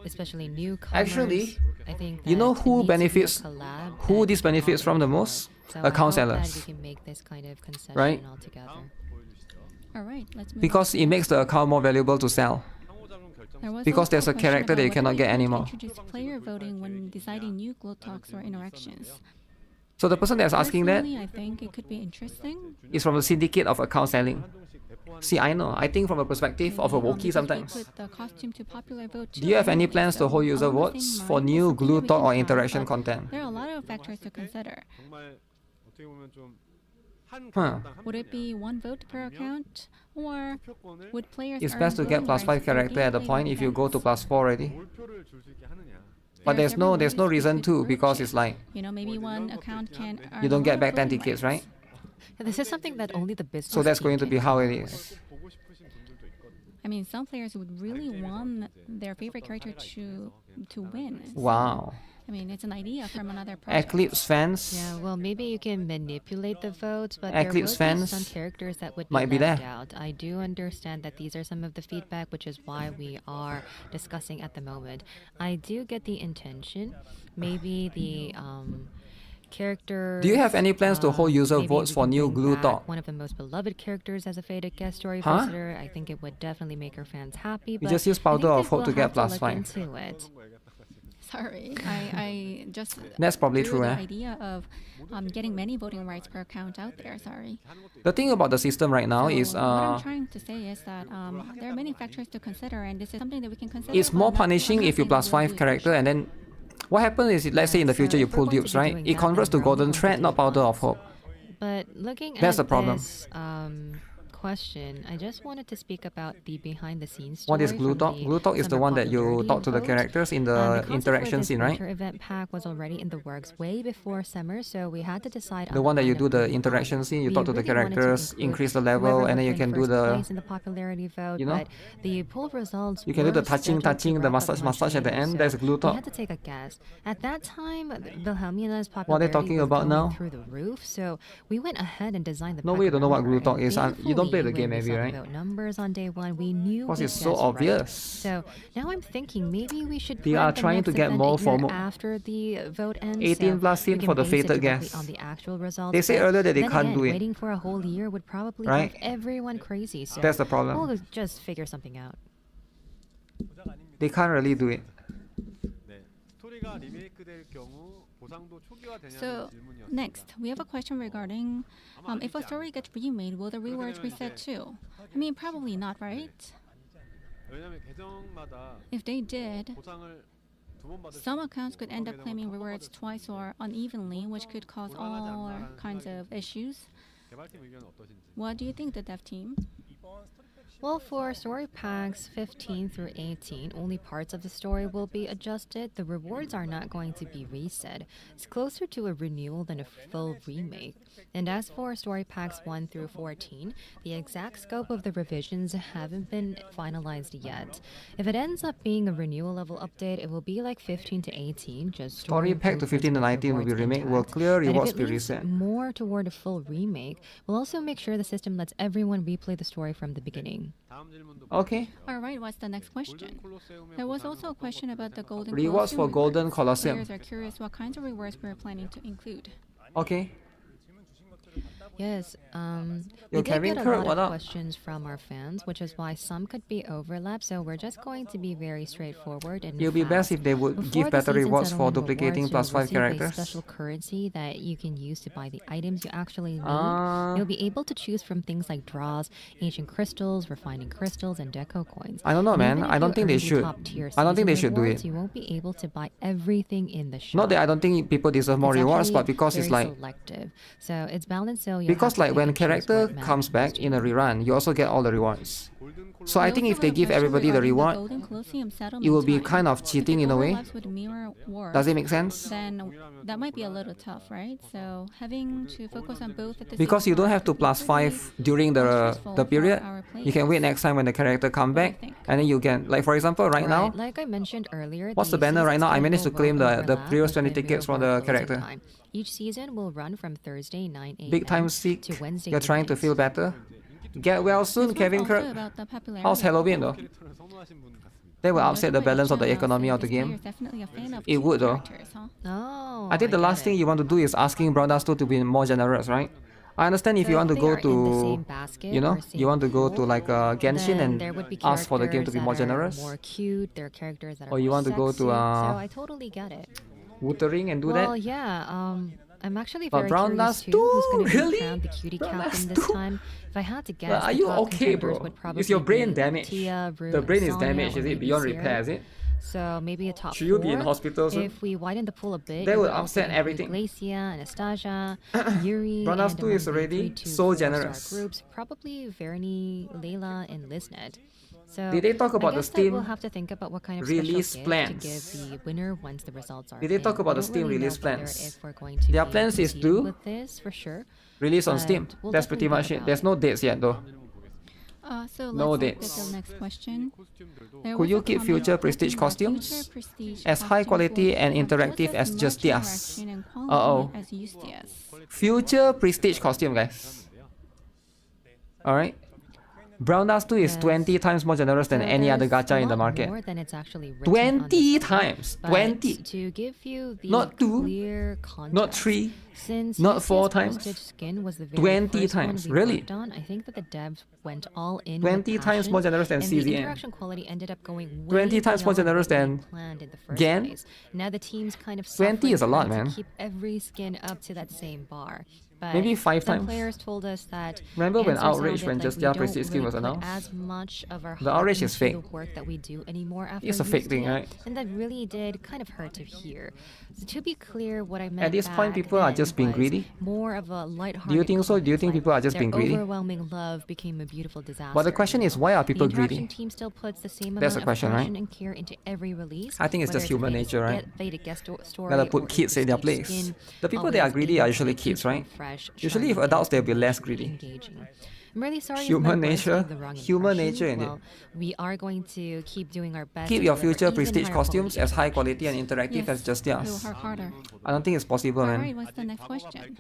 especially newcomers, Actually, I think you know that it who needs to be a benefits- collab who that this benefits from the most? So I Account hope that sellers. we can make this kind of concession Right? altogether. All right, let's move because on. it makes the account more valuable to sell. There was because also there's a question character that about you cannot whether get we plan to anymore. Introduce player voting when deciding new glow talks or interactions. So the person that's asking that Personally, I think it could be interesting. is from the syndicate of account selling. See, I know. I think from a perspective of a Maybe, Wookiee because we sometimes. put the costume to popular vote Do too, you have any anyway, plans to so hold user along the votes same for line, new it's something glue that we talk can or try, interaction but content? There are a lot of factors to consider. Huh. Would it be one vote per account, or would players? It's earn best to get voting +5 rights for character at the gameplay point if you go to events? +4 already. But there's no several ways reason we could to approach because it. it's like You know, maybe one account can earn you a don't lot get of back 10 voting tickets, rights. right? This is something that only the business. So that's team going to can be how it control. is. I mean, some players would really want their favorite character to win. Wow. I mean, it's an idea from another project. Eclipse fans. Yeah, well, maybe you can manipulate the votes, but Eclipse there will fans be some characters that would might be left there. out. I do understand that these are some of the feedback, which is why we are discussing at the moment. I do get the intention. Maybe the character. Do you have any plans to hold user maybe votes we for can new bring Glue back Talk? one of the most beloved characters as a fated guest story Huh? visitor. I think it would definitely make our fans happy. You But just use I Powder think of that Hope to we'll get have plus look 5. into it. Sorry, I just That's probably threw true, the eh? idea of getting many voting rights per account out there. Sorry. The thing about the system right now So is what I'm trying to say is that there are many factors to consider, and this is something that we can consider. it's but more not- punishing I'm if you not plus saying we 5 will do it. character and then what happens is, let's say in the So future you if we're pull going to dupes, be right? doing It that, converts to then we're only Golden going to Thread, do not it Powder of once. Hope. But looking That's at the problem. this question, I just wanted to speak about the behind-the-scenes story. What is Glue from Talk? the Glue Talk is the summer one that you popularity talk to the vote. characters in The the concept for interaction this scene, right? winter event pack was already in the works way before summer, so we had to decide on The one that you lineup do the early on. interaction scene, you We talk to the really wanted to characters, include increase the whoever level, and would then you win can do first the, place in the popularity vote, you know? but the poll results You can do the were touching, scheduled to the wrap up massage, March massage at the 8th, end. so That's Glue we Talk. had to take a guess. At that time, Wilhelmina's What are popularity they talking was about going now? through the roof, so we went ahead and designed the No pack way you don't know what around Glue her, Talk and is. You don't play the thankfully, game when we maybe, saw the right? vote numbers on day one, we knew Because we it's so guessed obvious. right. So now I'm thinking maybe we should They plan are the trying to next get event more a year formal. after the vote ends, 18 so plus scene we can for the base it fated directly guess. on the actual results. They said but earlier that they then can't again, do it. waiting for a whole year would probably Right? drive everyone crazy. So That's the problem. we'll just figure something out. They can't really do it. So next, we have a question regarding if a story gets remade, will the rewards reset too? I mean, probably not, right? If they did, some accounts could end up claiming rewards twice or unevenly, which could cause all kinds of issues. What do you think, the dev team? Well, for story packs 15 through 18, only parts of the story will be adjusted. The rewards are not going to be reset. It's closer to a renewal than a full remake. And as for story packs 1 through 14, the exact scope of the revisions haven't been finalized yet. If it ends up being a renewal level update, it will be like 15 to 18, just Story pack to 15 to 19 will be remade. Will clear But if rewards it be leans reset? more toward a full remake, we'll also make sure the system lets everyone replay the story from the beginning. Okay. All right, what's the next question? There was also a question about the Golden Rewards Colosseum for Golden rewards. Colosseum. Players are curious what kinds of rewards we're planning to include. Okay. Yes, Yo, we did Kevin get a Kurt, lot what of up? questions from our fans, which is why some could be overlap. So we're just going to be very straightforward and It would be best fast. if they would Before give the better season rewards for settlement duplicating rewards, plus you'll 5 receive a characters. special currency that you can use to buy the items you actually need. Ah. You'll be able to choose from things like draws, ancient crystals, refining crystals, and deco coins. I don't know, And man. even I if don't you think they earn the should. top-tier I don't think they season should do rewards, it. You won't be able to buy everything in the shop. Not that I don't think people deserve more It's rewards, actually but because it's very like selective. So it's balanced. So you'll because have to like pick when and choose character what comes matters back most to in a you. rerun, you also get all the rewards. So I We think also if they have a give question everybody the regarding reward, Golden Colosseum settlement it will be time. kind of If cheating it in a way. overlaps with Mirror Wars, Does it make sense? then that might be a little tough, right? So having to focus on both at the Because same you don't time have to could be plus pretty 5 during stressful the for period. our You can wait players. next time when the character come What do you back, think? and then you can, like for example, right now, Like I mentioned earlier, what's the banner right now? I managed to schedule claim won't the overlap previous with 20 the tickets for Mirror the closing character. time. Each season will run from Thursday 9 a.m. Big time sick. to Wednesday You're trying to midnight. feel better. Get well This soon, was Kevin also Kirk. about the popularity How's Halloween though? That will upset the balance of the economy of the game. It would though. Oh, I think the get last it. thing you want to do is asking Brown 2 to be more generous, right? I understand if So you want to they go are in the same to, basket you know, or you same want to go to pool, like Genshin then there and would be ask for the game to be characters more that are generous. more cute. There are characters that are Or you more want to go to, sexy, so I totally get it. Wuthering and do Well, that. yeah. I'm actually But very Brown curious Last too. Who's going to two? be Really? crowned the cutie Brown captain Last this two? time? If I had to guess, But are the you top okay, contenders bro? would probably Is your brain be damaged? Tia, Rue, The brain and is Sonia, damaged, or is it? maybe Beyond Sierra. repair, is it? So maybe a top Should you four. be in hospital soon? If we widen the pool a bit, That it would would also upset include everything. Glacia, Anastasia, Yuri, Brown and Last 2 is among the already 3 to so 4-star generous. groups, probably Vernie, Layla, and Liznet. So Did they talk about I the guess that we'll Steam have to think about what kind of release special gift plans? to give the winner once the results are Did they talk in. about We the don't Steam really know release whether plans? if we're going to Their be plans is proceeding to with this for sure. Release on But Steam. we'll That's pretty definitely much think it. There's about no dates yet though. So No let's look at dates. the next question. There Could was you a keep comment future about prestige making costumes future prestige as high costumes quality will and have just interactive as much Justias? interaction and quality Uh-oh. as Justias. Future prestige costume, guys. Alright. Brown Dust 2 is Yes. 20 times more generous than So any other there's gacha a in the lot market. more than it's actually written 20 on the site. times. But 20. to give you the Not 2, clear context, not 3, since not Justia's 4 times, postage skin was the very 20 first times. one we Really? worked on, I think that the devs went all in 20 with times passion, more generous than and the CZN. interaction quality ended up going way 20 times more beyond generous what we than planned in the first Gen. place. Now the team's kind of 20 is a lot, suffering man. to keep every skin up to that same bar. But Maybe 5 some times. players told us that Remember when answer Outrage, sounded when like Just we Their don't Prestige skin really was put announced? as much of our The heart Outrage is into fake. the work that we do anymore after It's a fake thing, Justia, right? and that really did kind of hurt to hear. So to be clear, what I meant At this point, back people are then just being was greedy. more of a lighthearted. Do you think so? Do you think comments, people are just their being greedy? Overwhelming love became a beautiful disaster. But the question you is, know? why are people the interaction greedy? team still puts the same That's amount the of question, passion right? and care into every release. I think it's whether just human a nature, right? Faded guest story Gotta put or a kids in their prestige place. skin, The people that are always greedy are able usually to kids, keep right? them fresh, Usually if charming, adults, they'll and be less visually greedy. engaging. I'm really sorry if Human my words nature- gave the wrong human impression. nature indeed. Well, we are going to keep doing our best Keep to your deliver future even prestige higher costumes quality as high quality and interactions. interactive as Yes, Just we'll Theirs. work harder. I don't think it's possible, Alright, man. what's the next question?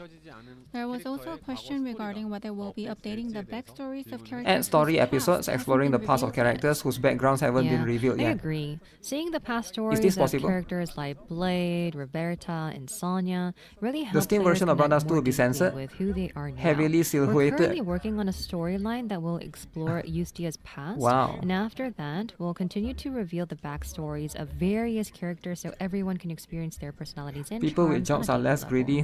There was also a question regarding whether we'll be updating the backstories of characters. Add story whose past episodes hasn't exploring the been past of revealed yet. characters whose backgrounds haven't been revealed I yet. agree. Seeing the past stories this of possible? characters like Blade, Roberta, and Sonya really help Steam players version of Brown connect Dust 2 more will be deeply censored, with who they are now. heavily We're silhouetted. currently working on a storyline that will explore Justia's past. Wow. And after that, we'll continue to reveal the backstories of various characters so everyone can experience their personalities and People with charms jobs on are a deeper less level. greedy,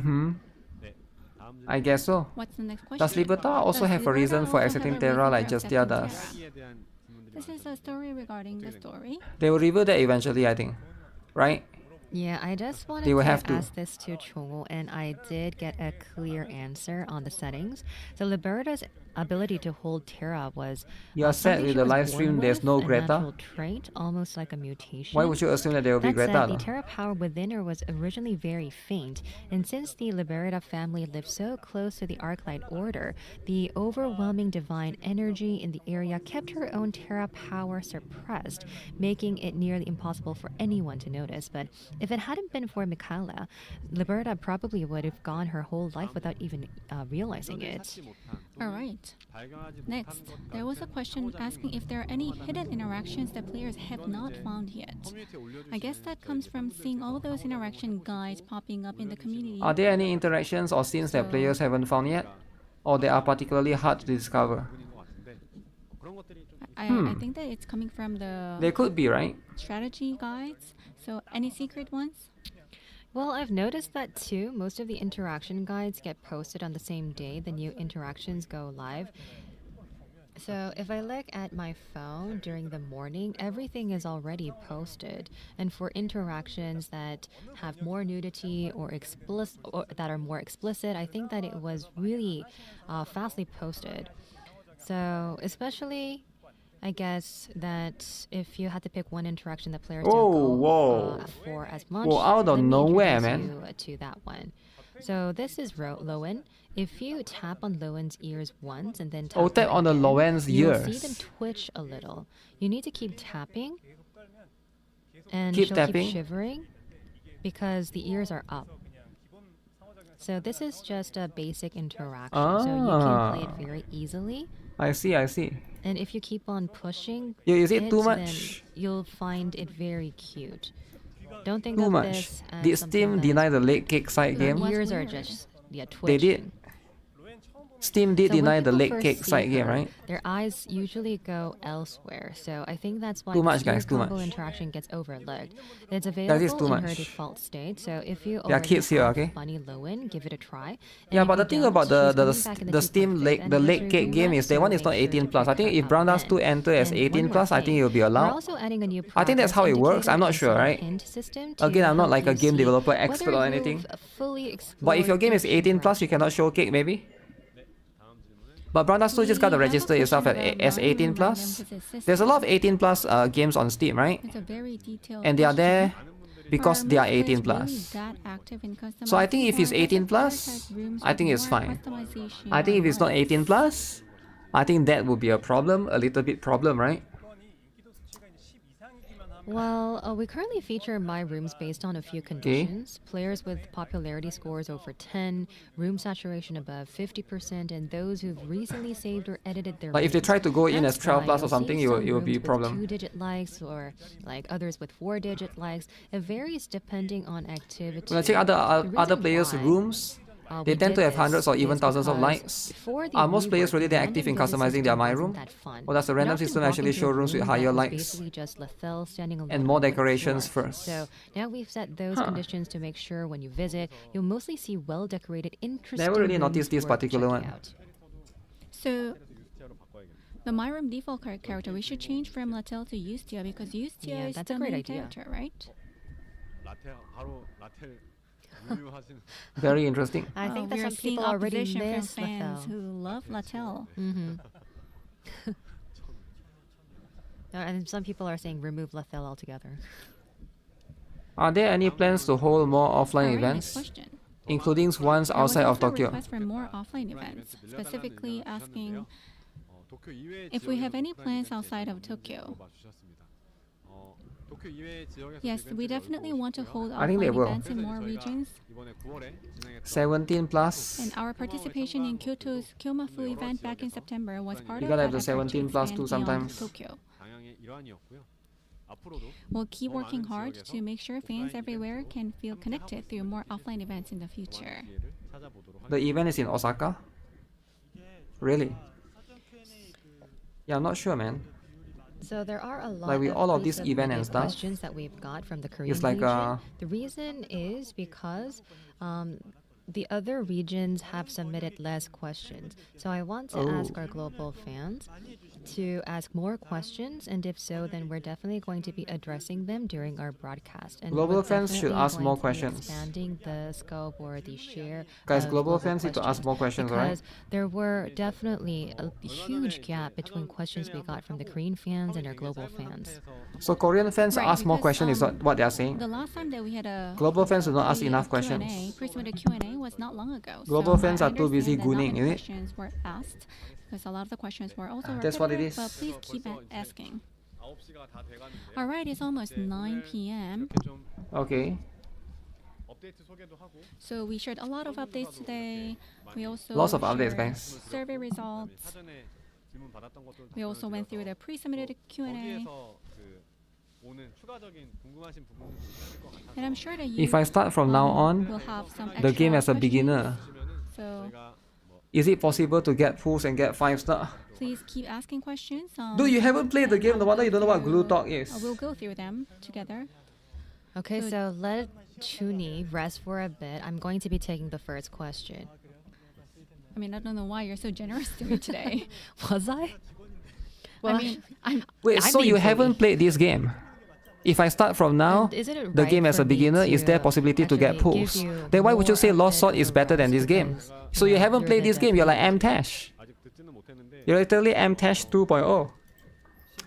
I guess so. What's the next question? Does Liberta also Does have a Liberta reason for also accepting have a Terra reason like for Justia accepting does? Terra? This is a story regarding the story. They will reveal that eventually, I think. Right? Yeah, I just wanted They will to have to. ask this to Chongo, and I did get a clear answer on the settings. So Liberta's ability to hold Terra was You are sad something with she the was live born stream, there's with, no a Greta? natural trait, almost like a mutation. Why would you assume that there will be That Greta? said, the though? Terra power within her was originally very faint, and since the Liberta family lived so close to the Arclight Order, the overwhelming divine energy in the area kept her own Terra power suppressed, making it nearly impossible for anyone to notice. But if it hadn't been for Mikhaila, Liberta probably would have gone her whole life without even realizing it. Alright. Next, there was a question asking if there are any hidden interactions that players have not found yet. I guess that comes from seeing all those interaction guides popping up in the community. Are there any interactions or scenes that players haven't found yet? Or that are particularly hard to discover? I think that it's coming from the They could be, right? strategy guides. So any secret ones? Well, I've noticed that too. Most of the interaction guides get posted on the same day the new interactions go live. So if I look at my phone during the morning, everything is already posted. And for interactions that have more nudity or explicit, or that are more explicit, I think that it was really fastly posted. So especially, I guess that if you had to pick one interaction that players Oh, don't go whoa. for as much, Whoa, out of let me nowhere, introduce man. you to that one. So this is Lowen. If you tap on Lowen's ears once and then tap, Oh, tap them on the again, Lowen's you'll ears. see them twitch a little. You need to keep tapping, and Keep she'll tapping? keep shivering because the ears are up. So this is just a basic interaction, so you can play it very easily. I see, I see. And if you keep on pushing Is it too then much? you'll find it very cute. Don't think Too of much. this as Did something Steam that deny the late cake side the game? ears are Weird. just They twitching. did. Steam did So when deny the people late first cake see side game, her, right? Their eyes usually go elsewhere, so I think that's why Too the much, spear guys, too combo much. interaction gets overlooked. It's is available too in her much. default state, so if you There are already kids here, have okay? Bunny Lowen, give it a try. And Yeah, if but the you thing don't, about she's coming back in the Steam 2.5th late late cake anniversary game is that roulette, one so is not make sure 18 to plus. I pick think her if up Brown Dust 2 then. enter as And 18 one more plus, I think thing, it will be we're allowed. also adding a new I think that's progress how it works. indicator I'm not and sure, some right? hint system to Again, I'm not help like a you game see developer whether expert or anything. you've fully But if your game is explored 18 plus, you cannot show cake, maybe? But Brown Dust 2 just gotta We have a register yourself question at about as 18 non-random plus. physicists. There's a lot of 18 plus games on Steam, right? It's a very detailed And they are there question. because Are they are most 18 players plus. really that active in So I think if customizing, it's or does 18 the plus, player have rooms I with think it's more fine. customization I think if or it's not less? 18 plus, I think that would be a problem, a little bit problem, right? Well, we currently feature My Rooms based on a few conditions. Players with popularity scores over 10, room saturation above 50%, and those who've recently saved or edited their Like if they rooms. try to go in as That's 12 why plus or you'll something, see it will, some it will be a rooms with problem. 2-digit likes or like others with 4-digit likes. It varies depending on activity. When I check other The other reason players' why, rooms, they we tend did to have this hundreds or even is thousands of because likes. for the Are most players rework, really the that active in random visit customizing their system My wasn't Room? that fun. Or does the You'd random often system walk actually into a show rooms with room higher that was likes basically just Lethal standing alone and on more one decorations floor. first? So now we've set those conditions to make sure when you visit, you'll mostly see well-decorated, interesting Never really rooms noticed this worth particular checking one. out. So the My Room default character, we should change from Latel to Ustia because Ustia Yeah, is that's the a great main idea. character, right? Very interesting. I think that we are some seeing people already opposition from miss fans Lethal. who love Latel. And some people are saying remove Lethal altogether. Are there any plans to hold more offline Alright, events, next question. including ones There was outside of also a Tokyo? request for more offline events, specifically asking if we have any plans outside of Tokyo. Yes, we definitely want to hold I think they offline will. events in more regions. 17 plus. And our participation in Kyoto's Kyomafu event back in September was part You of gotta that have the effort to 17 plus expand too beyond sometimes. Tokyo. We'll keep working hard to make sure fans everywhere can feel connected through more offline events in the future. The event is in Osaka? Really? Yeah, I'm not sure, man. So there are a lot Like with of all of these pre-submitted event and stuff, questions that we've got from the Korean it's like, region. The reason is because the other regions have submitted less questions. So I want to ask our global fans to ask more questions, and if so, then we're definitely going to be addressing them during our broadcast. And Global we're fans should definitely ask going more to be questions. expanding the scope or the share. Guys, of global fans need to ask questions, more questions, right? because there were definitely a huge gap between questions we got from the Korean fans and our global fans. So Korean fans Right, ask more because, questions is what they are saying. The last time that we had a Global fans do not ask the enough Q&A, questions. pre-submitted Q&A was not long ago. Global so fans I are too busy understand that not gooning, many is it? questions were asked because a lot of the questions were also That's what it repetitive, is. but please keep asking. All right, it's almost 9 p.m. Okay. So we shared a lot of updates today. We also Lots of updates, shared guys. survey results. We also went through the pre-submitted Q&A. And I'm sure that you If I start from now will on, have some the game as extra a beginner, questions. So is it possible to get pulls and get 5-star? please keep asking questions. Dude, you haven't played the game, no wonder you don't know what glue talk is. We'll go through them together. Okay, so let Chuni rest for a bit. I'm going to be taking the first question. I mean, I don't know why you're so generous to me today. Was I? I mean, Wait, I'm so being you silly. haven't played this game? If I start from now, And isn't it the right game as for a me beginner, is there to possibility to get actually give pulls? you Then why would you more say of Lost it Sword is over better than rest this game? because, So you haven't you're played the this game, you're like definite- M-Tash. You're literally M-Tash 2.0.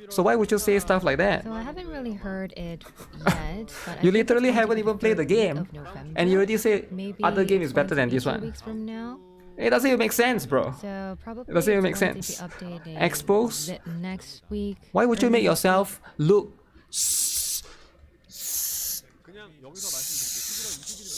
So why would you say stuff like that? So I haven't really heard it yet. But I You think it's literally going to haven't be even played the 3rd game. of November. And you already say Maybe other game it's is going better to than be this 2 one. weeks from now. It doesn't even make sense, bro. So probably It doesn't even it's make going sense. to be updated Expose? next week. Why would you early make next yourself look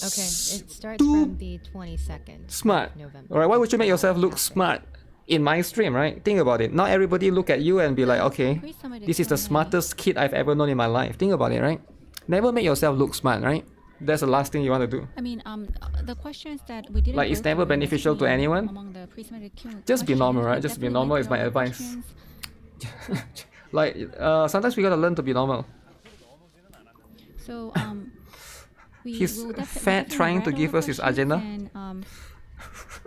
Okay, it starts from the 22nd. smart? November. Alright, why would you make yourself look smart in my stream, right? Think about it. Not everybody look at you and be like, okay, this is the smartest kid I've ever known in my life. Think about it, right? Never make yourself look smart, right? That's the last thing you want to do. I mean, the questions that we didn't Like, go it's never through in the beneficial to stream anyone. among the pre-submitted Just be normal, questions, right? we Just be definitely normal went is through my all the advice. questions. Like, sometimes we gotta learn to be normal. So we He's will fat trying to read all give the us his questions agenda. and,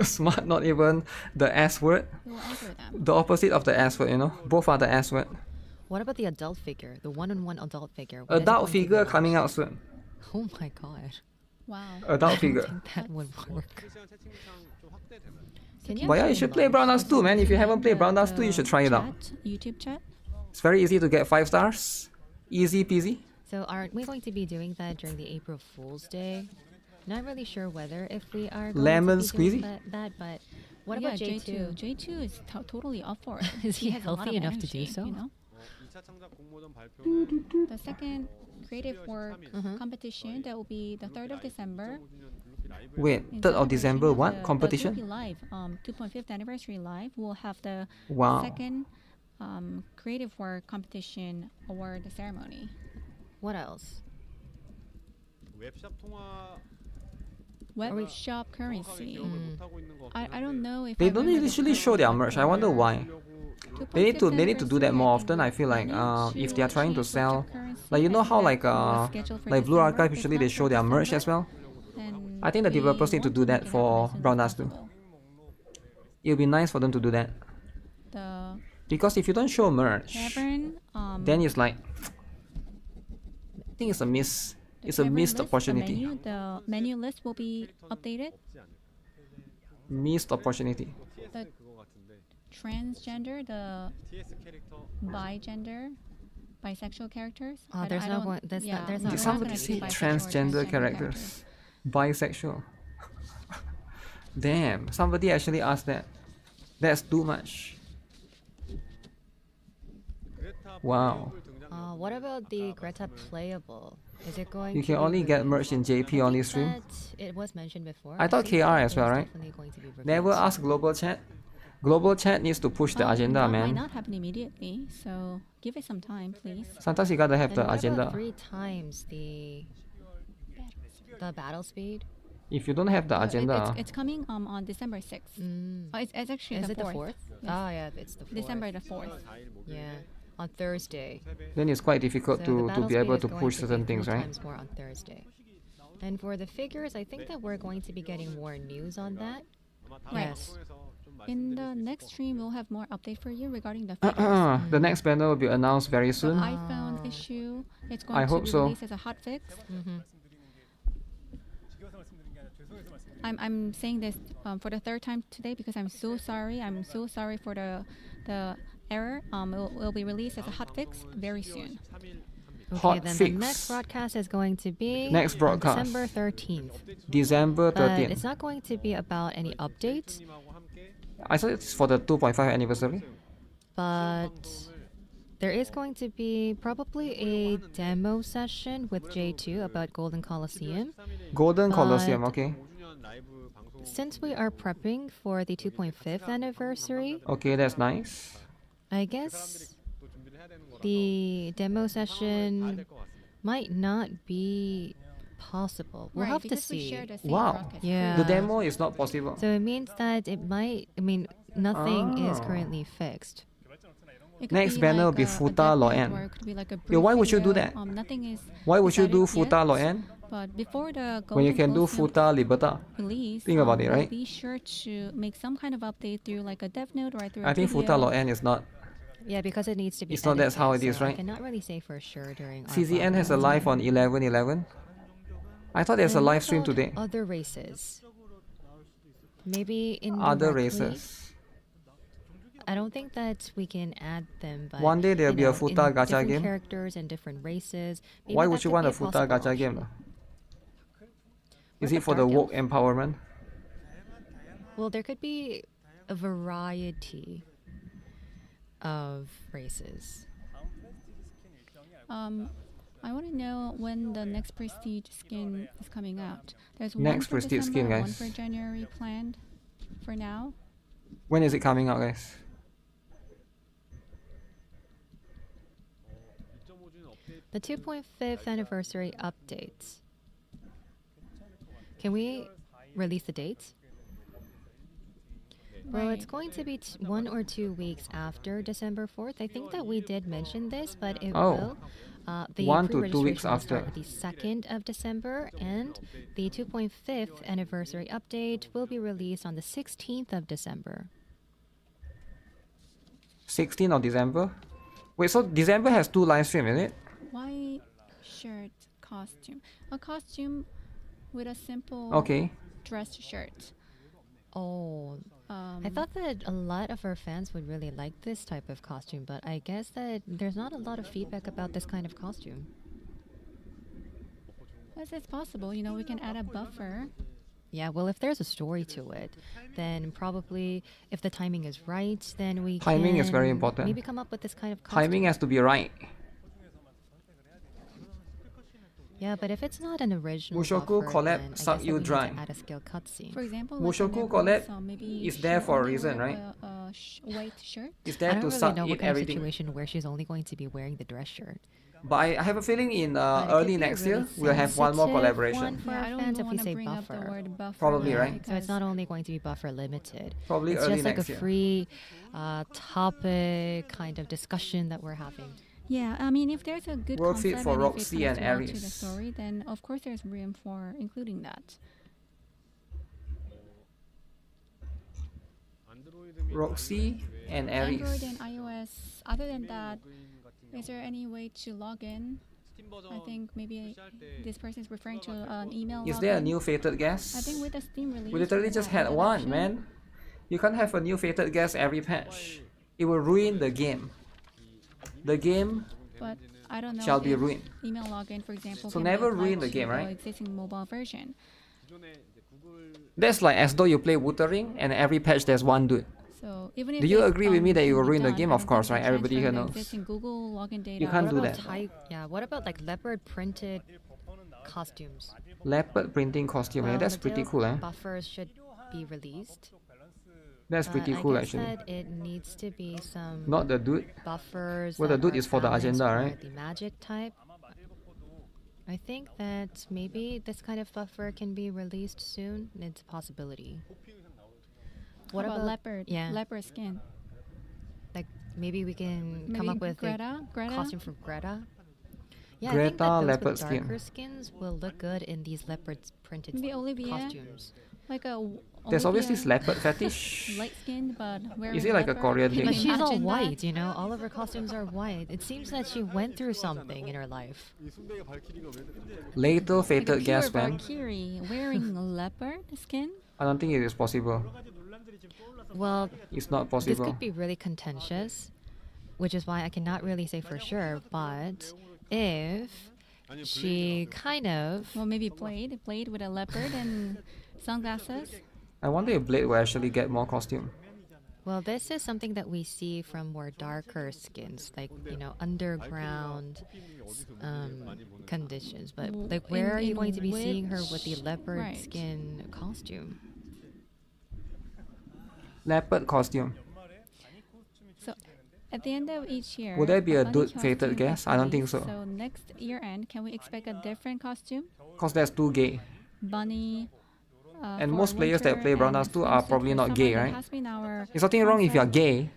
Smart, not even the S word. we will answer them. The opposite of the S word, you know? Both are the S word. What about the adult figure? The one-on-one adult figure? When is it Adult going to be figure launched? coming out soon. Oh my god. Wow. Adult I figure. don't think that would work. Can But yeah, you actually should play launch Brown Dust this? 2, man. If you haven't played The- Brown Dust 2, you the should try it out. chat, YouTube chat. It's very easy to get 5 stars. Easy peasy. So aren't we going to be doing that during the April Fool's Day? Not really sure whether if we are going Lemon to be doing squeezy? that, but What yeah, about J2? J2 is totally up for it. Is he has a lot healthy of enough to do energy, so? You know? The second creative work competition, that will be the 3rd of December. Wait, In 3rd of celebration December, of what? the Competition? 2P Live, 2.5th anniversary live. We'll have the Wow. second creative work competition award ceremony. What else? Web shop currency. I don't know if They I don't remember the usually show their correct merch. I wonder why. 2.5th They need to do that anniversary, more I think often. I we're feel like planning if they are trying to change web shop sell, currency. like you I know think how that was scheduled for like Blue December. Archive If usually not they for show their merch as December, well. then I think the we developers need to want do make that it for happen as soon as Brown Dust too. possible. It'll be nice for them to do that The because if you don't show merch, Tavern, then it's like I think it's a miss. the It's a Tavern missed list, opportunity. The menu list will be updated. Missed opportunity. The transgender, the bisexual characters. Oh, I there's don't- no one. There's yeah, not. There's we're not. Did not somebody gonna say see bisexual or transgender characters? Bisexual. Damn, somebody actually asked that. That's too much. Wow. What about the Greta playable? Is it going? You to can be only get released? merch in JP I on think this stream. that it was mentioned before. I thought think KR that as well, it is right? definitely going to be Never revealed. ask global chat. Global chat needs to push the agenda, that might man. not happen immediately, so give it some time, please. Sometimes you gotta have And the what agenda. about 3 times the battle speed? If you don't have the agenda, It's coming on December 6th. It's actually Is the it 4th. the 4th? Yes. Oh yeah, it's the 4th. December the 4th. Yeah, on Thursday. then it's quite difficult So the to battle be speed able is to going push be certain 3 things, right? times more on Thursday. And for the figures, I think that we're going to be getting more news on that. Right. Yes. In the next stream, we'll have more update for you regarding the figures. The next banner will be announced very The soon. iPhone issue, it's going I to hope be so. released as a hotfix. I'm saying this for the 3rd time today because I'm so sorry. I'm so sorry for the error. It will be released as a hotfix very soon. Okay, Hot then fix. the next broadcast is going to be Next on broadcast. December 13th. December But 13th. it's not going to be about any updates, I thought it's for the 2.5 anniversary. but there is going to be probably a demo session with J2 about Golden Colosseum. Golden Colosseum, But- okay. Since we are prepping for the 2.5th anniversary, Okay, that's nice. I guess the demo session might not be possible. We'll Right, have to because we see. share the same Wow. rocket. Yeah. The demo is not possible. So it means that it might, I mean, nothing is Oh. currently fixed. It could Next be banner will like be a Futa dev note, Loen. or it could be like a Yo, why brief would you do video. that? Nothing is Why would you do decided Futa yet, Loen But before the when you can do Colosseum Futa Liberta? release, Think about it, we'll right? be sure to make some kind of update through like a dev note or through I a think video. Futa Loen is not. Yeah, because it needs to be. It's not that's how it edited, is, so I right? cannot really say for sure during. our CZN has a broadcast. live on 11/11. I thought there's a And what live stream about today. Other races. Maybe in Other races. I don't think that we can add them, but One day there'll be a in Futa gacha different game. characters and different races. Maybe Why that would you could want be a Futa possible gacha game? option. Is What it for about the Dark woke Elf? empowerment? Well, there could be a variety of races. I want to know when the next Prestige skin is coming out. There's Next one for Prestige December, skin, one guys. for January planned for now. When is it coming out, guys? The 2.5th anniversary updates. Can we release the dates? Well, it's Right. going to be 1 or 2 weeks after December 4th. I think that we did mention this, but it Oh. will. The 1 to 2 weeks pre-registration will start after. the 2nd of December, and the 2.5th anniversary update will be released on the 16th of December. 16th of December? Wait, so December has 2 live streams, is it? White shirt costume. A costume with a simple Okay. dress shirt. Oh, I thought that a lot of our fans would really like this type of costume, but I guess that there's not a lot of feedback about this kind of costume. Yes, it's possible. You know, we can add a buffer. Yeah, well, if there's a story to it, then probably if the timing is right, then we Timing can is very important. maybe come up with this kind of costume. Timing has to be right. Yeah, but if it's not an original Mushoku buffer, collab then I guess suck that you we need dry. to add a skill cutscene. For example, Mushoku like collab maybe is there she for a only reason, wear right? A white shirt. It's I there don't to really suck know what in kind of everything. situation where she's only going to be wearing the dress shirt. But I have a feeling in But it early could be a next really year we'll have one more sensitive collaboration. one for Yeah, our I don't fans even if we want to say bring up the buffer. word buffer. Probably, Yeah, right? so it's not only going to be buffer limited. Probably It's early just like a next year. free topic kind of discussion that we're having. Yeah, I mean, if there's a good Worth it concept for and if it Roxy connects and well to the Aries. story, then of course there's room for including that. Roxy and Android Aries. and iOS. Other than that, is there any way to log in? I think maybe this person is referring to an email. Is there a login. new fated guest? I think with the Steam release, We literally just had that one, option, man. You can't have a new fated guest every patch. It will ruin the game. The game But I don't know. shall be if ruined. Email login, for example, So can be never applied ruin the to game, right? Existing mobile version. That's like as though you play Wuthering and every patch there's one dude. So even if Do you this, agree with me that you can will be ruin the done, game? I Of don't course, think right? the Everybody here transfer the knows. existing Google login data. You can't What do about that. Yeah, what about like leopard printed costumes? Leopard printing costume, Well, that's the pretty tail cool, eh? buffers should be released. That's But pretty I cool guess actually. that it needs to be some Not the dude. buffers. Well, the that dude are is for the balanced agenda, for right? The magic type. I think that maybe this kind of buffer can be released soon. It's a possibility. What about leopard? Yeah. Leopard skin. Like maybe we can come Maybe up with Greta. a costume for Greta. Yeah, I Greta think that those leopard with skin. darker skins will look good in these leopard printed Maybe Olivia. costumes. Like a. There's always Olivia, this leopard fetish. light skin, but wearing Is it like a leopard. Korean Can thing? you But she's all imagine that? white, you know. All of her costumes are white. It seems that she went through something in her life. Later Like a fated pure guest, man. Valkyrie wearing leopard skin. I don't think it is possible. Well, It's not this possible. could be really contentious, which is why I cannot really say for sure. But if she kind of Well, maybe Blade with a leopard and sunglasses. I wonder if Blade will actually get more costume. Well, this is something that we see from more darker skins, like, you know, underground conditions. But like, where are you going to be seeing her with the leopard Right. skin costume? Leopard costume. So at the end of each year, Would there be a bunny dude fated costume guest? is I don't think released. so. So next year end, can we expect a different costume? Cause that's too gay. Bunny. And for most players that winter play Brown and Dust 2 are swimsuit probably for not summer. gay, That right? has been our There's nothing wrong if you're concept. gay.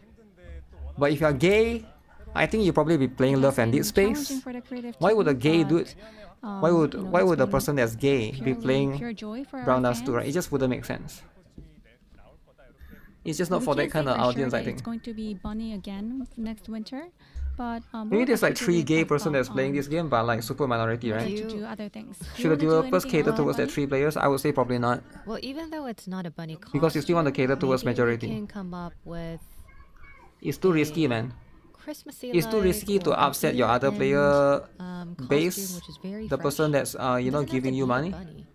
But if you're gay, I think you'll probably be playing Love and Dead It's been challenging Space. for the creative Why would a team, gay but, dude? Why you would know, why it's would a been person that's gay be purely playing pure joy for our Brown Dust 2, right? It fans. just wouldn't make sense. It's just But not we for that can't say kind of for sure audience, I that It's think. going to be Bunny again next winter, but Maybe there's like to 3 gay pop person up that's playing on this game, but like super minority, whether right? to do other things. Do you Should the wanna do developers anything cater else on towards that Bunny? 3 players? I would say probably not. Well, even though it's not a bunny costume, Because you still want to cater towards maybe majority. we can come up with It's too risky, man. Christmassy. It's too risky to upset your other player base, which is very the fresh. person that's It you know, doesn't have to giving you be a money. bunny.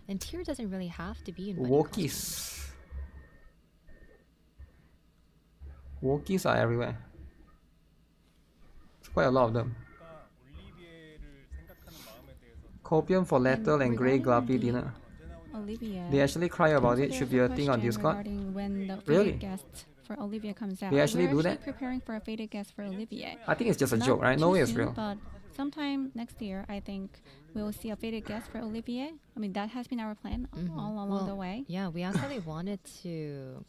And Tyr doesn't really have to be in bunny costume. Wokies. Wokies are everywhere. It's quite a lot of them. Copium for Lethal and Grey regarding Glappy the dinner. Olivia. They actually cry about also it. Should there's be a thing on question Discord. regarding when the Really? faded guest for Olivia comes out. They actually We're do actually that? preparing for a faded guest for Olivia. I think it's just a Not joke, right? No too way it's soon, real. But sometime next year, I think we will see a faded guest for Olivia. I mean, that has been our plan all along Well, the way. Yeah, we actually wanted to.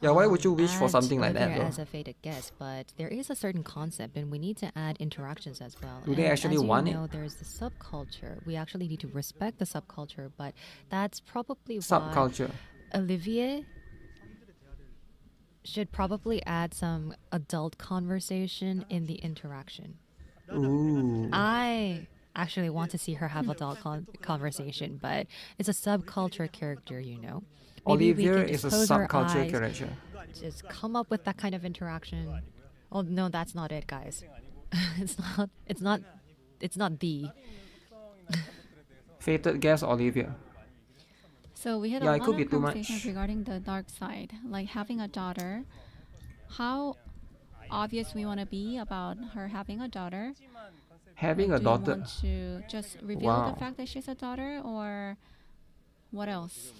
Yeah, why would you wish for add something like that Olivia though? as a faded guest, but there is a certain concept, and we need to add interactions as well. Do they And actually as want it? you know, there's the subculture. We actually need to respect the subculture, but that's probably why Subculture. Olivier should probably add some adult conversation in the interaction. Ooh. I actually want to see her have adult conversation, but it's a subculture character, you know. Maybe we Olivia can is just a close our subculture eyes, character. just come up with that kind of interaction. Oh no, that's not it, guys. it's not the. Fated guest Olivia. So we had Yeah, a it lot could of be too conversations much. regarding the dark side, like having a daughter. How obvious we want to be about her having a daughter? Having Like, a do you daughter. want to just reveal the Wow. fact that she's a daughter, or what else?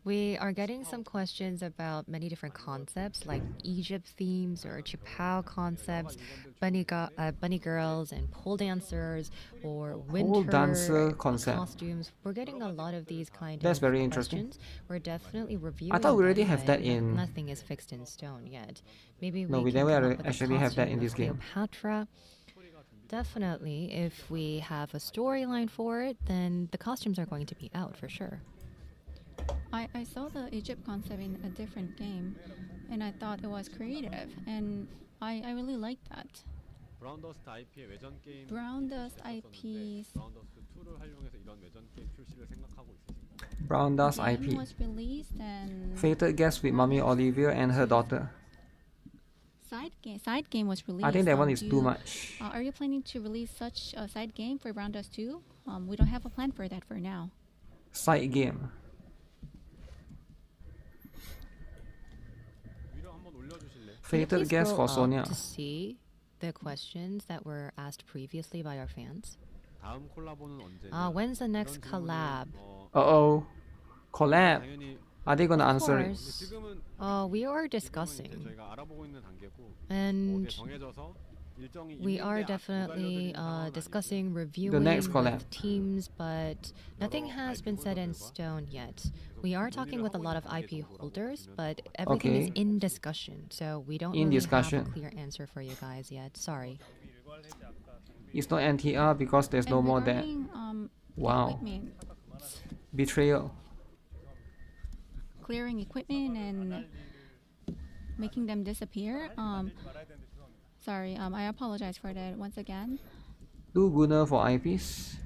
We are getting some questions about many different concepts like Egypt themes or Chipao concepts, bunny girls and pole dancers or winter dancer concept. costumes. We're getting a lot of these kind That's of very interesting. questions. We're definitely reviewing I thought we already them, have but that in. nothing is fixed in stone yet. Maybe No, we we can never come up with actually a have that costume in this of game. Cleopatra. Definitely, if we have a storyline for it, then the costumes are going to be out for sure. I saw the Egypt concept in a different game, and I thought it was creative, and I really liked that. 브라운 더스트 IP의 외전 게임 Brown Dust IP's 브라운 더스트 2를 활용해서 이런 외전 게임 출시를 생각하고 있으신가요? Brown Dust game IP. was released, and Fated guest with Mommy Olivia and her daughter. side game was released. I think that one is do too you- much. Are you planning to release such a side game for Brown Dust 2? We don't have a plan for that for now. Side game. 위로 한번 올려주실래요? Can you Fated please guest scroll for up Sonia. to see the questions that were asked previously by our fans. 다음 콜라보는 언제? When's the next collab? Uh-oh. Collab. 당연히 Are they gonna Of answer it? course. 지금은 We are 이제 discussing, 저희가 알아보고 있는 단계고 and 정해져서 일정이 we 있는데 are 못 definitely 알려드리는 상황은 discussing, reviewing next collab. with teams, but nothing has been set in stone yet. We are talking with a lot of IP holders, but everything is Okay. in discussion, so we don't In really discussion. have a clear answer for you guys yet. Sorry. It's not NTR because there's no And more that. regarding, Wow. equipment, Betrayal. clearing equipment and making them disappear. Sorry, I apologize for that once again. Do Gunner for IPs.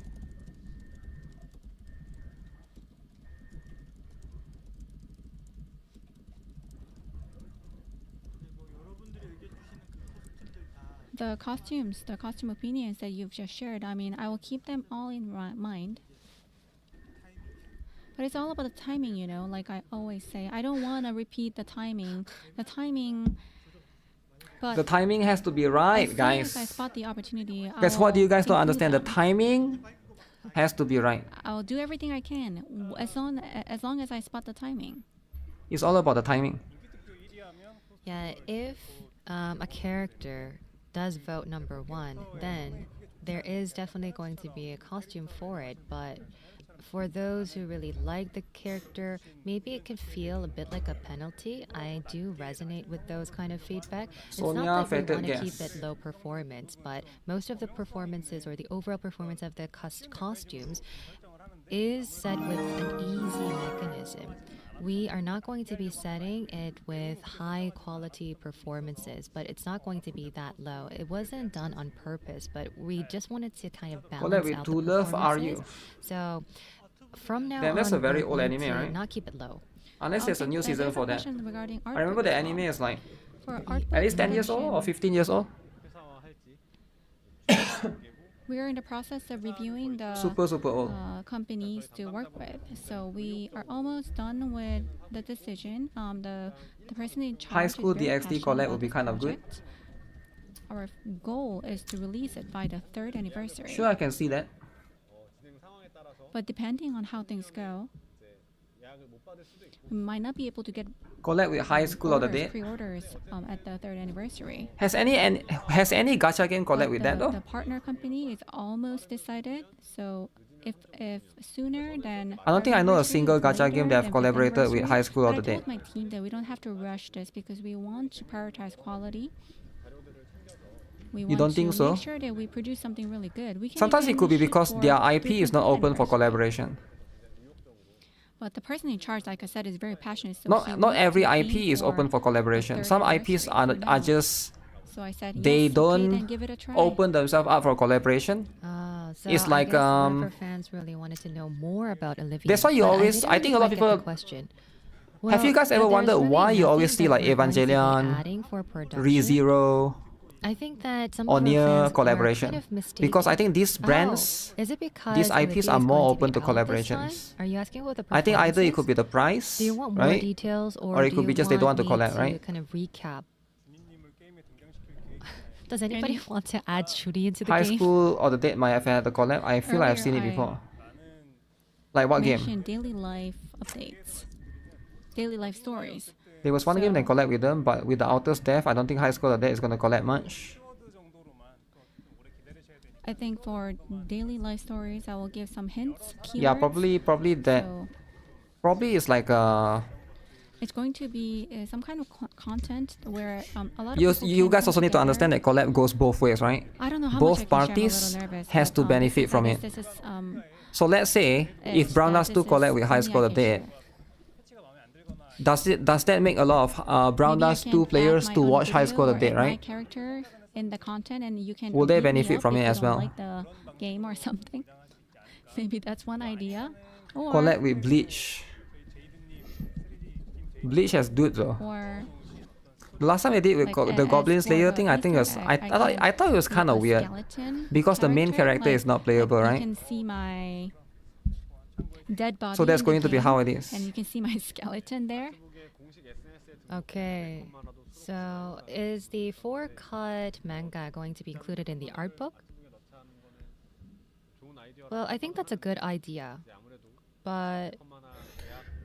The costumes, the costume opinions that you've just shared, I mean, I will keep them all in mind. But it's all about the timing, you know, like I always say. I don't want to repeat the timing. But The timing has to be as right, soon as I guys. spot the opportunity, That's I what will you guys don't include understand. The them. timing has to be right. I will do everything I can as long as I spot the timing. It's all about the timing. Yeah, if a character does vote number 1, then there is definitely going to be a costume for it. But for those who really like the character, maybe it could feel a bit like a penalty. I do resonate with those kind of feedback. It's Sonia, not that we fated want to keep guess. it low performance, but most of the performances or the overall performance of the costumes is set with an easy mechanism. We are not going to be setting it with high quality performances, but it's not going to be that low. It wasn't done on purpose, but we just wanted to kind of Collab balance with out To the Love Are performances. You. So from now Then that's a on, very we're old going anime, to right? not keep it low. Unless there's a Okay, new season there's a for that. question regarding I remember artwork the as anime well. is like For artwork at least 10 years old or production, 15 years old. 회사화할지 we are in the process of reviewing the Super old. companies to work with. So we are almost done with the decision. The person in charge High is School very DxD passionate collab about would be this kind of good. project. Our goal is to release it by the 3rd anniversary. Sure, I can see that. 진행 상황에 따라서 But depending on how things go, 예약을 못 받을 수도 있고 we might not be able to get Collab with High School of the Dead. pre-orders at the 3rd anniversary. Has any gacha game collab But with that though? the partner company is almost decided. So if sooner, then I don't think I know a anniversary, single if gacha later, game that have then fifth collaborated with anniversary. High School of But the I Dead. told my team that we don't have to rush this because we want to prioritize quality. We want don't to think so? make sure that we produce something really good. We can Sometimes even it could be shoot because for their IP the is not 50th open for anniversary. collaboration. But the person in charge, like I said, is very passionate. So he Not wants every to IP aim is open for collaboration. the Some 3rd IPs anniversary for are now. just So I said, they yes, okay, don't then give it a try. open themselves up for collaboration. So It's I like, guess River fans really wanted to know more about Olivia. That's why you but always- didn't I think really a lot of quite get the people- question. Have you guys ever there's wondered really why you always nothing see that like we're going to be Evangelion, adding for production. ReZero, I think that some or of our near fans collaboration? are kind of mistaken. Because I think these brands, is it because these the IPs movie are is more going open to be out this time? collaborations. Are you asking about the I think either it performances? could be the price, Do you want more right? details, Or it do could be you just they don't want to me collab, right? kind of recap. Does anybody want to add Judy into the High game? School or the Date might have had the collab. I feel I've Earlier, seen it I before. Like what game? mentioned daily life updates, daily life stories. There was one game that So- collab with them, but with the Outer's death, I don't think High School or Date is going to collab much. I think for daily life stories, I will give some hints. Yeah, Keywords. probably that. So Probably it's like it's going to be some kind of content where a lot of you people you can guys come also need to understand together. that collab goes both ways, right? I don't know how both much I can share. I'm a parties little nervous, has but, to benefit from I it. guess This is, So let's say if edge Brown that Dust 2 this collab is with High only I School or can Date, share. does that make a lot of Brown Maybe I Dust can 2 add players my to own watch High video School or or Date, add my right? character in the content, and you can Will they beat me benefit up from if it you as don't well? like the game or something. Maybe that's one idea. Or, Collab with Bleach. Bleach has dudes though. or The last time I did with like the as Goblin for Slayer the thing, I think it was Easter egg, I thought it was make kind of a weird skeleton because the main character is not playable, like right? You can see my dead body. So that's in the going to be game, how it is. and you can see my skeleton there. Okay. So is the 4-cut manga going to be included in the art book? Well, I think that's a good idea. But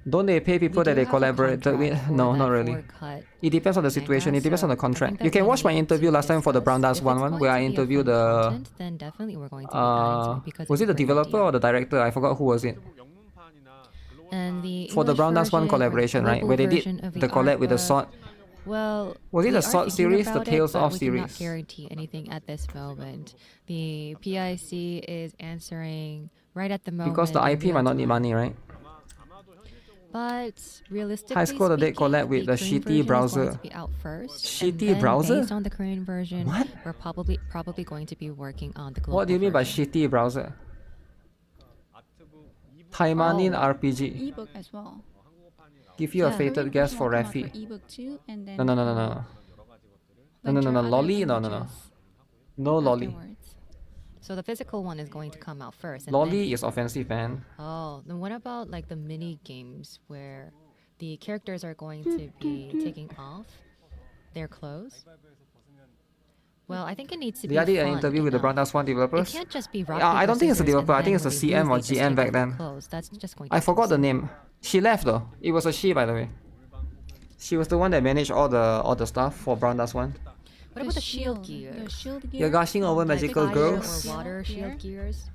Don't they pay people we that do they have a collaborated with? contract for No, that not really. 4-cut It depends on the situation. manga, It depends on the so I contract. think You that can we watch my need interview to last time for the Brown discuss. Dust If 1 it's one, going where to I be a interviewed fun the content, then definitely we're going to be adding to it because was it's it the a great developer idea. or the director? I forgot who was it. And the For the English Brown Dust 1 version or collaboration, right? global Where they did version of the collab with the art sword. book, well, Was it we the are Sword thinking series, the about it, Tales but of we cannot series? guarantee anything at this moment. The PIC is answering right at the moment. Because the in IP real might not need time. money, right? But realistically High School, they speaking, collab with the Korean shitty version is browser. going to be out first. Shitty and then browser? Based on the Korean version, What? we're probably going to be working on the global What do you mean by version. shitty browser? Taimanin Oh. RPG. Ebook as well. Give you a Yeah. fated Korean guess version for will come out Rafi. ebook too, and then No, no, no, no, it no. will No, no, no, venture no. other Lolly? No, no, no. languages No lolly. afterwards. So the physical one is going to come out first. And Lolly is offensive, man. Oh, then what about like the mini games where the characters are going to be taking off their clothes? Well, I think it needs to be They did an fun interview with the enough. Brown Dust 1 It developers. can't just be rock, Yeah, I paper, don't think it's a scissors, developer. I and think then it's a when they CM or lose, they just GM take back off their then. clothes. That's just going to I be forgot the silly. name. She left though. It was a she, by the way. She was the one that managed all the stuff for Brown Dust 1. What about the shield gear? The shield gear. You're gushing over like magical Fire girls? or water Here. shield gears?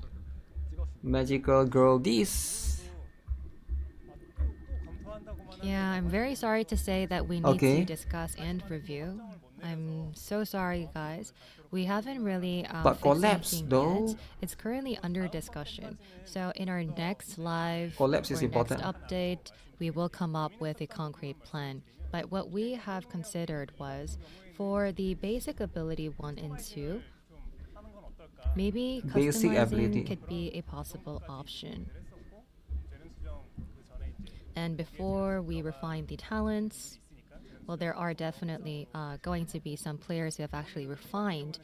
Magical girl, this. Yeah, I'm very sorry to say that we need Okay. to discuss and review. I'm so sorry, guys. We haven't really But fixed collapse, anything though. yet. It's currently under discussion. So in our next live Collapse is or important. next update, we will come up with a concrete plan. But what we have considered was for the basic ability 1 and 2, maybe Basic customizing ability. could be a possible option. And before we refine the talents, well, there are definitely going to be some players who have actually refined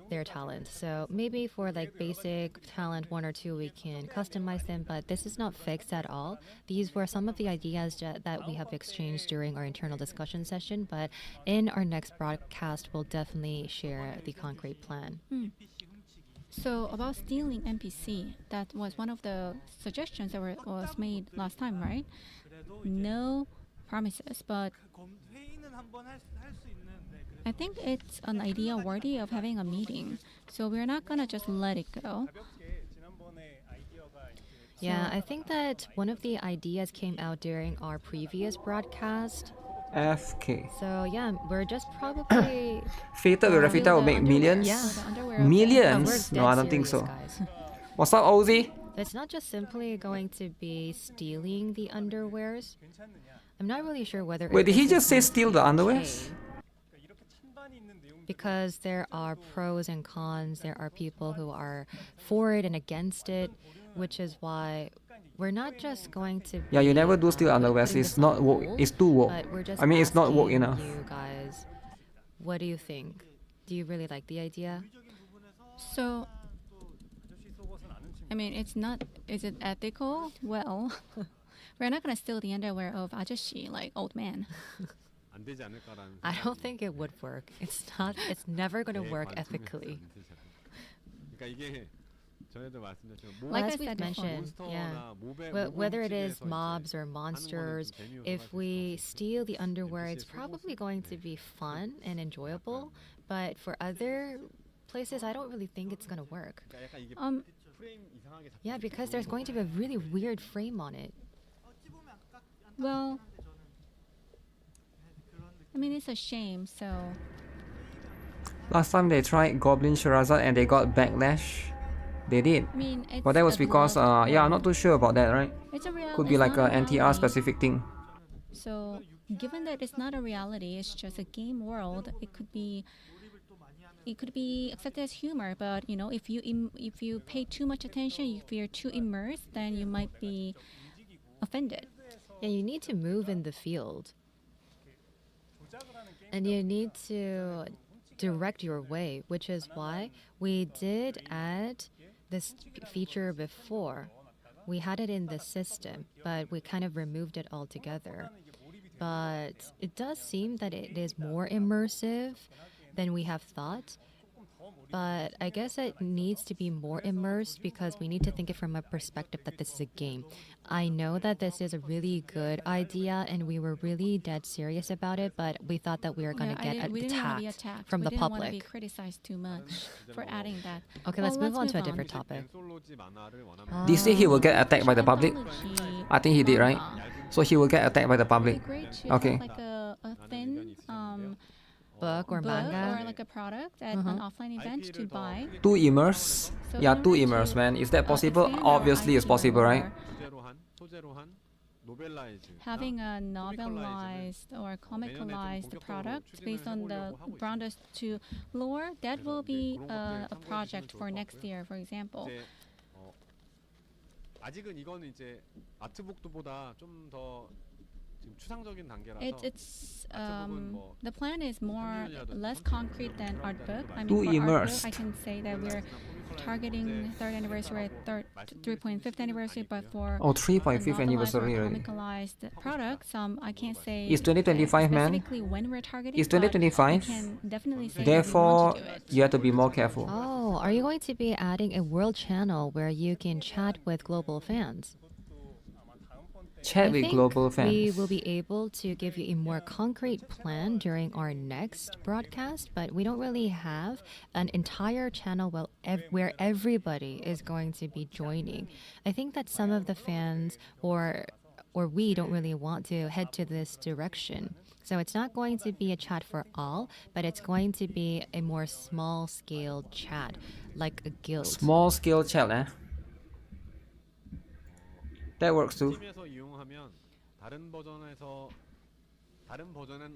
their talent. So maybe for like basic talent 1 or 2, we can customize them, but this is not fixed at all. These were some of the ideas that we have exchanged during our internal discussion session, but in our next broadcast, we'll definitely share the concrete plan. So about stealing NPC, that was one of the suggestions that was made last time, right? No promises, but I think it's an idea worthy of having a meeting. So we're not gonna just let it go. Yeah, I think that one of the ideas came out during our previous broadcast. FK. So yeah, we're just probably Fated with Rafita will the make underwear. millions? Yeah. The underwear Oh, we're Millions? dead No, I don't think serious, so. guys. What's up, Ozzy? It's not just simply going to be stealing the underwears. I'm not really sure whether. Wait, did he this is just say going to steal be the okay, underwears? because there are pros and cons. There are people who are for it and against it, which is why we're not just going to. Yeah, you be, never do steal underwears. putting It's this not on woke. hold, It's too woke. But we're just I mean, it's not woke asking enough. You guys, what do you think? Do you really like the idea? So, I mean, it's not. Is it ethical? Well, we're not gonna steal the underwear of 아저씨, like old man. 안 되지 않을까라는 I don't 생각이 think it would work. It's not. It's never going to 내 work 관점에서 ethically. 안 되지 않을까. 그러니까 이게 전에도 말씀드렸지만 Like As I we've said before. mentioned, yeah. 몬스터나 몹의 Whether it is 훔치기에서 mobs 이제 or 하는 거는 monsters, 좀 재미요소가 if 있을 것 we 같아요. steal the underwear, it's NPC의 probably 속옷은 going to 네. be fun and enjoyable. But for other places, I don't really think it's going to work. 그러니까 약간 이게 Um, 프레임 이상하게 잡히는 Yeah, 게 because 좋은 there's going to be a 거거든요. really weird frame on it. well, I mean, it's a shame. So, Last time they tried Goblin Sherazade and they got backlash. They did. I mean, it's But that was a because, beloved yeah, I'm world. not too sure about that, right? It's a real. Could be it's like not a NTR reality. specific thing. So, given that it's not a reality, it's just a game world. It could be accepted as humor, but you know, if you pay too much attention, if you're too immersed, then you might be offended. Yeah, you need to move in the field. And you need to direct your way, which is why we did add this feature before. We had it in the system, but we kind of removed it altogether. But it does seem that it is more immersive than we have thought. But I guess it needs to be more immersed because we need to think it from a perspective that this is a game. I know that this is a really good idea and we were really dead serious about it, but we thought that we were going to get we didn't want to be attacked attacked from we the didn't want to be public. criticized too much for adding that. Okay, let's move on to a different 뮤직 topic. 앤솔로지 만화를 원하면 Did you say he will get attacked by the public? Anthology I think he did, right? manga. So he will get attacked by the It'd be public. great to Okay. have like a thin Book or book manga. or like a product at an offline event to buy. Too immerse? So Yeah, in too order immerse, to, man. Is that possible? expand our Obviously, it's IP possible, right? lore, 소재로 한 노벨라이즈 having a novelized or comicalized product based on the Brandos 2 lore, that will be a project for next year, for example. 이제 아직은 이거는 이제 아트북보다 좀 더 지금 추상적인 단계라서 It's 아트북은 뭐 the plan is more less concrete than art book. I mean, Too for art book, immersed. I can say that we're targeting third anniversary, 3.5th anniversary, but for Oh, a 3.5th novelized anniversary or already. comicalized products, I can't say It's 2025, man. specifically when we're targeting. It's but I 2025. can definitely say that we Therefore, want to do it. you have to be more careful. Oh, are you going to be adding a world channel where you can chat with global fans? Chat I with think global we fans. will be able to give you a more concrete plan during our next broadcast, but we don't really have an entire channel where everybody is going to be joining. I think that some of the fans or we don't really want to head to this direction. So it's not going to be a chat for all, but it's going to be a more small-scale chat, like a guild. Small scale chat, eh? That works too. 팀에서 이용하면 다른 버전은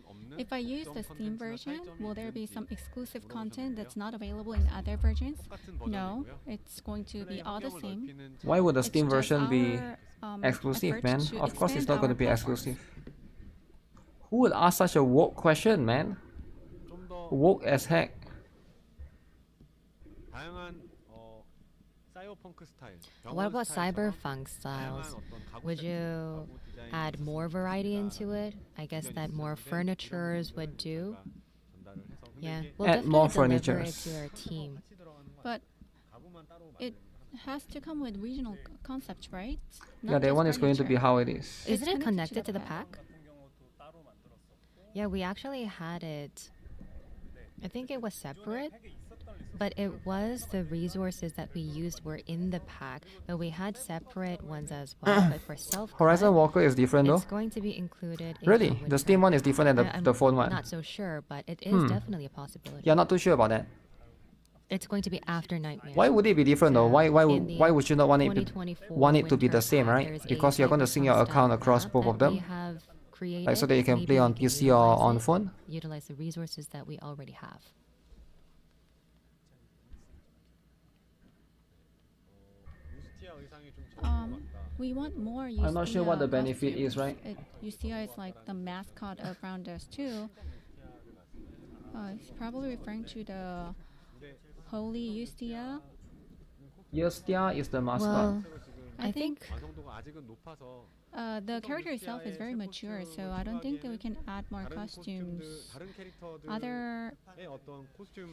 없는 If I use the 어떤 Steam 콘텐츠나 version, 차이점이 will there be 있는지 some exclusive 물어보셨는데요. content that's not available in other versions? 똑같은 No, 버전이고요. it's going to be all the 환경을 same. 넓히는 Why would the It's Steam just version be our, exclusive, effort man? to Of course, it's expand not going to our be platforms. exclusive. Who would ask such a woke question, man? 좀더 Woke as heck. 다양한 사이버펑크 스타일. What about 스타일처럼 cyberpunk styles? 다양한 어떤 가구 Would 세트, you 가구 디자인이 add more variety into it? I guess that more furnitures would do. 전달을 해서 근데 Yeah, 이게 we'll Add more definitely deliver it furnitures. to our team. 같이 들어가는 But 가구만 따로 it has to come with regional concepts, right? Yeah, Not that just one is going to be furniture. how it is. Isn't it connected connected to to the the pack? Yeah, we actually had it. I think it was separate, but it was the resources that we used were in the pack, but we had separate ones as well. But for self Horizon Walker is different though. it's going to be included. in Really? our The Steam pack. one is different than I'm the phone one. Not so sure, but it is Hmm. definitely a possibility. Yeah, not too sure about that. It's going to be after Nightmare. Why would it be different though? So, in the Why would you not want it to 2024 be the winter same, pack, right? there's a Because you're going to sync your cyberpunk account style across map both that of them? we have created. Like so that you can Maybe play we on can PC or utilize on it, phone? Utilize the resources that we already have. 유스티아 의상이 좀 좋은 것 같다. We want more I'm not sure what the benefit is, costumes. right? Ustia is like the mascot of Rounders too. It's probably referring to the Holy Ustia. Yestia is the mascot. Well, I I think 완성도가 아직은 높아서 the character itself is very mature, so I don't think that we can add more 다른 costumes. 코스튬들, 다른 Other 캐릭터들의 어떤 코스튬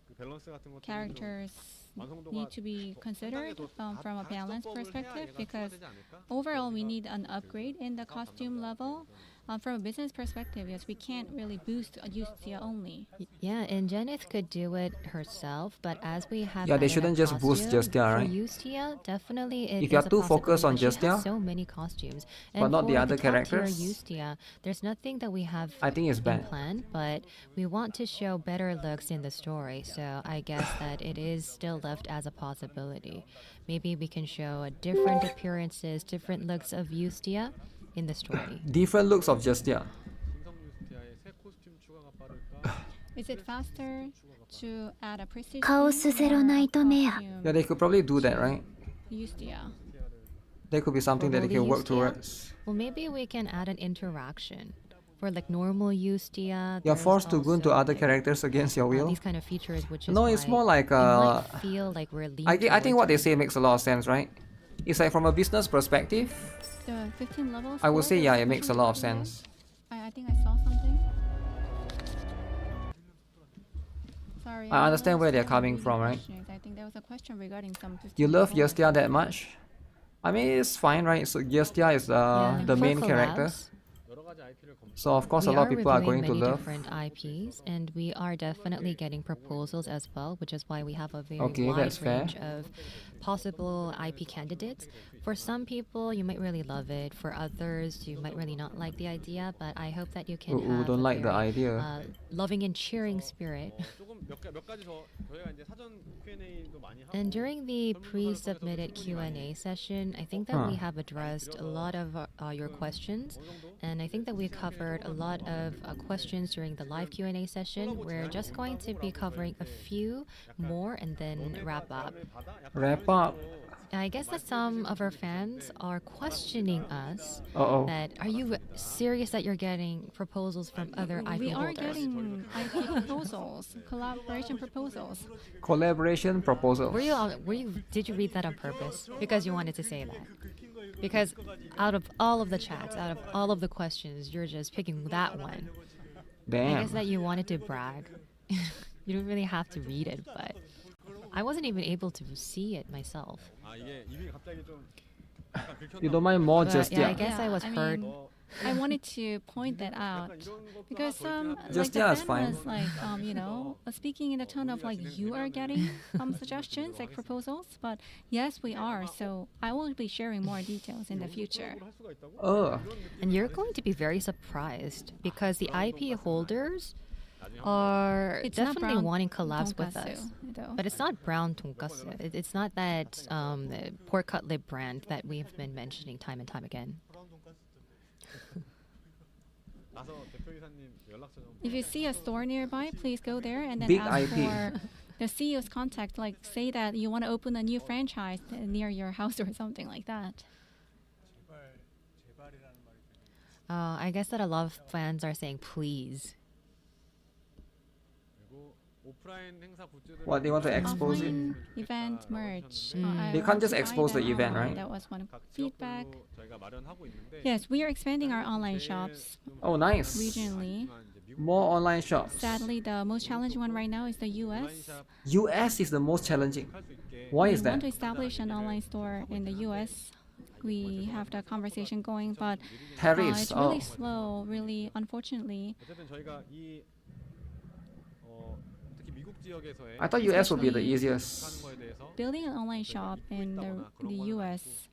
그 밸런스 같은 것들이 좀 characters 완성도가 need to be considered from a balance perspective, because 되지 않을까? overall we need an upgrade in the costume level. From a business perspective, yes, we can't really boost a Ustia only. yeah, and Jenith could do it herself, but as we have Yeah, they added a shouldn't just boost costume, Justia, right? For Ustia, definitely it If you're is a too focused on possibility, but she has Justia, so many costumes, but and not the for other top-tier characters, Ustia, there's nothing that we have I think it's in bad. plan, but we want to show better looks in the story, so I guess that it is still left as a possibility. Maybe we can show a different appearances, different looks of Ustia in the story. Different looks of Justia. 신성 유스티아의 새 코스튬 추가가 빠를까? Is it faster to add a prestige 카오스 theme 제로 or 나이트메어. costume Yeah, they could probably do that, right? Ustia? There could be something that they Holy can work Ustia? towards. Well, maybe we can add an interaction. For like normal Ustia, You're there's forced to go into also, other like, characters against your will. these kind of features, which is No, it's why more like it might feel like we're leaning I think what they towards say makes a lot of sense, right? It's like from a business perspective, The 15 levels. I would say yeah, score it makes a lot of was mentioned sense. today. I think I saw something. Sorry, I understand where they're understand coming the from, right? questions. I think there was a question regarding some 15 You love levels. Yestia that much? I mean, it's fine, right? So Yestia is Yeah, the for main character. collabs, 여러 가지 IP를 검 So of course a we lot of are people are reviewing going to many love. different IPs, and we are definitely getting proposals as well, which is why we have a very Okay, wide that's fair. range of possible IP candidates. For some people, you might really love it. For others, you might really not like the idea. But I hope that you can Ooh, have don't a like the very, idea. loving and cheering spirit. 조금 몇 가지 더 저희가 이제 사전 Q&A도 많이 하고 And during the pre-submitted Q&A session, I think that we Huh. have addressed a lot of your questions, and I think that we covered a lot of questions during the live Q&A session. We're just going to be covering a few more and then wrap up. Wrap up. I guess that some of our fans are questioning us Uh-oh. that are you serious that you're getting proposals from other IP We are holders? getting IP proposals, collaboration proposals. Collaboration proposals. Did you read that on purpose? Because you wanted to say that? Because out of all of the chats, out of all of the questions, you're just picking that one. I Damn. guess that you wanted to brag. You don't really have to read it, but I wasn't even able to see it myself. 아 이게 입이 갑자기 좀 약간 You 긁혔나 don't mind more But Justia. yeah, I guess Yeah, I was I hurt. mean, I wanted to point that out because some Just like yeah, the it's fan fine. was like speaking in the tone of like you are getting suggestions like proposals, but yes we are. So I will be sharing more details in the future. 할 수가 있다고? Ugh. And you're going to be very surprised because the IP holders are It's not definitely brown wanting collabs with tonkatsu, us. though. But it's not brown tonkatsu. It's not that pork cutlet brand that we've been mentioning time and time again. 나서 대표이사님 연락처 좀 If you see a store nearby, please go there and then Big ask IP. for the CEO's contact. Like say that you want to open a new franchise near your house or something like that. I guess that a lot of fans are saying please. 그리고 오프라인 행사 굿즈들 What, they want to expose it? Offline event merch. I They can't want just to buy expose the that event, online. right? That was one 각 feedback. 지역별로 저희가 마련하고 있는데 Yes, we are expanding our online shops Oh, nice. regionally. More online shops. Sadly, the most challenging one right now is the US. US is the most challenging. 할수 있게 Why We is want that? to establish an online store in the US. We have the conversation going, but Tariffs. it's Oh. really slow, really, unfortunately. 어쨌든 저희가 이 특히 미국 지역에서의 I thought US would be the Especially- easiest. 하는 거에 대해서 Building an online shop in the US,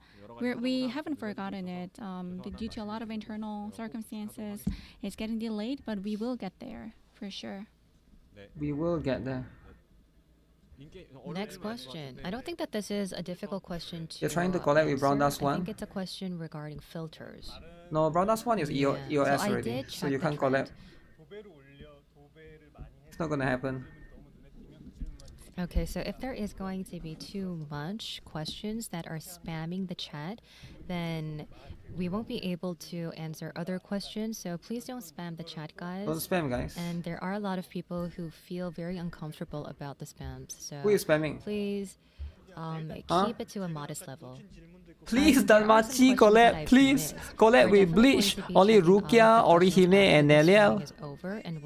we haven't forgotten it. Due to a lot of internal circumstances, it's getting delayed, but we will get there for sure. We will get there. Next question. I don't think that this is a difficult question to You're trying to collab with Brown answer. Dust I One? think it's a question regarding filters. No, Brown Dust One is Yeah. EOS So I already, did so check you the can't collab. trend. It's not gonna happen. Okay, so if there is going to be too much questions that are spamming the chat, then we won't be able to answer other questions. So please don't spam the chat, guys. Don't spam, guys. And there are a lot of people who feel very uncomfortable about the spams. So Who is spamming? please Huh? keep it to a modest level. Please, There are some Danmachi, questions that collab, I've please. missed. Collab We're with definitely Bleach. going to be Only checking all of Rukia, the questions Orihime, and after the Neliel. streaming is over, and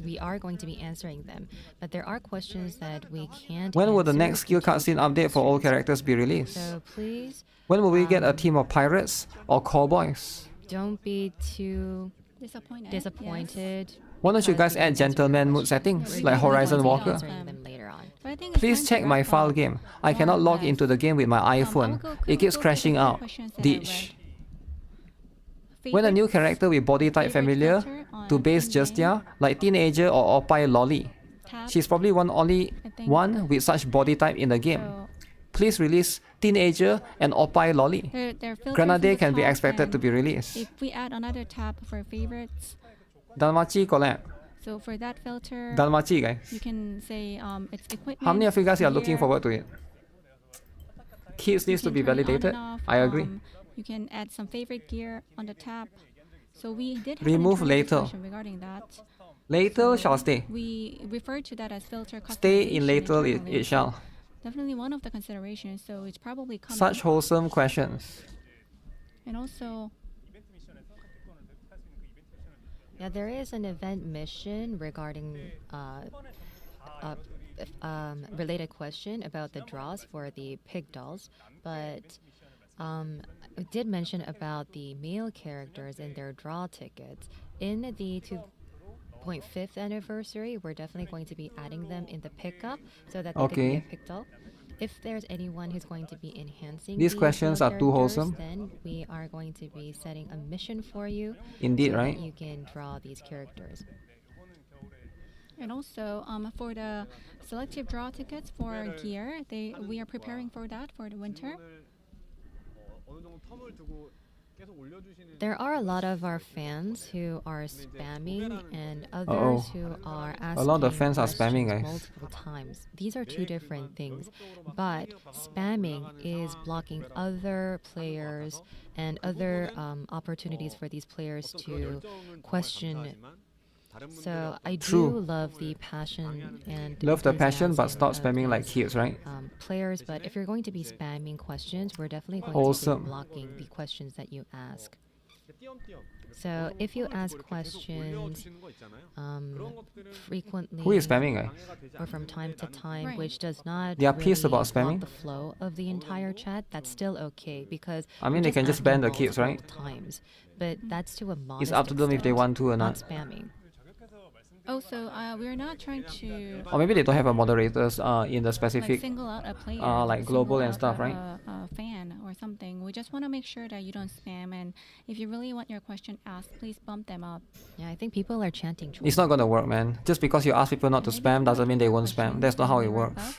we are going to be answering them. But there are questions that we can't When will the answer next skill due to cutscene update for all restrictions. characters be released? So please When will we get a team of pirates or cowboys? don't be too Disappointed. disappointed. Why don't you because guys we won't add answer your gentleman mood questions. settings We're like definitely Horizon going to be Walker? Answering them later on. So I think it's Please time check to my wrap file up, game. I more cannot or log less. into the game with my I will iPhone. go It keeps through crashing the out. questions that I Ditch. read. When a new Favorites? character with body type Favorite familiar filter on to base in-game? Justia, like teenager or Oppai Lolly. Tab. She's probably only I think- one with such body type in the game. So Please release teenager and Oppai Lolly. their filters in Grenade the can be top, expected to and be released. If we add another tab for favorites, Danmachi collab. so for that filter, Danmachi, guys. you can say it's equipment. How many of you guys are looking gear, forward to it? Kids you needs to can be turn it on and validated. off, I agree. You can add some favorite gear on the tab. So we did have Remove an internal later. discussion regarding that. Later So shall stay. We refer to that as filter Stay in customization later internally. it shall. Definitely one of the considerations. So it's probably coming. Such wholesome questions. And also, Yeah, there is an event mission regarding related question about the draws for the pig dolls, but we did mention about the male characters and their draw tickets. In the 2.5th anniversary, we're definitely going to be adding them in the pickup so that they could be a Okay. pig doll. If there's anyone who's going to be enhancing These these questions male are too characters, wholesome. then we are going to be setting a mission for you Indeed, so right? that you can draw these characters. and also for the selective draw tickets for gear, we are preparing for that for the winter. 어느 정도 텀을 두고 계속 올려주시는 There are a lot of our fans who are spamming and Uh-oh. others who are asking lot of fans are spamming, questions guys. multiple times. These are two different things, but spamming is blocking other players and other opportunities for these players to question. So I do True. love the passion and Love the passion, but enthusiasm stop of spamming like these, kids, right? players. But if you're going to be spamming questions, we're definitely going Wholesome. to be blocking the questions that you ask. So if you ask questions frequently Who is spamming, guys? or from time to time, Right. which does not They are pissed really about spamming? block the flow of the entire chat, that's still okay because I mean, we're they can just asking ban the kids, right? multiple times, but that's to a modest It's up to them if they extent, want to or not not. spamming. Also, we're not trying to Or maybe they don't have a moderators in the like specific. single out a player, like single global and out stuff, right? A fan or something. We just want to make sure that you don't spam, and if you really want your question asked, please bump them up. Yeah, I think people are chanting. It's not gonna work, man. Just because you ask people not to spam doesn't mean they won't spam. That's not how it works.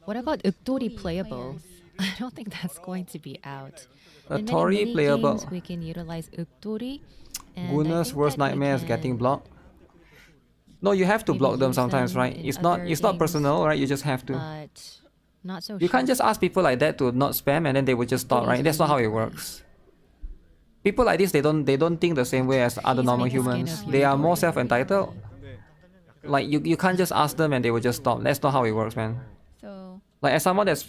What about Ukdori playable? I don't think that's going to be out. A In many Tori mini playable. games, we can utilize Ukdori. and I Guna's think worst that we nightmare is can getting blocked. No, you have to maybe block them use sometimes, them right? in It's not. other It's not games, personal, right? You just have to. But not so You can't sure. just ask people like that to not spam and then they will just stop, right? That's not how it works. People like this, they don't think the same way as other He's normal making skin humans. of They are Yuri. more self-entitled. Like you can't just ask them and they will just stop. That's not how it works, man. So Like as someone that's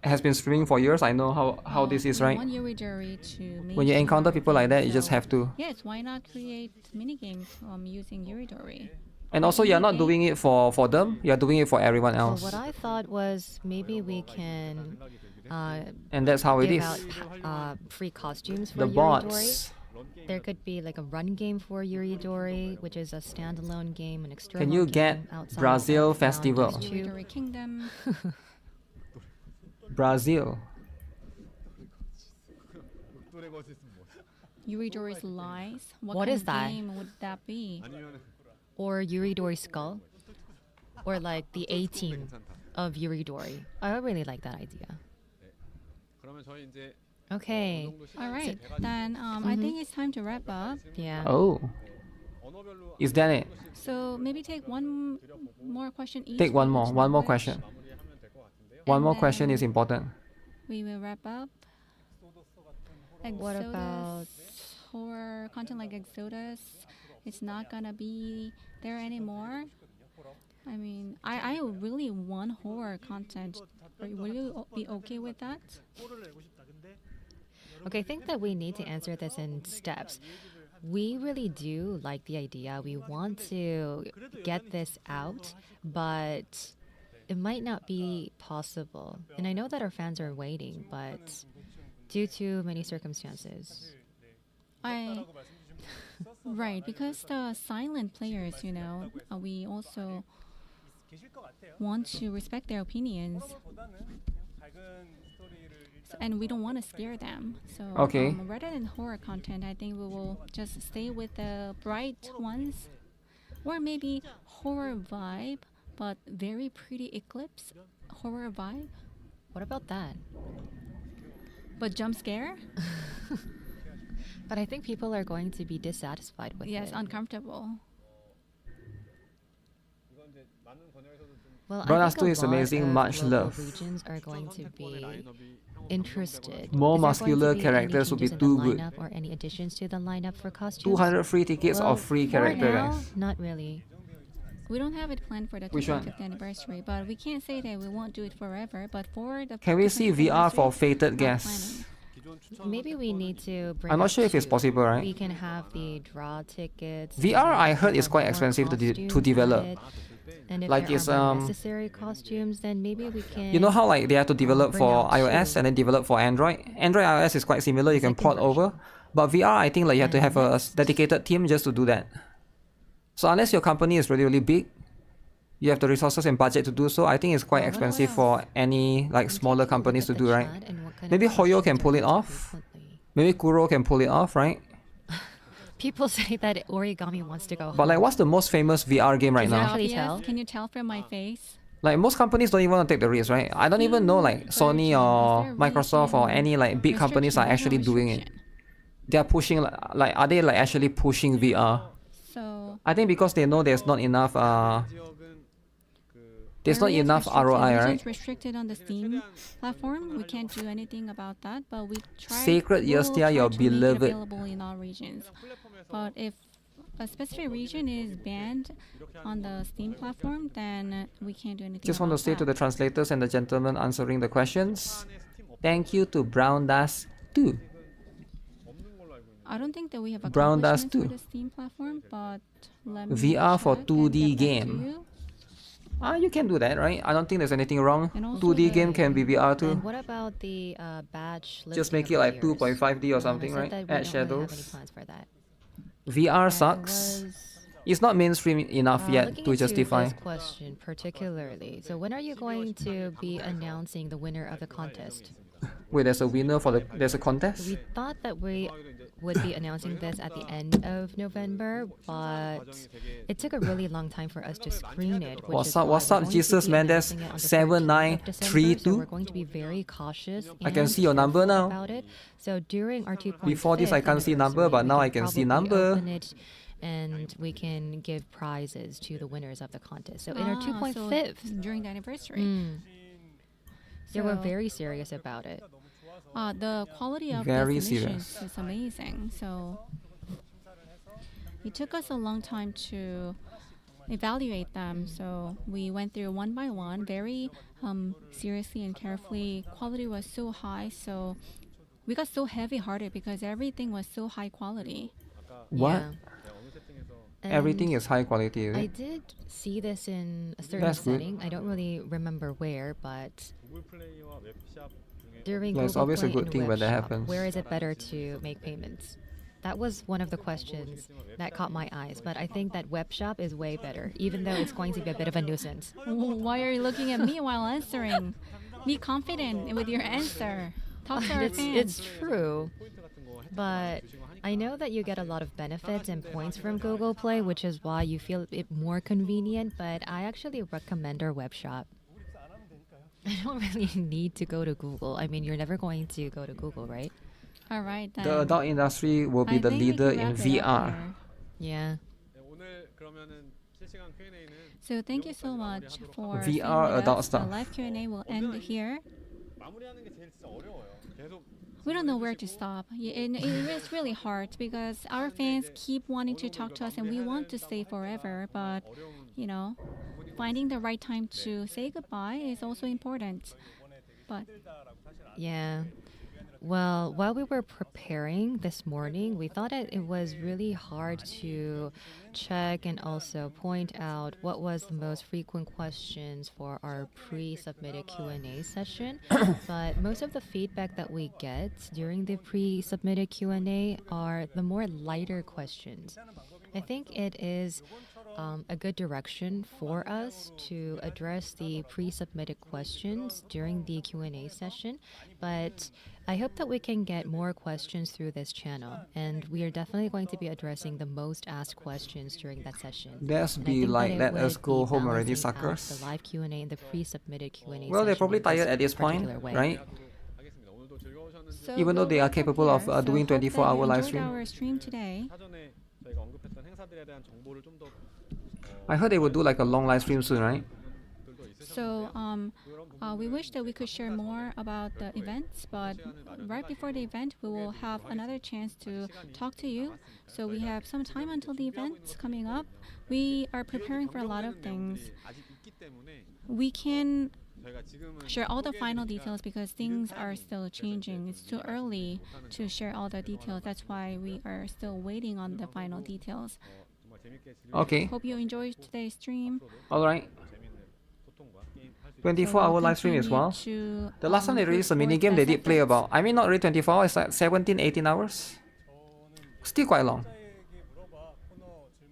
has been streaming for years, I know how this is, we right? want Yuri Jury to make When you encounter sure people like that, you just so- have to. Yes, why not create mini games using Yuridori? And also, you're not doing it for them. You're doing it for everyone Well, else. what I thought was maybe we can And that's how it give is. out free costumes for The Yuridori. bots. There could be like a run game for Yuridori, which is a standalone game, an external Can you game get outside Brazil of Festival? Round 2. Yuridori Kingdom. Brazil. Yuridori's Lies. What kind is of that? game would that be? Or Yuridori Skull, or like the A team of Yuridori. I really like that idea. 그러면 저희 이제 Okay. All right, then I think it's time to wrap up. Yeah. Oh. 언어별로 Is that it? So maybe take one more question each. Take one for more. each One more language. question. 마무리하면 될 것 같은데요. One And more question then is important. We will wrap up. What Exodus, about- horror content like Exodus? It's not gonna be there anymore. I mean, I really want horror content. Will you be okay with that? Okay, I think that we need to answer this in steps. We really do like the idea. We want to get this out, but it might not be possible. And I know that our fans are waiting, but due to many circumstances. Right, because the silent players, we also want to respect their opinions. And we don't want to scare them. So Okay. Rather than horror content, I think we will just stay with the bright ones. Or maybe horror vibe, but very pretty eclipse horror vibe. What about that? But jump scare? But I think people are going to be dissatisfied with Yes, it. uncomfortable. Well, Brown I Us think 2 a is lot amazing, of much local love. regions are going to be interested. More Is there going to muscular be any characters would be changes in the too good. lineup or any additions to the lineup for costumes? 200 free tickets Well, of free for character, now, guys. not really. We don't have it planned for the Which one? 25th anniversary, but we can't say that we won't do it forever. But for the Can we see 25th VR for anniversary, fated we're guests? Maybe we need to bring I'm not up sure if it's to- possible, right? We can have the draw tickets. VR, and I heard, have is quite more expensive to costumes develop. added. And if Like there it's, are more necessary costumes, then maybe we can. You know how like they have to develop bring for out iOS two. and then develop for Android? Android iOS is quite similar, you can Second port version. over. But VR, I think like you have to And have a next. dedicated team just to do that. So unless your company is really, really big, you have the resources and budget to do so, I think it's quite Well, what expensive else? for any like I'm smaller taking a look companies to at the do, right? chat and what kind of Maybe Hoyo can questions pull are it most off. frequently. Maybe Kuro can pull it off, right? People say that Origami wants to go home. But like what's the most famous VR game right Is it now? actually Obvious? tell? Can you tell from my face? Like most companies don't even want to take the risk, right? I don't even know like Sony Version. or Is there Microsoft or really any like big companies are restriction? actually There's no doing it. restriction. They are pushing like are they like actually pushing VR? So I think because they know there's not enough there's not areas enough restricted, ROI, regions right? restricted on the Steam platform. We can't do anything about that, but we try. Sacred we'll Yastia, try your to make it beloved. available in all regions. But if a specific region is banned on the Steam platform, then we can't do anything. Just want to about say to that. the translators and the gentlemen answering the questions, thank you to Brown Das 2. I don't think that we have Brown does accomplishments for too. the Steam platform, but let me VR for check 2D and get back to game. you. You can do that, right? I don't think there's anything wrong. And also 2D the- game can be VR too. And what about the badge? Just lifting make of it like tiers? 2.5D or I something, said right? that we Add don't really have any shadows. plans for that. VR And sucks. was, It's not mainstream enough yet looking to into justify. this question particularly. So when are you going to be announcing the winner of the contest? Wait, there's a winner for there's a contest? We thought that we would be announcing this at the end of November, but it took a really long time for us to screen it. Which What's is up, why what's we're up, going to Jesus be man? There's announcing it on the 7932. 13th of December, so we're going to be very cautious. I can and see your number careful now. About it. So during our 2.5 Before this, I can't see number, but now I can see number. And we can give prizes to the winners of the contest. So in our Ah, 2.5, so during the anniversary. they were So- very serious about it. The quality of Very the submissions serious. is amazing. So it took us a long time to evaluate them. So we went through one by one, very seriously and carefully. Quality was so high, so we got so heavy-hearted because everything was so high quality. What? Yeah. Everything And is high quality, is I it? did see this in a certain That's good. setting. I don't really remember where, but during Yeah, it's Google always a Play good and thing when that Webshop, happens. where is it better to make payments? That was one of the questions that caught my eyes, but I think that Webshop is way better, even though it's going to be a bit of a nuisance. Why are you looking at me while answering? Be confident with your answer. Talk to our It's fans. true, but I know that you get a lot of benefits and points from Google Play, which is why you feel it more convenient, but I actually recommend our web shop. I don't really need to go to Google. I mean, you're never going to go to Google, right? All right, then. The adult industry will be I the think we leader can in wrap it up VR. here. Yeah. 그러면은 실시간 Q&A는 So thank you so much for VR staying with adult us. The stuff. live Q&A will end here. 마무리하는 게 제일 진짜 어려워요. 계속 We don't know where to stop. And it's really hard because our fans keep wanting to talk to us and we want to stay forever. But, you know, finding the right time to say goodbye is also important. But Yeah. Well, while we were preparing this morning, we thought that it was really hard to check and also point out what was the most frequent questions for our pre-submitted Q&A session. But most of the feedback that we get during the pre-submitted Q&A are the more lighter questions. I think it is a good direction for us to address the pre-submitted questions during the Q&A session, but I hope that we can get more questions through this channel, and we are definitely going to be addressing the most asked questions during that session. Let's And I be think that like, it let us would go be home already, balancing out suckers. the live Q&A and the pre-submitted Q&A Well, they're session probably in tired at this point, particular way. right? 하겠습니다. 오늘도 즐거우셨는지 so Even though we'll they are wrap up capable of here. So doing hope that 24-hour you live enjoyed stream. our stream today. 사전에 저희가 언급했던 행사들에 대한 정보를 좀더 I heard they would do like a long live stream soon, right? 들도 있으셨는데 So we wish that we could share more about the events, but right before the event, we will have another chance to talk to you. So we have some time until the events coming up. We are preparing for a lot of things. 아직 있기 때문에 We can 저희가 지금은 share all the final details because things are still changing. It's too early to share all the details. That's why we are still waiting on the final details. 정말 재밌게 즐길 Okay, Hope you enjoyed today's stream. alright. 재밌는 소통과 게임 할수 24-hour live stream as well. The last time they released a minigame, they did play about, I mean not really 24 hours, it's like 17, 18 hours. Still quite long.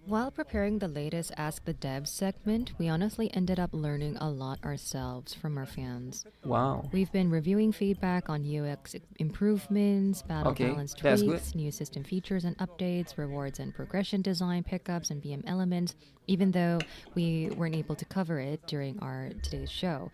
While preparing the latest Ask the Devs segment, we honestly ended up learning a lot ourselves from our fans. Wow. We've been reviewing feedback on UX improvements, battle Okay, balance that's tweaks, new system features and updates, rewards and progression design pickups, and BM elements, even though we weren't able to cover it during our today's show.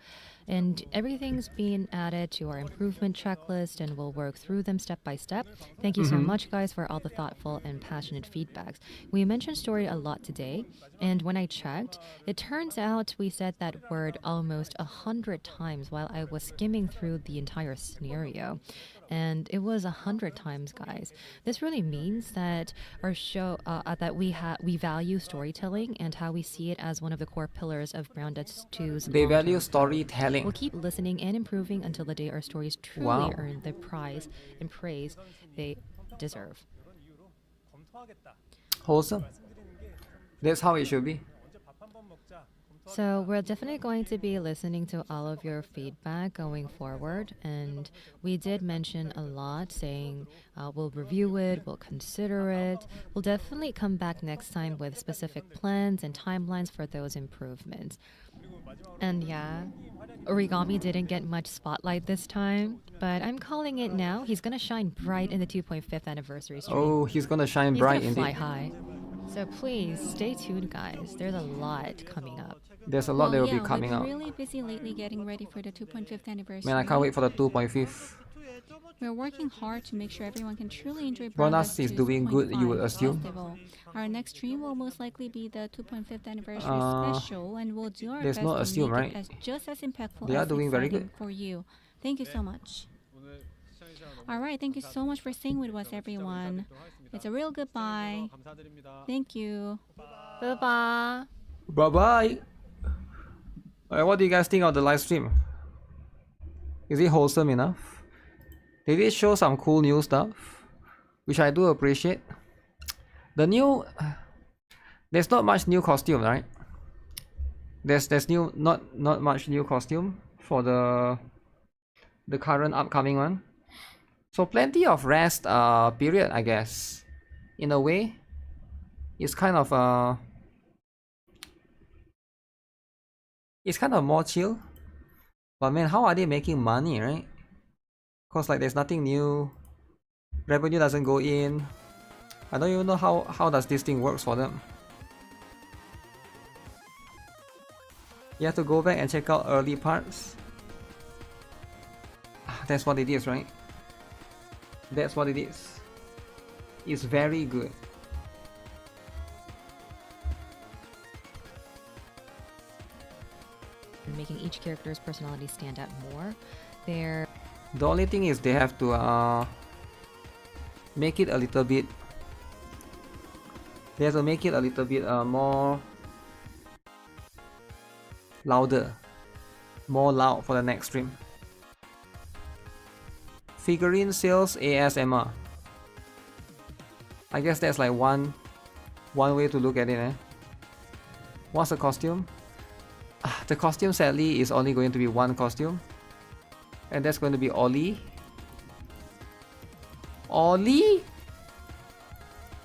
And everything's been added to our improvement checklist, and we'll work through them step by step. Thank you so much, guys, for all the thoughtful and passionate feedbacks. We mentioned story a lot today, and when I checked, it turns out we said that word almost 100 times while I was skimming through the entire scenario. And it was 100 times, guys. This really means that our show, that we value storytelling and how we see it as one of the core pillars of Grounded's 2's They long-term value growth. storytelling. We'll keep listening and improving until the day our stories truly Wow. earn the prize and praise they deserve. Wholesome. That's how it should be. So we're definitely going to be listening to all of your feedback going forward, and we did mention a lot saying we'll review it, we'll consider it. We'll definitely come back next time with specific plans and timelines for those improvements. And yeah, Origami didn't get much spotlight this time, but I'm calling it now. He's gonna shine bright in the 2.5th anniversary stream. Oh, he's gonna shine He's bright gonna fly indeed. high. So please stay tuned, guys. There's a lot coming up. There's a lot that will be coming we've out. been really busy lately getting ready for the 2.5th anniversary. Man, I can't wait for the 2.5. We're working hard to make sure everyone can truly enjoy Bonus Brown is Duck's doing good, you would 2.5 assume. festival. Our next stream will most likely be the 2.5th anniversary special, and we'll do our there's best no to assume, make right? it as just as impactful They are as doing very exciting good. for you. Thank you so much. 오늘 시청해주셔서 너무 All right, thank you so much for staying with us, everyone. It's a real goodbye. 감사드립니다. Thank you. Bye-bye. Bye-bye. What do you guys think of the live stream? Is it wholesome enough? They did show some cool new stuff, which I do appreciate. The new... There's not much new costume, right? There's not much new costume for the current upcoming one. So plenty of rest period, I guess. In a way, it's kind of it's kind of more chill. But man, how are they making money, right? Cause like there's nothing new. Revenue doesn't go in. I don't even know how does this thing works for them. You have to go back and check out early parts. That's what it is, right? That's what it is. It's very good. making each character's personality stand out more. They're The only thing is they have to make it a little bit. They have to make it a little bit more louder, more loud for the next stream. Figurine sales ASMR. I guess that's like one way to look at it, eh? What's the costume? The costume sadly is only going to be one costume. And that's going to be Ollie. Ollie?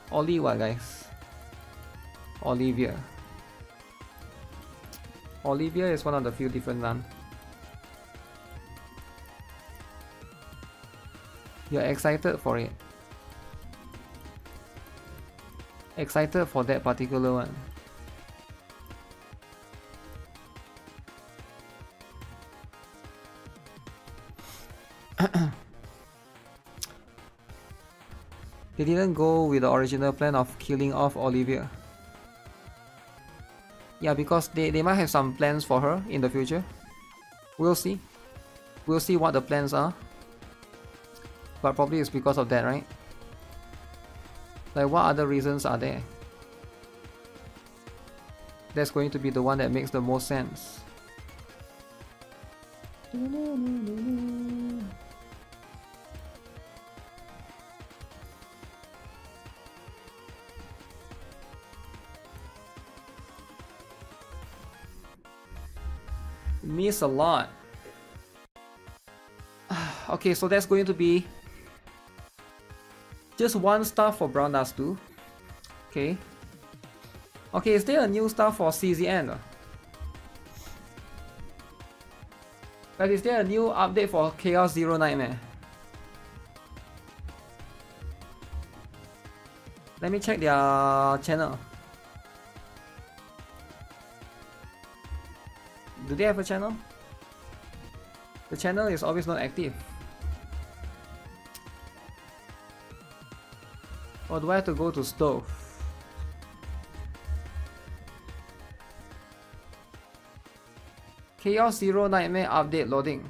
Ollie what, guys? Olivia. Olivia is one of the few different ones. You're excited for it. Excited for that particular one. They didn't go with the original plan of killing off Olivia. Yeah, because they might have some plans for her in the future. We'll see. We'll see what the plans are. But probably it's because of that, right? Like, what other reasons are there? That's going to be the one that makes the most sense. Miss a lot. Okay, so that's going to be just one star for Brown Dust 2. Okay. Okay, is there a new star for CZN? But is there a new update for Chaos Zero Nightmare? Let me check their channel. Do they have a channel? The channel is always not active. Or do I have to go to stove? Chaos Zero Nightmare update loading.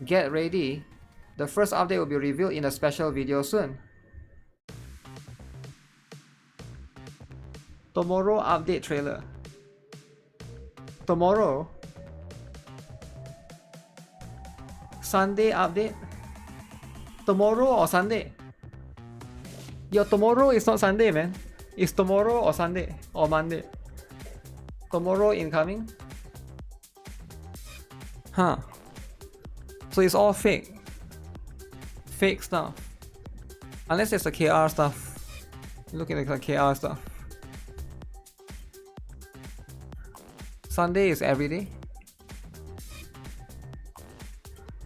Get ready. The first update will be revealed in a special video soon. Tomorrow update trailer. Tomorrow? Sunday update? Tomorrow or Sunday? Your tomorrow is not Sunday, man. It's tomorrow or Sunday or Monday. Tomorrow incoming? Huh. So it's all fake. Fake stuff. Unless it's the KR stuff. Look at the KR stuff. Sunday is everyday.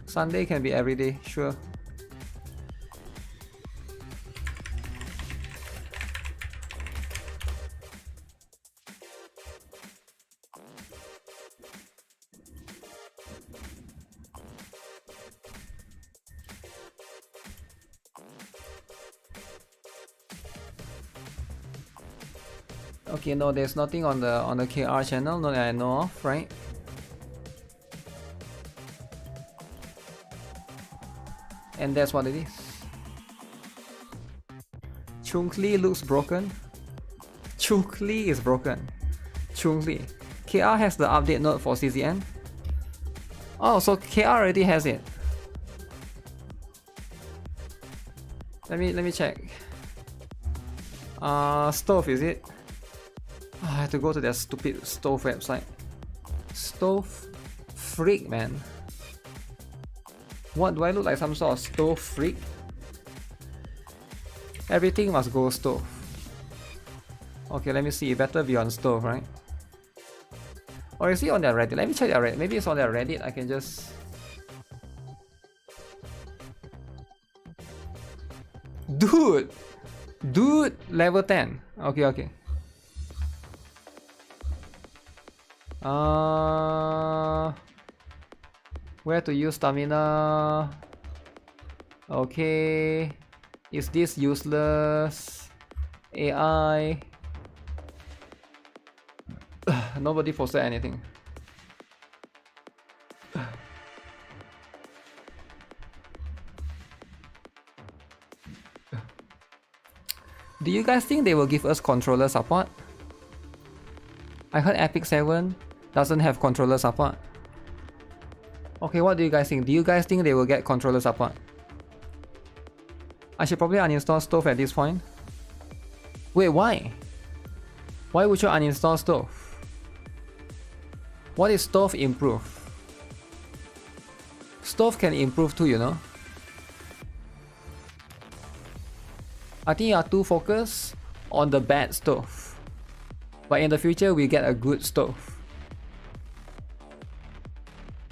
Sunday can be everyday, sure. Okay, no, there's nothing on the KR channel, not that I know of, right? And that's what it is. Chungli looks broken. Chungli is broken. Chungli. KR has the update note for CZN. Oh, so KR already has it. Let me check. Stove, is it? Oh, I have to go to their stupid Stove website. Stove freak, man. What, do I look like some sort of stove freak? Everything must go stove. Okay, let me see. It better be on stove, right? Or is it on their Reddit? Let me check their Reddit. Maybe it's on their Reddit. I can just... Dude! Dude! Level 10. Okay, okay. Where to use stamina? Okay. Is this useless? AI? Nobody posted anything. Do you guys think they will give us controller support? I heard Epic 7 doesn't have controller support. Okay, what do you guys think? Do you guys think they will get controller support? I should probably uninstall Stove at this point. Wait, why? Why would you uninstall Stove? What is Stove improve? Stove can improve too, you know. I think you are too focused on the bad Stove. But in the future, we get a good Stove.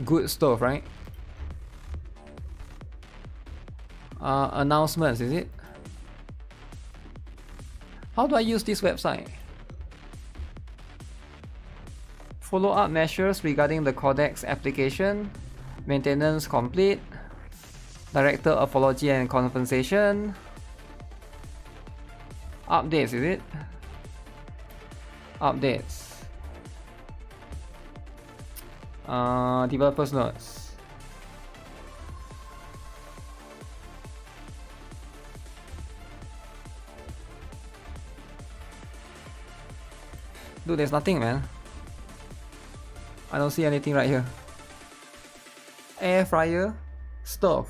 Good Stove, right? Announcements, is it? How do I use this website? Follow-up measures regarding the Codex application. Maintenance complete. Director apology and compensation. Updates, is it? Updates. Developers notes. Dude, there's nothing, man. I don't see anything right here. Air fryer, stove.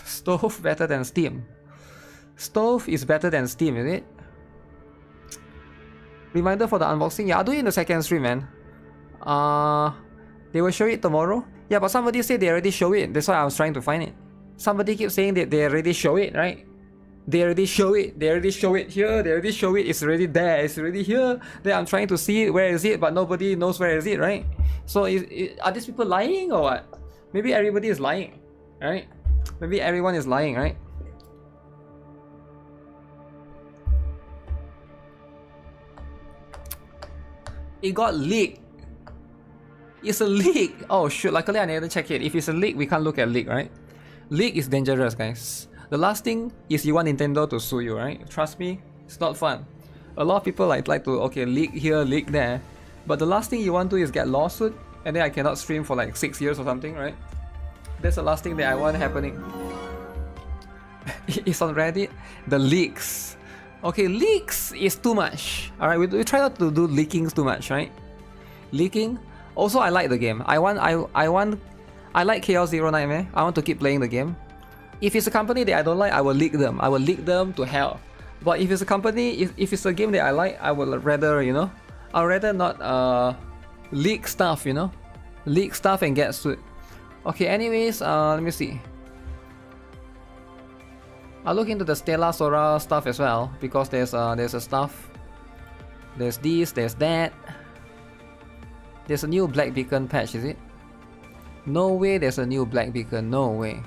Stove better than Steam. Stove is better than Steam, is it? Reminder for the unboxing. Yeah, I'll do it in the second stream, man. They will show it tomorrow. Yeah, but somebody said they already show it. That's why I was trying to find it. Somebody keeps saying that they already show it, right? They already show it. They already show it here. They already show it. It's already there. It's already here. Then I'm trying to see it. Where is it? But nobody knows where is it, right? So are these people lying or what? Maybe everybody is lying, right? Maybe everyone is lying, right? It got leaked. It's a leak. Oh shoot, luckily I never check it. If it's a leak, we can't look at leak, right? Leak is dangerous, guys. The last thing is you want Nintendo to sue you, right? Trust me, it's not fun. A lot of people like to, okay, leak here, leak there. But the last thing you want to is get lawsuit, and then I cannot stream for like 6 years or something, right? That's the last thing that I want happening. It's on Reddit. The leaks. Okay, leaks is too much. Alright, we try not to do leakings too much, right? Leaking. Also, I like the game. I like Chaos Zero Nightmare. I want to keep playing the game. If it's a company that I don't like, I will leak them. I will leak them to hell. But if it's a company, if it's a game that I like, I will rather, you know, I'd rather not leak stuff, you know, leak stuff and get sued. Okay, anyways, let me see. I'll look into the Stella Sora stuff as well, because there's a stuff. There's this, there's that. There's a new Black Beacon patch, is it? No way there's a new Black Beacon, no way.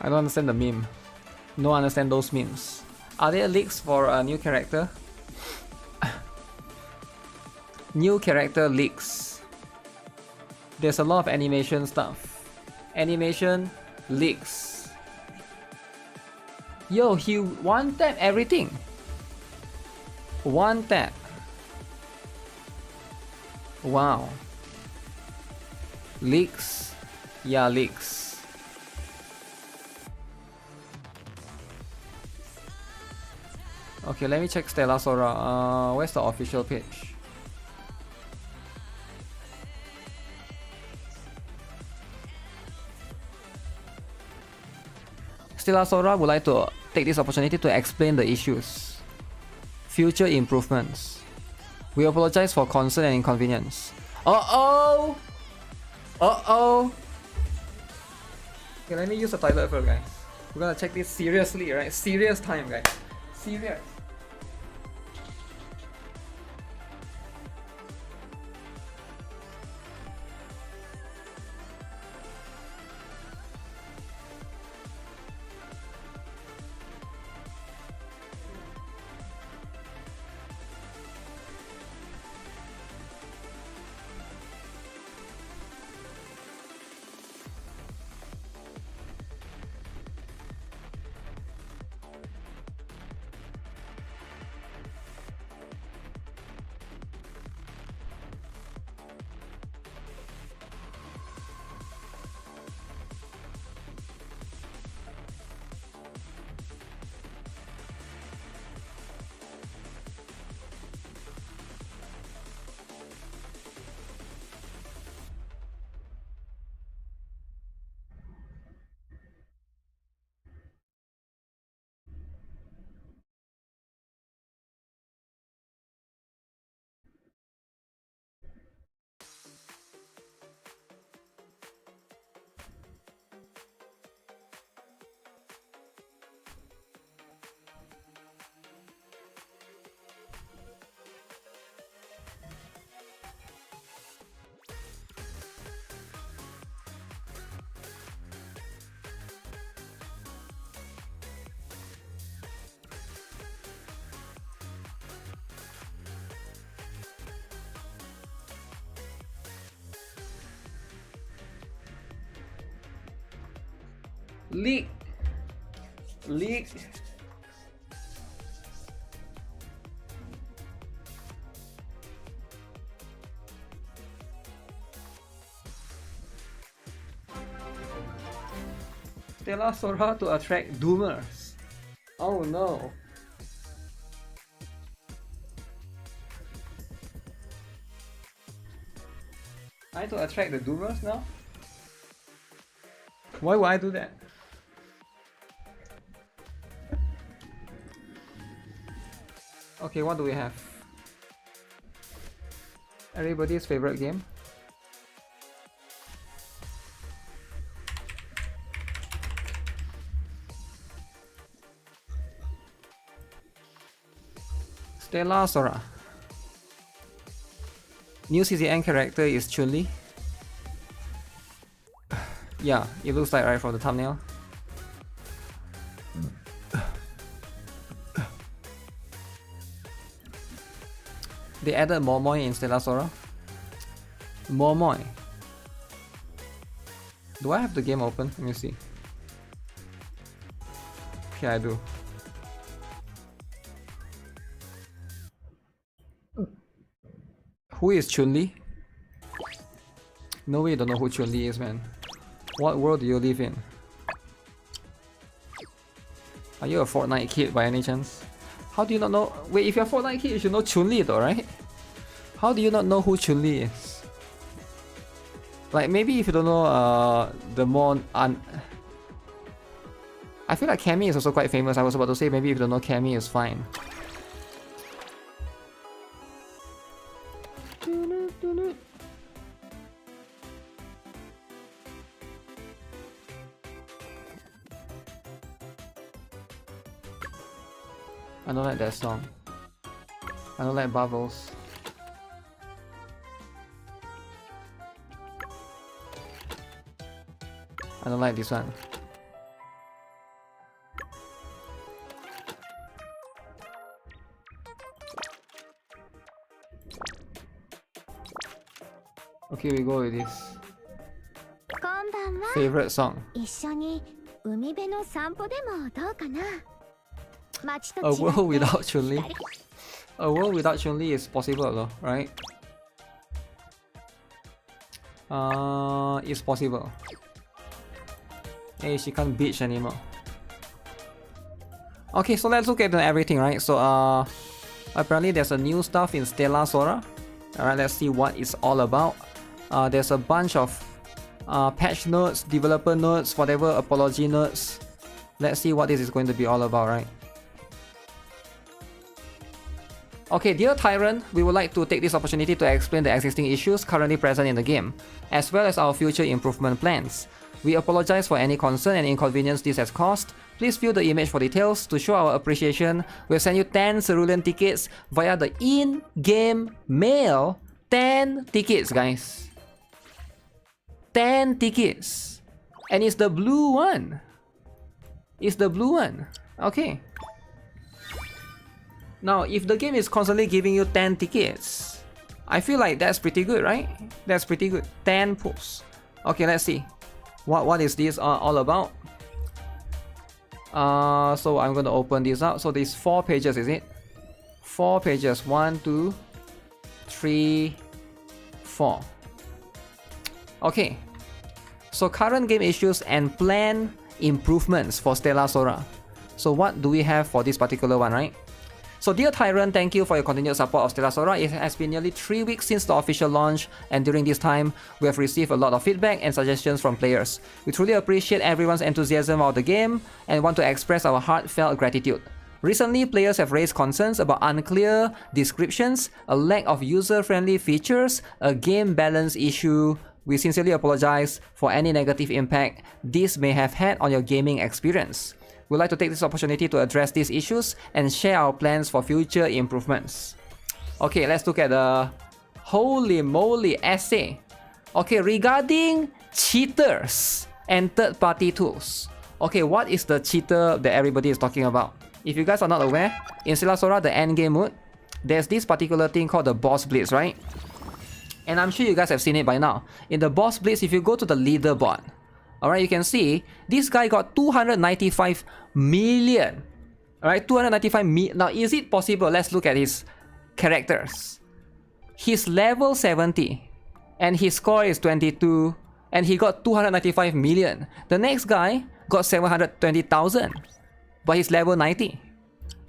I don't understand the meme. No understand those memes. Are there leaks for a new character? New character leaks. There's a lot of animation stuff. Animation leaks. Yo, he one tap everything. One tap. Wow. Leaks. Yeah, leaks. Okay, let me check Stella Sora. Where's the official page? Stella Sora would like to take this opportunity to explain the issues. Future improvements. We apologize for concern and inconvenience. Uh-oh! Uh-oh! Okay, let me use the toilet first, guys. We're gonna check this seriously, right? Serious time, guys. Serious. Leak. Leak. Stellar Sora to attract doomers. Oh no. I to attract the doomers now? Why would I do that? Okay, what do we have? Everybody's favorite game. Stellar Sora. New CCN character is Chun-Li. Yeah, it looks like right from the thumbnail. They added Momoy in Stellar Sora. Momoy. Do I have the game open? Let me see. Okay, I do. Who is Chun-Li? No way you don't know who Chun-Li is, man. What world do you live in? Are you a Fortnite kid by any chance? How do you not know? Wait, if you're a Fortnite kid, you should know Chun-Li though, right? How do you not know who Chun-Li is? Like, maybe if you don't know the more I feel like Cammy is also quite famous. I was about to say maybe if you don't know Cammy is fine. I don't like that song. I don't like Bubbles. I don't like this one. Okay, we go with this. Favorite song. A world without Chun-Li. A world without Chun-Li is possible though, right? It's possible. Hey, she can't bitch anymore. Okay, so let's look at everything, right? So apparently there's a new stuff in Stellar Sora. Alright, let's see what it's all about. There's a bunch of patch notes, developer notes, whatever, apology notes. Let's see what this is going to be all about, right? Okay, dear Tyrant, we would like to take this opportunity to explain the existing issues currently present in the game, as well as our future improvement plans. We apologize for any concern and inconvenience this has caused. Please view the image for details. To show our appreciation, we'll send you 10 cerulean tickets via the in-game mail. 10 tickets, guys. 10 tickets. And it's the blue one. It's the blue one. Okay. Now, if the game is constantly giving you 10 tickets, I feel like that's pretty good, right? That's pretty good. 10 pulls. Okay, let's see. What is this all about? So I'm going to open this up. So there's 4 pages, is it? 4 pages. 1, 2, 3, 4. Okay. So current game issues and plan improvements for Stellar Sora. So what do we have for this particular one, right? So dear Tyrant, thank you for your continued support of Stellar Sora. It has been nearly 3 weeks since the official launch, and during this time, we have received a lot of feedback and suggestions from players. We truly appreciate everyone's enthusiasm about the game and want to express our heartfelt gratitude. Recently, players have raised concerns about unclear descriptions, a lack of user-friendly features, a game balance issue. We sincerely apologize for any negative impact this may have had on your gaming experience. We'd like to take this opportunity to address these issues and share our plans for future improvements. Okay, let's look at the holy moly essay. Okay, regarding cheaters and third-party tools. Okay, what is the cheater that everybody is talking about? If you guys are not aware, in Stellar Sora, the endgame mode, there's this particular thing called the Boss Blitz, right? And I'm sure you guys have seen it by now. In the Boss Blitz, if you go to the leaderboard, Alright, you can see this guy got 295 million. Alright, 295 million. Now, is it possible? Let's look at his characters. He's level 70 and his score is 22 and he got 295 million. The next guy got 720,000 but he's level 90.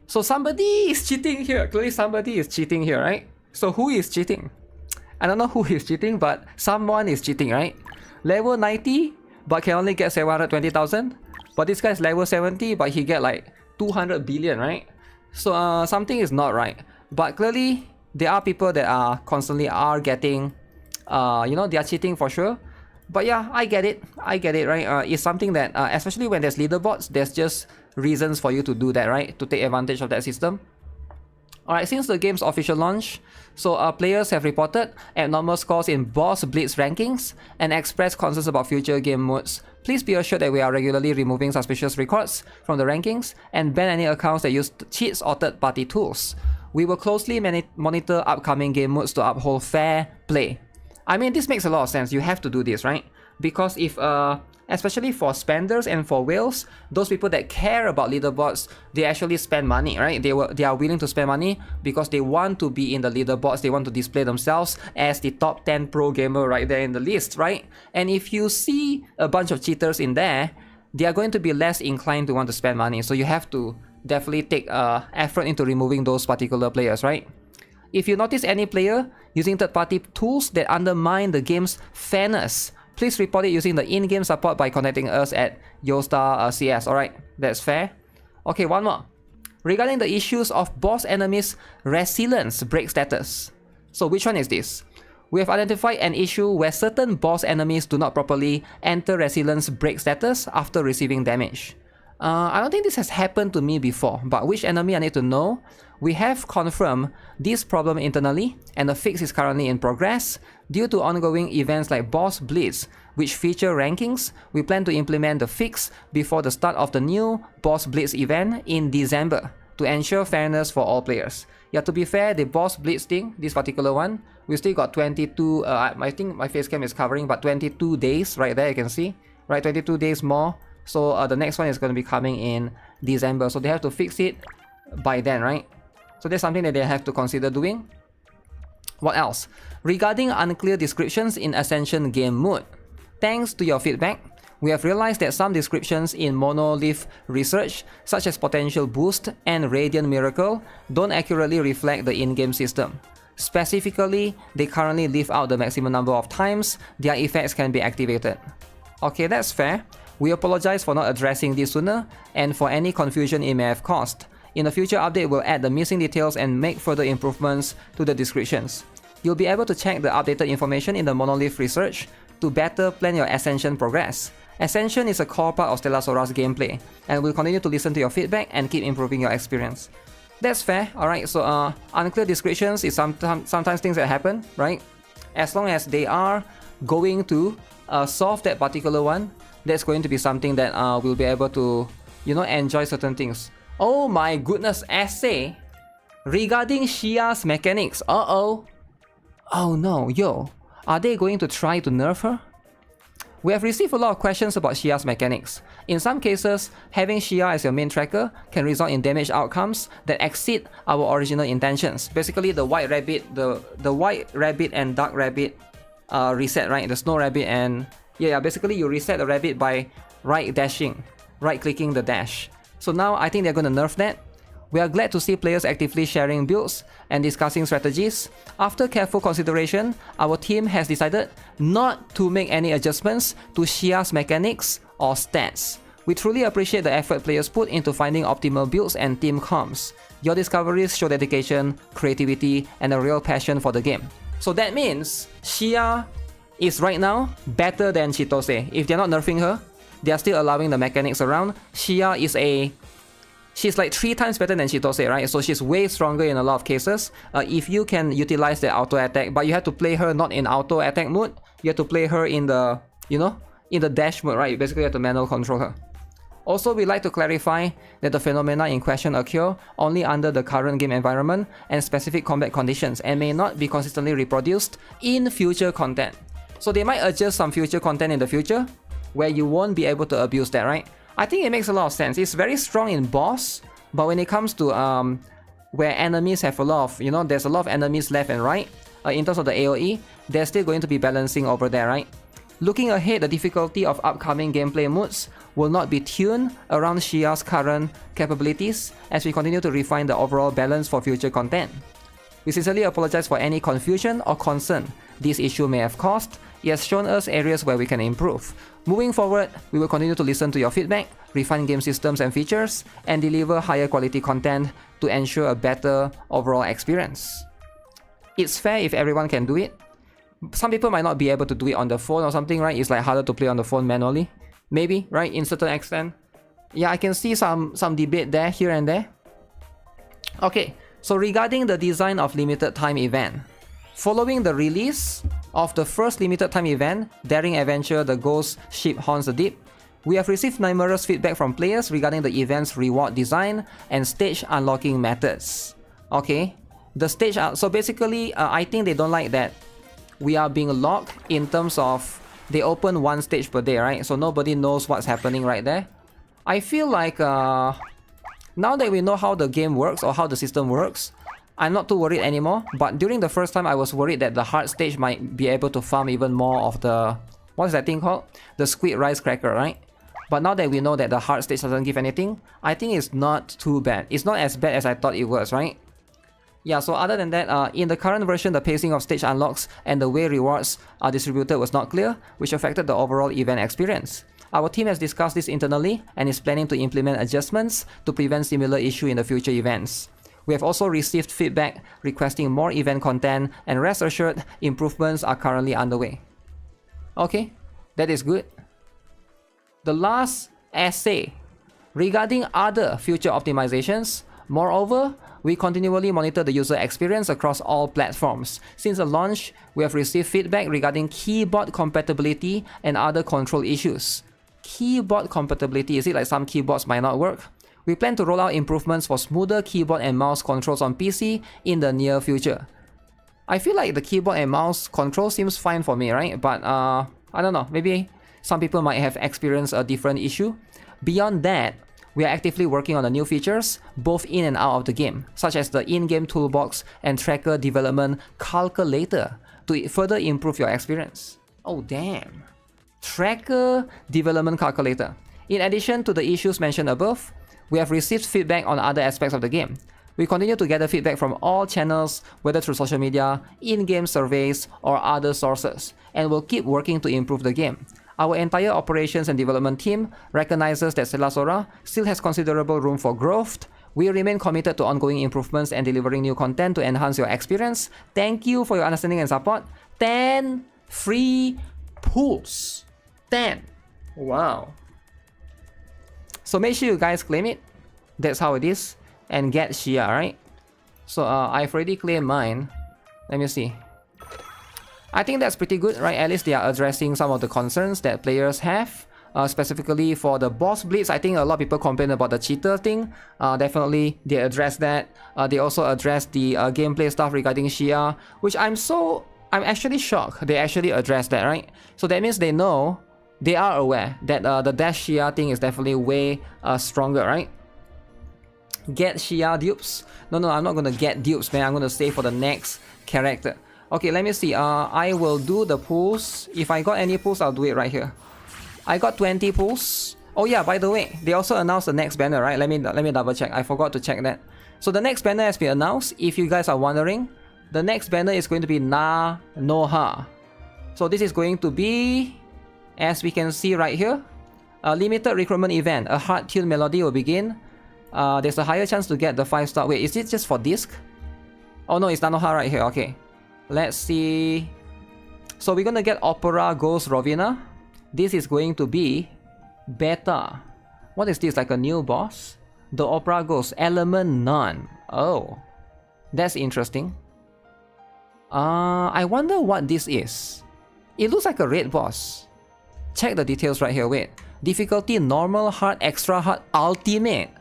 So somebody is cheating here. Clearly somebody is cheating here, right? So who is cheating? I don't know who is cheating, but someone is cheating, right? Level 90 but can only get 720,000. But this guy is level 70 but he get like 200 billion, right? So something is not right. But clearly there are people that are constantly getting, you know, they are cheating for sure. But yeah, I get it, right? It's something that, especially when there's leaderboards, there's just reasons for you to do that, right? To take advantage of that system. Alright, since the game's official launch, so players have reported abnormal scores in Boss Blitz rankings and expressed concerns about future game modes. Please be assured that we are regularly removing suspicious records from the rankings and ban any accounts that use cheats or third-party tools. We will closely monitor upcoming game modes to uphold fair play. I mean, this makes a lot of sense. You have to do this, right? Because if, especially for spenders and for whales, those people that care about leaderboards, they actually spend money, right? They are willing to spend money because they want to be in the leaderboards. They want to display themselves as the top 10 pro gamer right there in the list, right? And if you see a bunch of cheaters in there, they are going to be less inclined to want to spend money. So you have to definitely take effort into removing those particular players, right? If you notice any player using third-party tools that undermine the game's fairness, please report it using the in-game support by contacting us at Yostar CS. Alright, that's fair. Okay, one more. Regarding the issues of boss enemies' resilience break status. So which one is this? We have identified an issue where certain boss enemies do not properly enter resilience break status after receiving damage. I don't think this has happened to me before, but which enemy I need to know? We have confirmed this problem internally and a fix is currently in progress. Due to ongoing events like Boss Blitz, which feature rankings, we plan to implement the fix before the start of the new Boss Blitz event in December to ensure fairness for all players. Yeah, to be fair, the Boss Blitz thing, this particular one, we still got 22, I think my face cam is covering, but 22 days right there, you can see, right, 22 days more. So the next one is going to be coming in December, so they have to fix it by then, right? So that's something that they have to consider doing. What else? Regarding unclear descriptions in Ascension game mode, thanks to your feedback, we have realized that some descriptions in Monolith research, such as Potential Boost and Radiant Miracle, don't accurately reflect the in-game system. Specifically, they currently leave out the maximum number of times their effects can be activated. Okay, that's fair. We apologize for not addressing this sooner and for any confusion it may have caused. In a future update, we'll add the missing details and make further improvements to the descriptions. You'll be able to check the updated information in the Monolith research to better plan your Ascension progress. Ascension is a core part of Stellar Sora's gameplay, and we'll continue to listen to your feedback and keep improving your experience. That's fair, alright, so unclear descriptions is sometimes things that happen, right? As long as they are going to solve that particular one, that's going to be something that we'll be able to, you know, enjoy certain things. Oh my goodness, essay regarding Shia's mechanics. Uh-oh. Oh no, yo, are they going to try to nerf her? We have received a lot of questions about Shia's mechanics. In some cases, having Shia as your main tracker can result in damage outcomes that exceed our original intentions. Basically, the white rabbit, the white rabbit and dark rabbit reset, right? The snow rabbit and yeah, basically you reset the rabbit by right-clicking the dash. So now I think they're going to nerf that. We are glad to see players actively sharing builds and discussing strategies. After careful consideration, our team has decided not to make any adjustments to Shia's mechanics or stats. We truly appreciate the effort players put into finding optimal builds and team comps. Your discoveries show dedication, creativity, and a real passion for the game. So that means Shia is right now better than Chitose. If they're not nerfing her, they are still allowing the mechanics around. Shia is she's like 3 times better than Chitose, right? So she's way stronger in a lot of cases. If you can utilize the auto attack, but you have to play her not in auto attack mode. You have to play her in the, you know, in the dash mode, right? You basically have to manual control her. Also, we'd like to clarify that the phenomena in question occur only under the current game environment and specific combat conditions and may not be consistently reproduced in future content. So they might adjust some future content in the future, where you won't be able to abuse that, right? I think it makes a lot of sense. It's very strong in boss, but when it comes to where enemies have a lot of, you know, there's a lot of enemies left and right, in terms of the AoE, there's still going to be balancing over there, right? Looking ahead, the difficulty of upcoming gameplay modes will not be tuned around Shia's current capabilities as we continue to refine the overall balance for future content. We sincerely apologize for any confusion or concern this issue may have caused. It has shown us areas where we can improve. Moving forward, we will continue to listen to your feedback, refine game systems and features, and deliver higher quality content to ensure a better overall experience. It's fair if everyone can do it. Some people might not be able to do it on the phone or something, right? It's like harder to play on the phone manually. Maybe, right? In certain extent. Yeah, I can see some debate there, here and there. Okay, so regarding the design of limited time event. Following the release of the first limited time event, Daring Adventure The Ghost Ship Haunts the Deep, we have received numerous feedback from players regarding the event's reward design and stage unlocking methods. Okay, the stage, so basically, I think they don't like that we are being locked in terms of they open one stage per day, right? So nobody knows what's happening right there. I feel like now that we know how the game works or how the system works, I'm not too worried anymore. But during the first time, I was worried that the hard stage might be able to farm even more of the, what is that thing called? The Squid Rice Cracker, right? But now that we know that the hard stage doesn't give anything, I think it's not too bad. It's not as bad as I thought it was, right? Yeah, so other than that, in the current version, the pacing of stage unlocks and the way rewards are distributed was not clear, which affected the overall event experience. Our team has discussed this internally and is planning to implement adjustments to prevent similar issue in the future events. We have also received feedback requesting more event content, and rest assured, improvements are currently underway. Okay, that is good. The last essay regarding other future optimizations. Moreover, we continually monitor the user experience across all platforms. Since the launch, we have received feedback regarding keyboard compatibility and other control issues. Keyboard compatibility, is it like some keyboards might not work? We plan to roll out improvements for smoother keyboard and mouse controls on PC in the near future. I feel like the keyboard and mouse control seems fine for me, right? But I don't know, maybe some people might have experienced a different issue. Beyond that, we are actively working on the new features, both in and out of the game, such as the in-game toolbox and tracker development calculator to further improve your experience. Oh damn. Tracker development calculator. In addition to the issues mentioned above, we have received feedback on other aspects of the game. We continue to gather feedback from all channels, whether through social media, in-game surveys, or other sources, and will keep working to improve the game. Our entire operations and development team recognizes that Selasora still has considerable room for growth. We remain committed to ongoing improvements and delivering new content to enhance your experience. Thank you for your understanding and support. 10 free pools. 10. Wow. So make sure you guys claim it. That's how it is. And get Shia, right? So I've already claimed mine. Let me see. I think that's pretty good, right? At least they are addressing some of the concerns that players have. Specifically for the boss blitz, I think a lot of people complain about the cheater thing. Definitely they address that. They also address the gameplay stuff regarding Shia, which I'm actually shocked they actually addressed that, right? So that means they know, they are aware that the dash Shia thing is definitely way stronger, right? Get Shia dupes? No, I'm not gonna get dupes, man. I'm gonna save for the next character. Okay, let me see. I will do the pulls. If I got any pulls, I'll do it right here. I got 20 pulls. Oh yeah, by the way, they also announced the next banner, right? Let me double check. I forgot to check that. So the next banner has been announced. If you guys are wondering, the next banner is going to be Na Noha. So this is going to be, as we can see right here, a limited recruitment event. A hard-tuned melody will begin. There's a higher chance to get the 5-star. Wait, is it just for disc? Oh no, it's Nanoha right here. Okay. Let's see. So we're gonna get Opera Ghost Rovina. This is going to be beta. What is this? Like a new boss? The Opera Ghost Element None. Oh, that's interesting. I wonder what this is. It looks like a raid boss. Check the details right here. Wait. Difficulty normal, hard, extra hard, ultimate.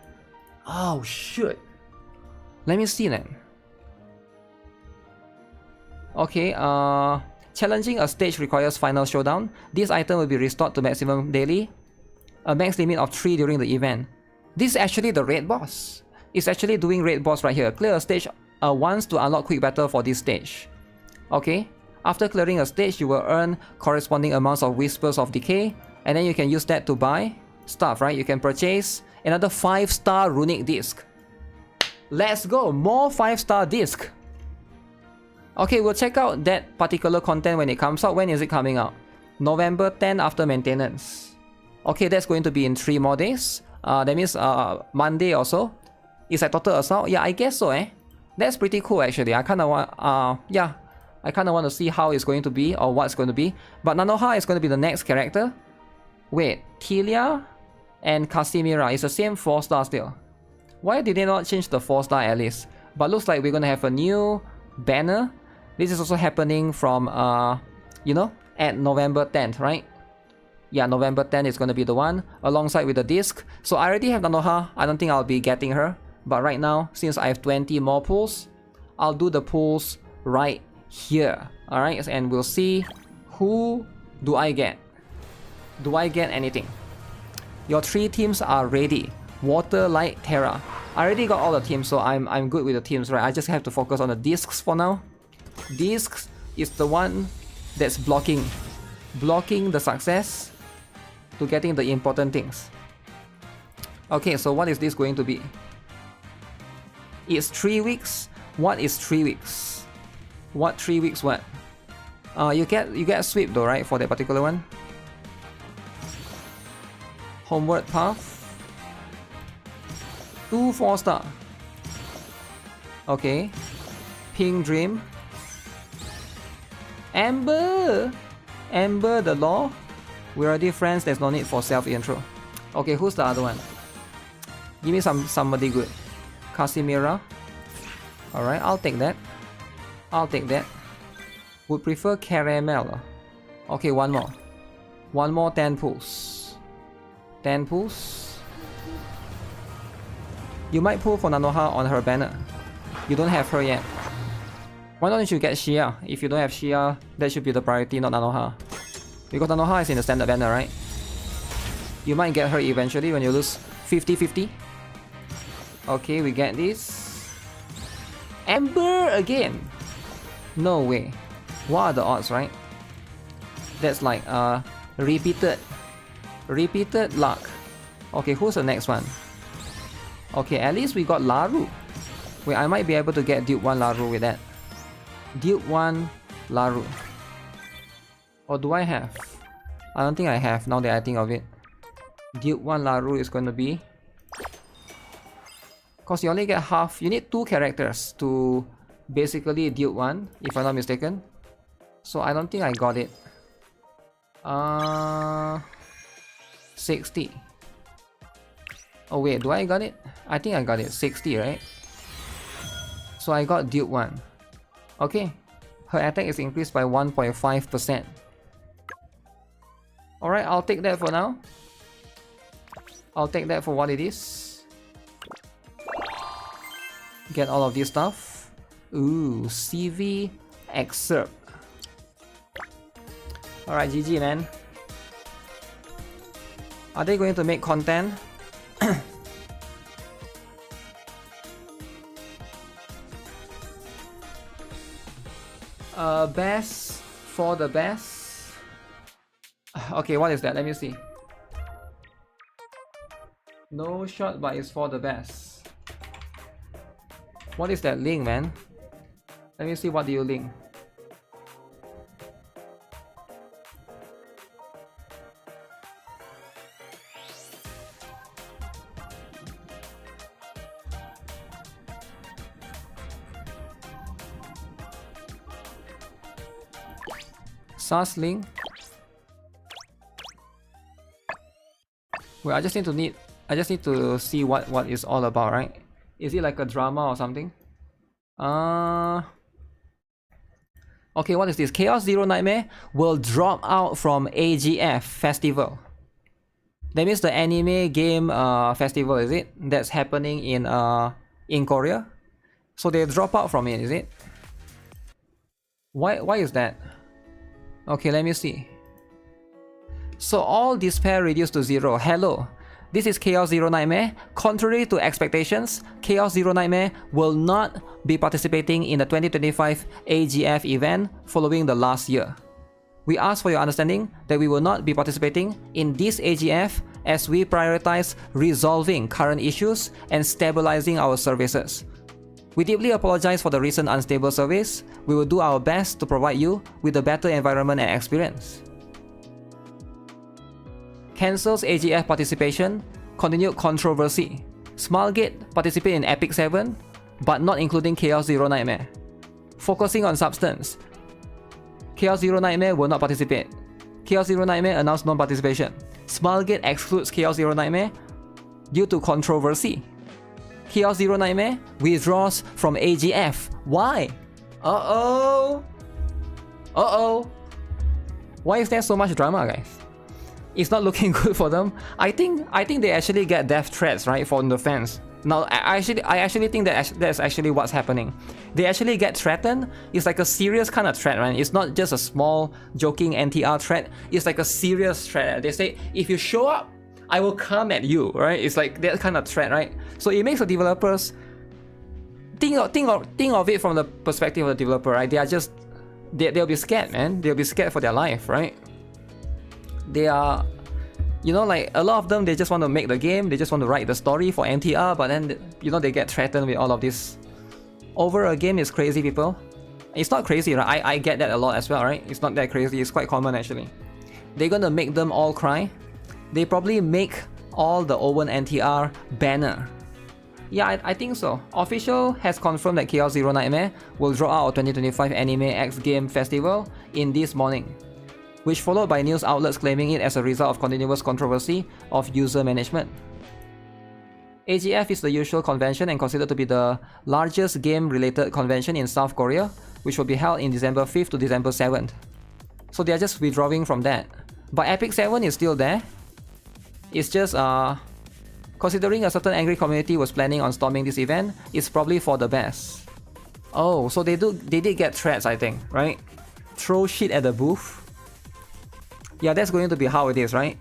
Oh shoot. Let me see then. Okay, Challenging a stage requires final showdown. This item will be restored to maximum daily. A max limit of 3 during the event. This is actually the raid boss. It's actually doing raid boss right here. Clear a stage once to unlock quick battle for this stage. Okay. After clearing a stage, you will earn corresponding amounts of Whispers of Decay. And then you can use that to buy stuff, right? You can purchase another 5-star runic disc. Let's go! More 5-star disc! Okay, we'll check out that particular content when it comes out. When is it coming out? November 10 after maintenance. Okay, that's going to be in 3 more days. That means Monday or so. Is that Total Assault? Yeah, I guess so, eh? That's pretty cool actually. I kinda want, I kinda want to see how it's going to be or what's going to be. But Nanoha is going to be the next character. Wait, Tilia and Casimira is the same 4-star still. Why did they not change the 4-star at least? But looks like we're gonna have a new banner. This is also happening from, you know, at November 10th, right? Yeah, November 10th is gonna be the one, alongside with the disc. So I already have Nanoha. I don't think I'll be getting her. But right now, since I have 20 more pulls, I'll do the pulls right here. Alright, and we'll see who do I get. Do I get anything? Your 3 teams are ready. Water, Light, Terra. I already got all the teams, so I'm good with the teams, right? I just have to focus on the discs for now. Discs is the one that's blocking the success to getting the important things. Okay, so what is this going to be? It's 3 weeks. What is 3 weeks? What 3 weeks what? You get sweep though, right? For that particular one. Homeward Path. 2 4-star. Okay. Pink Dream. Amber! Amber the Law. We're already friends, there's no need for self-intro. Okay, who's the other one? Give me somebody good. Casimira. Alright, I'll take that. I'll take that. Would prefer Caramel. Okay, one more. One more 10 pulls. 10 pulls. You might pull for Nanoha on her banner. You don't have her yet. Why don't you get Shia? If you don't have Shia, that should be the priority, not Nanoha. Because Nanoha is in the standard banner, right? You might get her eventually when you lose 50-50. Okay, we get this. Amber again! No way. What are the odds, right? That's like repeated luck. Okay, who's the next one? Okay, at least we got Laru. Wait, I might be able to get Duke 1 Laru with that. Duke 1 Laru. Or do I have? I don't think I have now that I think of it. Duke 1 Laru is going to be... Cause you only get half. You need 2 characters to basically Duke 1, if I'm not mistaken. So I don't think I got it. 60. Oh wait, do I got it? I think I got it. 60, right? So I got Duke 1. Okay. Her attack is increased by 1.5%. Alright, I'll take that for now. I'll take that for what it is. Get all of this stuff. Ooh, CV excerpt. Alright, GG man. Are they going to make content? Best for the best. Okay, what is that? Let me see. No shot, but it's for the best. What is that link, man? Let me see, what do you link? SAS link. Well, I just need to see what it's all about, right? Is it like a drama or something? Okay, what is this? Chaos Zero Nightmare will drop out from AGF Festival. That means the anime game festival, is it? That's happening in Korea. So they drop out from it, is it? Why is that? Okay, let me see. So all despair reduced to 0. Hello. This is Chaos Zero Nightmare. Contrary to expectations, Chaos Zero Nightmare will not be participating in the 2025 AGF event following the last year. We ask for your understanding that we will not be participating in this AGF as we prioritize resolving current issues and stabilizing our services. We deeply apologize for the recent unstable service. We will do our best to provide you with a better environment and experience. Cancels AGF participation, continued controversy. Smilegate participate in Epic 7, but not including Chaos Zero Nightmare. Focusing on substance. Chaos Zero Nightmare will not participate. Chaos Zero Nightmare announced non-participation. Smilegate excludes Chaos Zero Nightmare due to controversy. Chaos Zero Nightmare withdraws from AGF. Why? Uh-oh. Uh-oh. Why is there so much drama, guys? It's not looking good for them. I think they actually get death threats, right, from the fans. Now, I actually think that that's actually what's happening. They actually get threatened. It's like a serious kind of threat, right? It's not just a small joking NTR threat. It's like a serious threat. They say, if you show up, I will come at you, right? It's like that kind of threat, right? So it makes the developers think of it from the perspective of the developer, right? They are just they'll be scared, man. They'll be scared for their life, right? They are, you know, like a lot of them, they just want to make the game, they just want to write the story for NTR, but then, you know, they get threatened with all of this. Over a game is crazy, people. It's not crazy, right? I get that a lot as well, right? It's not that crazy, it's quite common actually. They're gonna make them all cry. They probably make all the Owen NTR banner. Yeah, I think so. Official has confirmed that Chaos Zero Nightmare will draw out 2025 Anime X Game Festival in this morning, which followed by news outlets claiming it as a result of continuous controversy of user management. AGF is the usual convention and considered to be the largest game-related convention in South Korea, which will be held in December 5th to December 7th. So they are just withdrawing from that. But Epic 7 is still there. It's just, considering a certain angry community was planning on storming this event, it's probably for the best. Oh, so they did get threats, I think, right? Throw shit at the booth. Yeah, that's going to be how it is, right?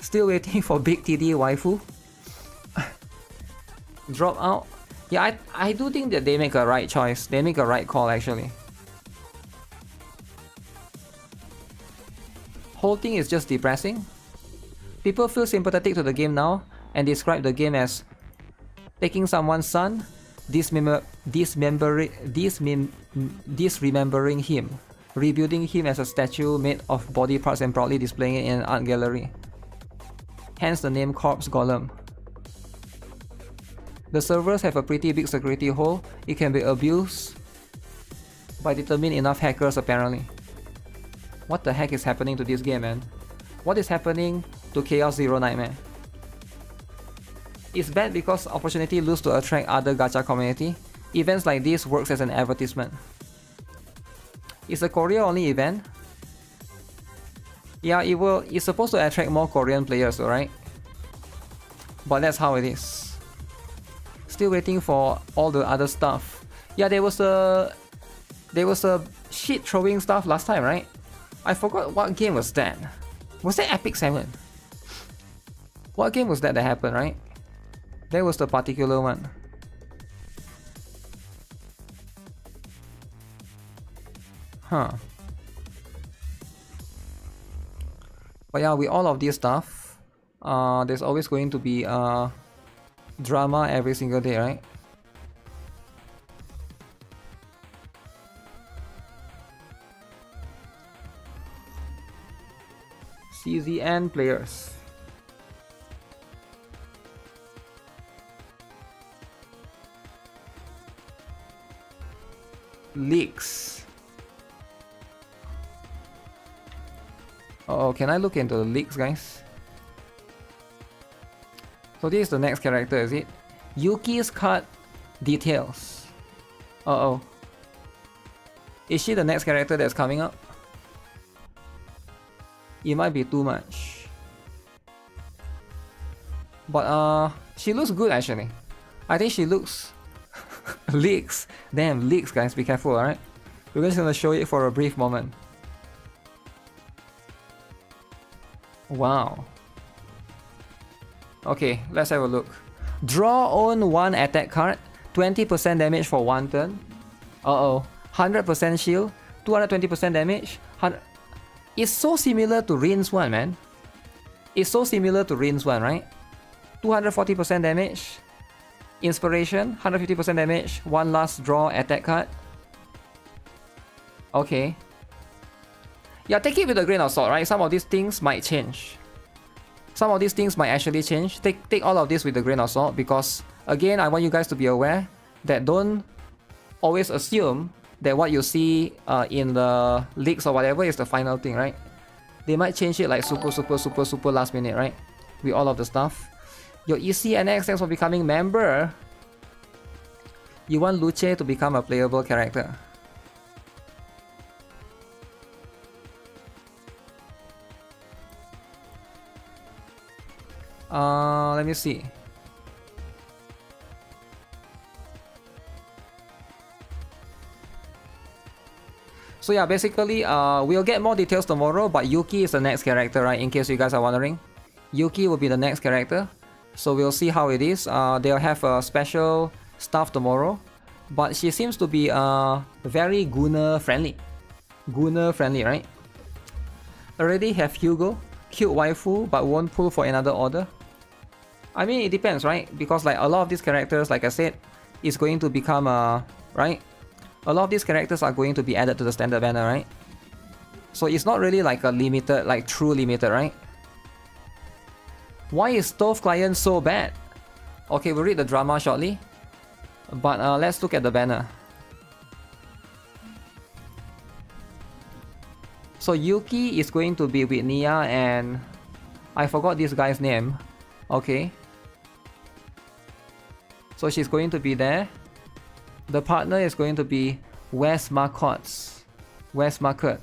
Still waiting for Big TD waifu. Drop out. Yeah, I do think that they make a right choice. They make a right call, actually. Whole thing is just depressing. People feel sympathetic to the game now and describe the game as taking someone's son, disremembering him, rebuilding him as a statue made of body parts and proudly displaying it in an art gallery. Hence the name Corpse Golem. The servers have a pretty big security hole. It can be abused by determined enough hackers apparently. What the heck is happening to this game, man? What is happening to Chaos Zero Nightmare? It's bad because opportunity lose to attract other gacha community. Events like this works as an advertisement. It's a Korea only event. Yeah, it's supposed to attract more Korean players, right? But that's how it is. Still waiting for all the other stuff. Yeah, there was a shit throwing stuff last time, right? I forgot what game was that. Was that Epic 7? What game was that happened, right? That was the particular one. Huh. But yeah, with all of this stuff, there's always going to be drama every single day, right? CZN players. Leaks. Oh, can I look into the leaks, guys? So this is the next character, is it? Yuki's cut details. Uh-oh. Is she the next character that's coming up? It might be too much. But she looks good actually. I think she looks leaks. Damn, leaks, guys, be careful, alright? We're just gonna show it for a brief moment. Wow. Okay, let's have a look. Draw own 1 attack card, 20% damage for 1 turn. Uh-oh. 100% shield, 220% damage. It's so similar to Rin's one, man. It's so similar to Rin's one, right? 240% damage. Inspiration, 150% damage. 1 last draw attack card. Okay. Yeah, take it with a grain of salt, right? Some of these things might change. Some of these things might actually change. Take all of this with a grain of salt, because again, I want you guys to be aware that don't always assume that what you see in the leaks or whatever is the final thing, right? They might change it like super last minute, right? With all of the stuff. Your EC and X thanks for becoming member. You want Luce to become a playable character. Let me see. So yeah, basically, we'll get more details tomorrow, but Yuki is the next character, right? In case you guys are wondering. Yuki will be the next character. So we'll see how it is. They'll have a special stuff tomorrow. But she seems to be very Gunner friendly. Gunner friendly, right? Already have Hugo. Cute waifu, but won't pull for another order. I mean, it depends, right? Because like a lot of these characters, like I said, is going to become right? A lot of these characters are going to be added to the standard banner, right? So it's not really like a limited, like true limited, right? Why is Stove Client so bad? Okay, we'll read the drama shortly. But let's look at the banner. So Yuki is going to be with Nia and... I forgot this guy's name. Okay. So she's going to be there. The partner is going to be West Marcotte. West Marcotte.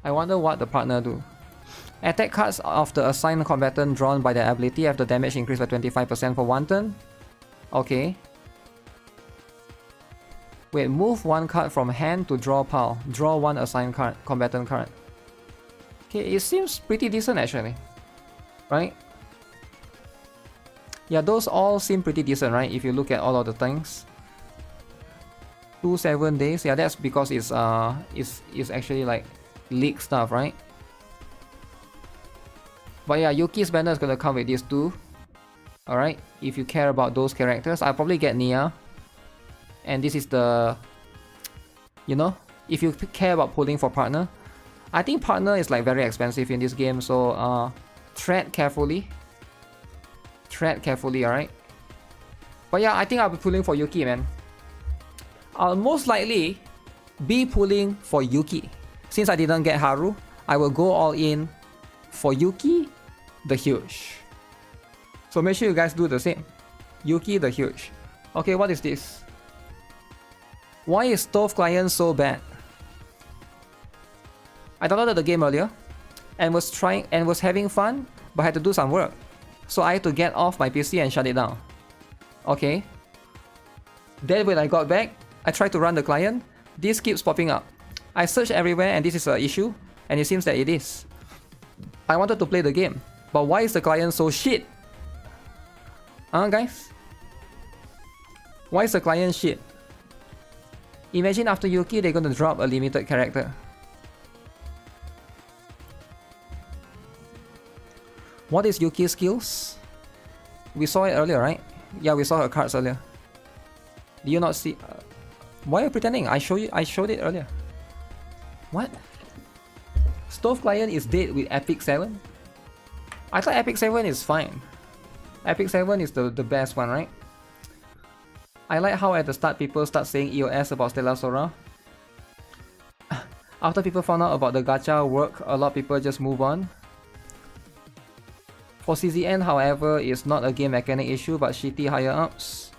I wonder what the partner do. Attack cards of the assigned combatant drawn by their ability have the damage increased by 25% for 1 turn. Okay. Wait, move 1 card from hand to draw pile. Draw 1 assigned card, combatant card. Okay, it seems pretty decent actually. Right? Yeah, those all seem pretty decent, right? If you look at all of the things. 7 days. Yeah, that's because it's actually like leak stuff, right? But yeah, Yuki's banner is gonna come with these two. Alright, if you care about those characters, I'll probably get Nia. And this is the... You know, if you care about pulling for partner. I think partner is like very expensive in this game, so tread carefully. Tread carefully, alright? But yeah, I think I'll be pulling for Yuki, man. I'll most likely be pulling for Yuki. Since I didn't get Haru, I will go all in for Yuki the Huge. So make sure you guys do the same. Yuki the Huge. Okay, what is this? Why is Stove Client so bad? I downloaded the game earlier and was having fun, but had to do some work. So I had to get off my PC and shut it down. Okay. Then when I got back, I tried to run the client. This keeps popping up. I searched everywhere and this is an issue, and it seems that it is. I wanted to play the game, but why is the client so shit? Guys? Why is the client shit? Imagine after Yuki they're gonna drop a limited character. What is Yuki's skills? We saw it earlier, right? Yeah, we saw her cards earlier. Do you not see? Why are you pretending? I showed it earlier. What? Stove Client is dead with Epic 7? I thought Epic 7 is fine. Epic 7 is the best one, right? I like how at the start people start saying EOS about Stellar Sora. After people found out about the gacha work, a lot of people just move on. For CZN, however, it's not a game mechanic issue but shitty higher ups.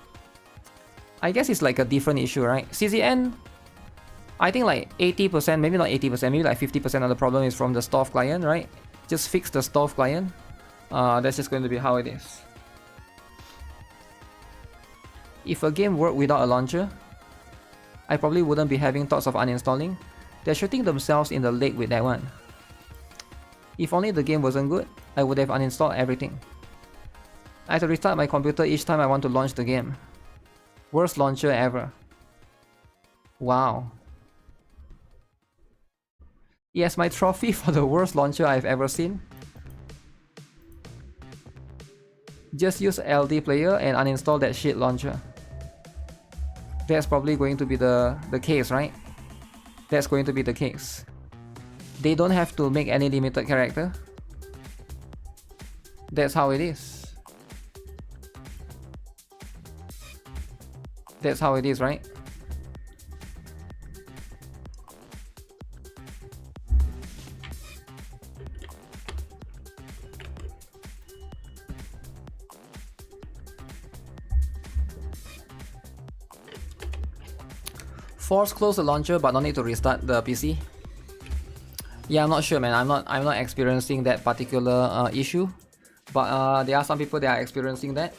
I guess it's like a different issue, right? CZN, I think like 80%, maybe not 80%, maybe like 50% of the problem is from the Stove Client, right? Just fix the Stove Client. That's just going to be how it is. If a game worked without a launcher, I probably wouldn't be having thoughts of uninstalling. They're shooting themselves in the leg with that one. If only the game wasn't good, I would have uninstalled everything. I have to restart my computer each time I want to launch the game. Worst launcher ever. Wow. Yes, my trophy for the worst launcher I've ever seen. Just use LD player and uninstall that shit launcher. That's probably going to be the case, right? That's going to be the case. They don't have to make any limited character. That's how it is. That's how it is, right? Force close the launcher but no need to restart the PC. Yeah, I'm not sure, man. I'm not experiencing that particular issue, but there are some people that are experiencing that,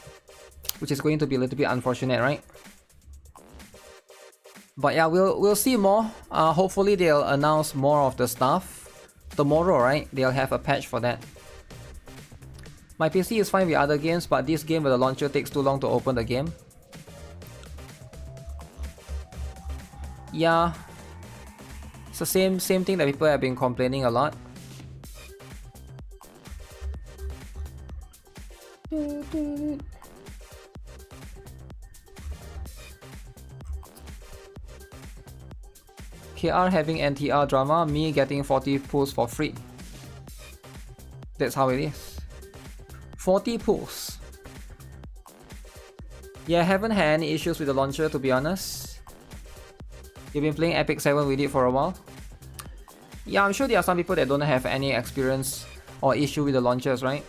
which is going to be a little bit unfortunate, right? But yeah, we'll see more. Hopefully they'll announce more of the stuff tomorrow, right? They'll have a patch for that. My PC is fine with other games, but this game where the launcher takes too long to open the game. Yeah, it's the same thing that people have been complaining a lot. KR having NTR drama, me getting 40 pulls for free. That's how it is. 40 pulls. Yeah, I haven't had any issues with the launcher, to be honest. You've been playing Epic 7 with it for a while? Yeah, I'm sure there are some people that don't have any experience or issue with the launchers, right?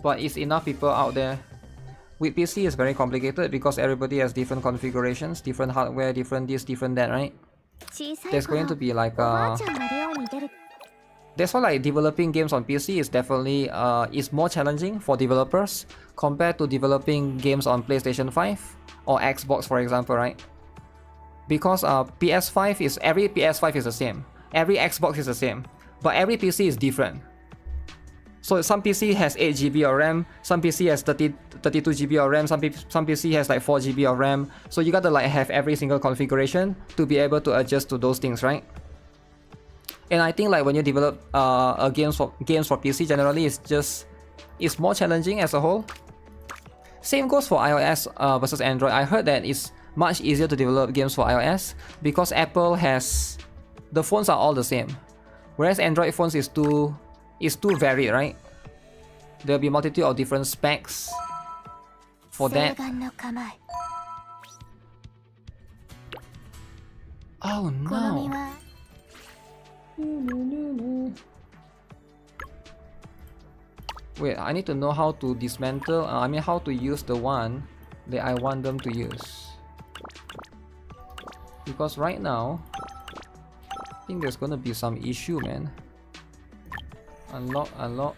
But it's enough people out there. With PC, it's very complicated because everybody has different configurations, different hardware, different this, different that, right? There's going to be like that's why like developing games on PC is definitely is more challenging for developers compared to developing games on PlayStation 5 or Xbox, for example, right? Because PS5 is every PS5 is the same, every Xbox is the same, but every PC is different. So some PC has 8 GB of RAM, some PC has 32 GB of RAM, some PC has like 4 GB of RAM. So you gotta like have every single configuration to be able to adjust to those things, right? And I think like when you develop games for PC generally, it's more challenging as a whole. Same goes for iOS versus Android. I heard that it's much easier to develop games for iOS because Apple has the phones are all the same, whereas Android phones is too varied, right? There'll be multitude of different specs for that. Oh no. Wait, I need to know how to dismantle, how to use the one that I want them to use. Because right now, I think there's gonna be some issue, man. Unlock.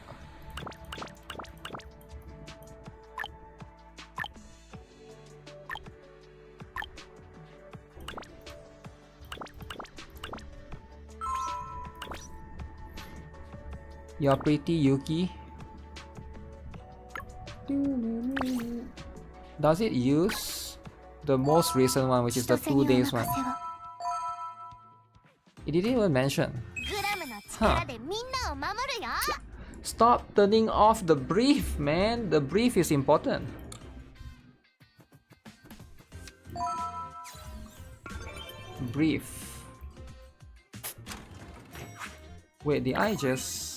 You're pretty, Yuki. Does it use the most recent one, which is the 2 days one? It didn't even mention. Huh. Stop turning off the brief, man. The brief is important. Brief. Wait, did I just...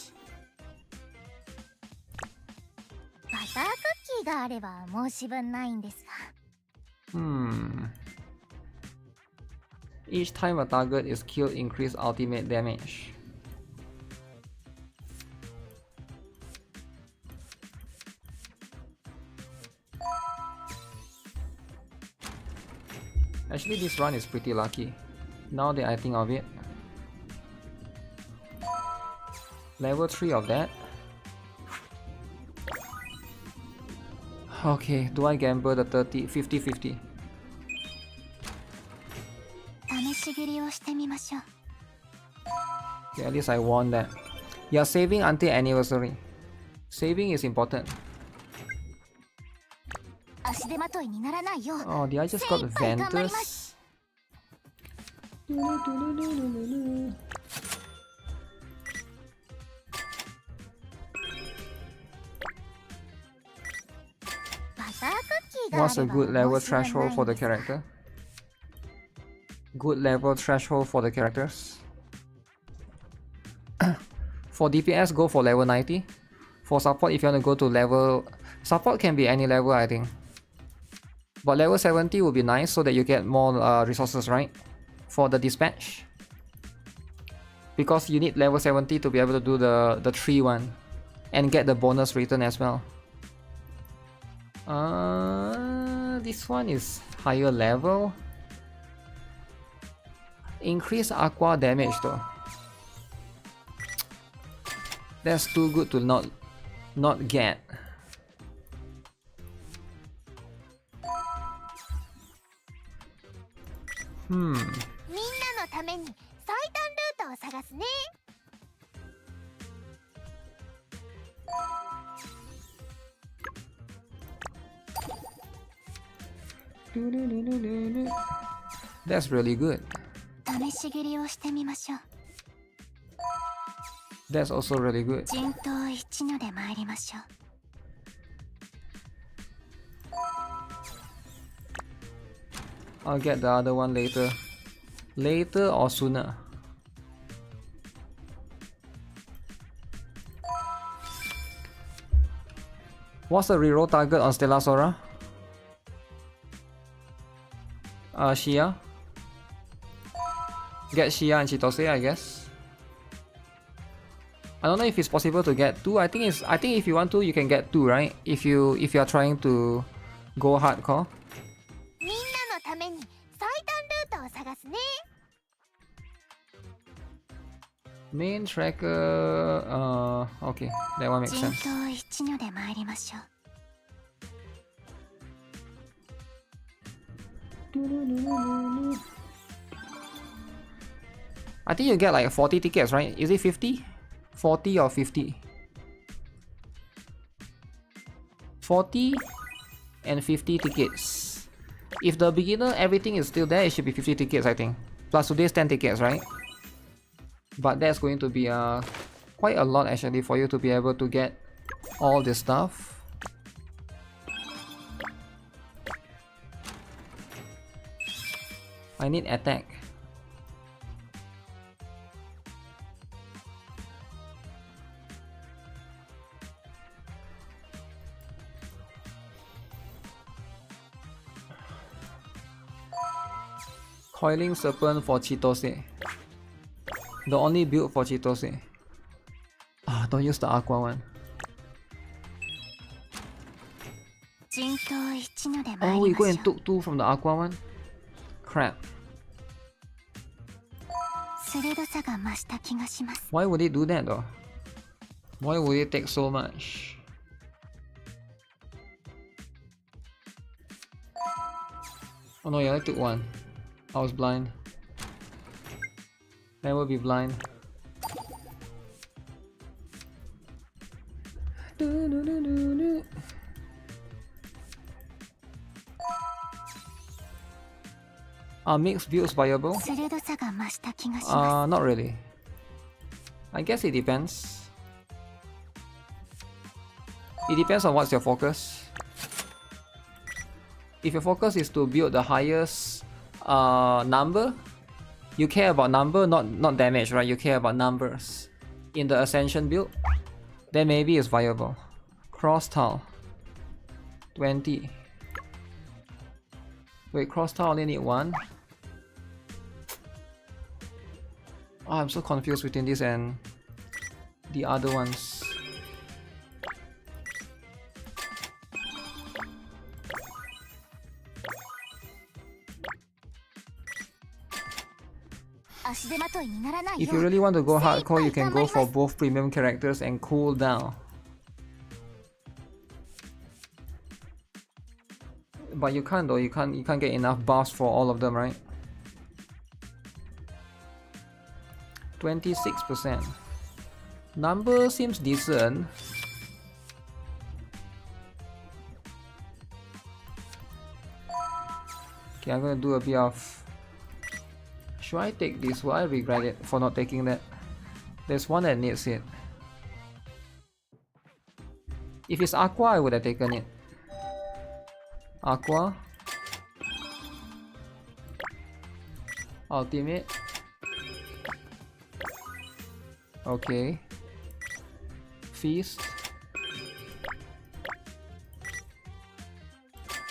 Each time a target is killed, increase ultimate damage. Actually, this run is pretty lucky, now that I think of it. Level 3 of that. Okay, do I gamble the 50-50? Okay, at least I won that. You're saving until anniversary. Saving is important. Oh, did I just got Ventus? What's a good level threshold for the character? Good level threshold for the characters. For DPS, go for level 90. For support, if you want to go to level... Support can be any level, I think. But level 70 would be nice so that you get more resources, right? For the dispatch. Because you need level 70 to be able to do the 3 one. And get the bonus return as well. This one is higher level. Increase aqua damage though. That's too good to not get. That's really good. That's also really good. I'll get the other one later. Later or sooner. What's the reroll target on Stella Sora? Shia. Get Shia and Chitose, I guess. I don't know if it's possible to get 2. I think if you want to, you can get 2, right? If you are trying to go hardcore. Main tracker, okay, that one makes sense. I think you get like 40 tickets, right? Is it 50? 40 or 50? 40 and 50 tickets. If the beginner everything is still there, it should be 50 tickets, I think. Plus today's 10 tickets, right? But that's going to be quite a lot actually for you to be able to get all this stuff. I need attack. Coiling Serpent for Chitose. The only build for Chitose. Don't use the aqua one. Oh, we go and took 2 from the aqua one? Crap. Why would it do that though? Why would it take so much? Oh no, yeah, I took 1. I was blind. Never be blind. Are mixed builds viable? Not really. I guess it depends. It depends on what's your focus. If your focus is to build the highest number, you care about number, not damage, right? You care about numbers. In the Ascension build, then maybe it's viable. Cross tile 20. Wait, cross tile only need 1. Oh, I'm so confused between this and the other ones. If you really want to go hardcore, you can go for both premium characters and cool down. But you can't though, you can't get enough buffs for all of them, right? 26%. Number seems decent. Okay, I'm gonna do a bit of... Should I take this? Will I regret it for not taking that? There's one that needs it. If it's Aqua, I would have taken it. Aqua. Ultimate. Okay. Feast.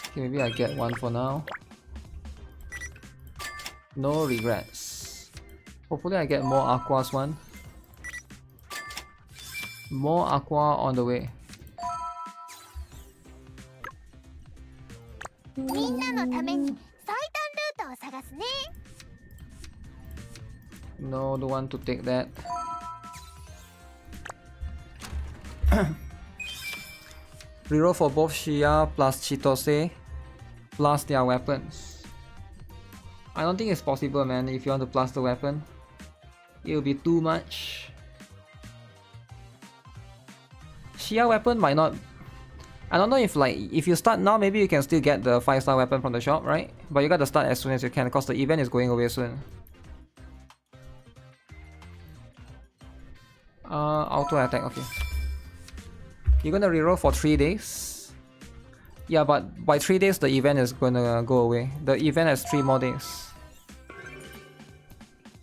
Okay, maybe I get one for now. No regrets. Hopefully I get more Aquas one. More Aqua on the way. No, don't want to take that. Reroll for both Shia plus Chitose plus their weapons. I don't think it's possible, man. If you want to plus the weapon, it will be too much. Shia weapon might not... I don't know if if you start now, maybe you can still get the 5-star weapon from the shop, right? But you gotta start as soon as you can because the event is going away soon. Auto attack, okay. You're gonna reroll for 3 days. Yeah, but by 3 days the event is gonna go away. The event has 3 more days.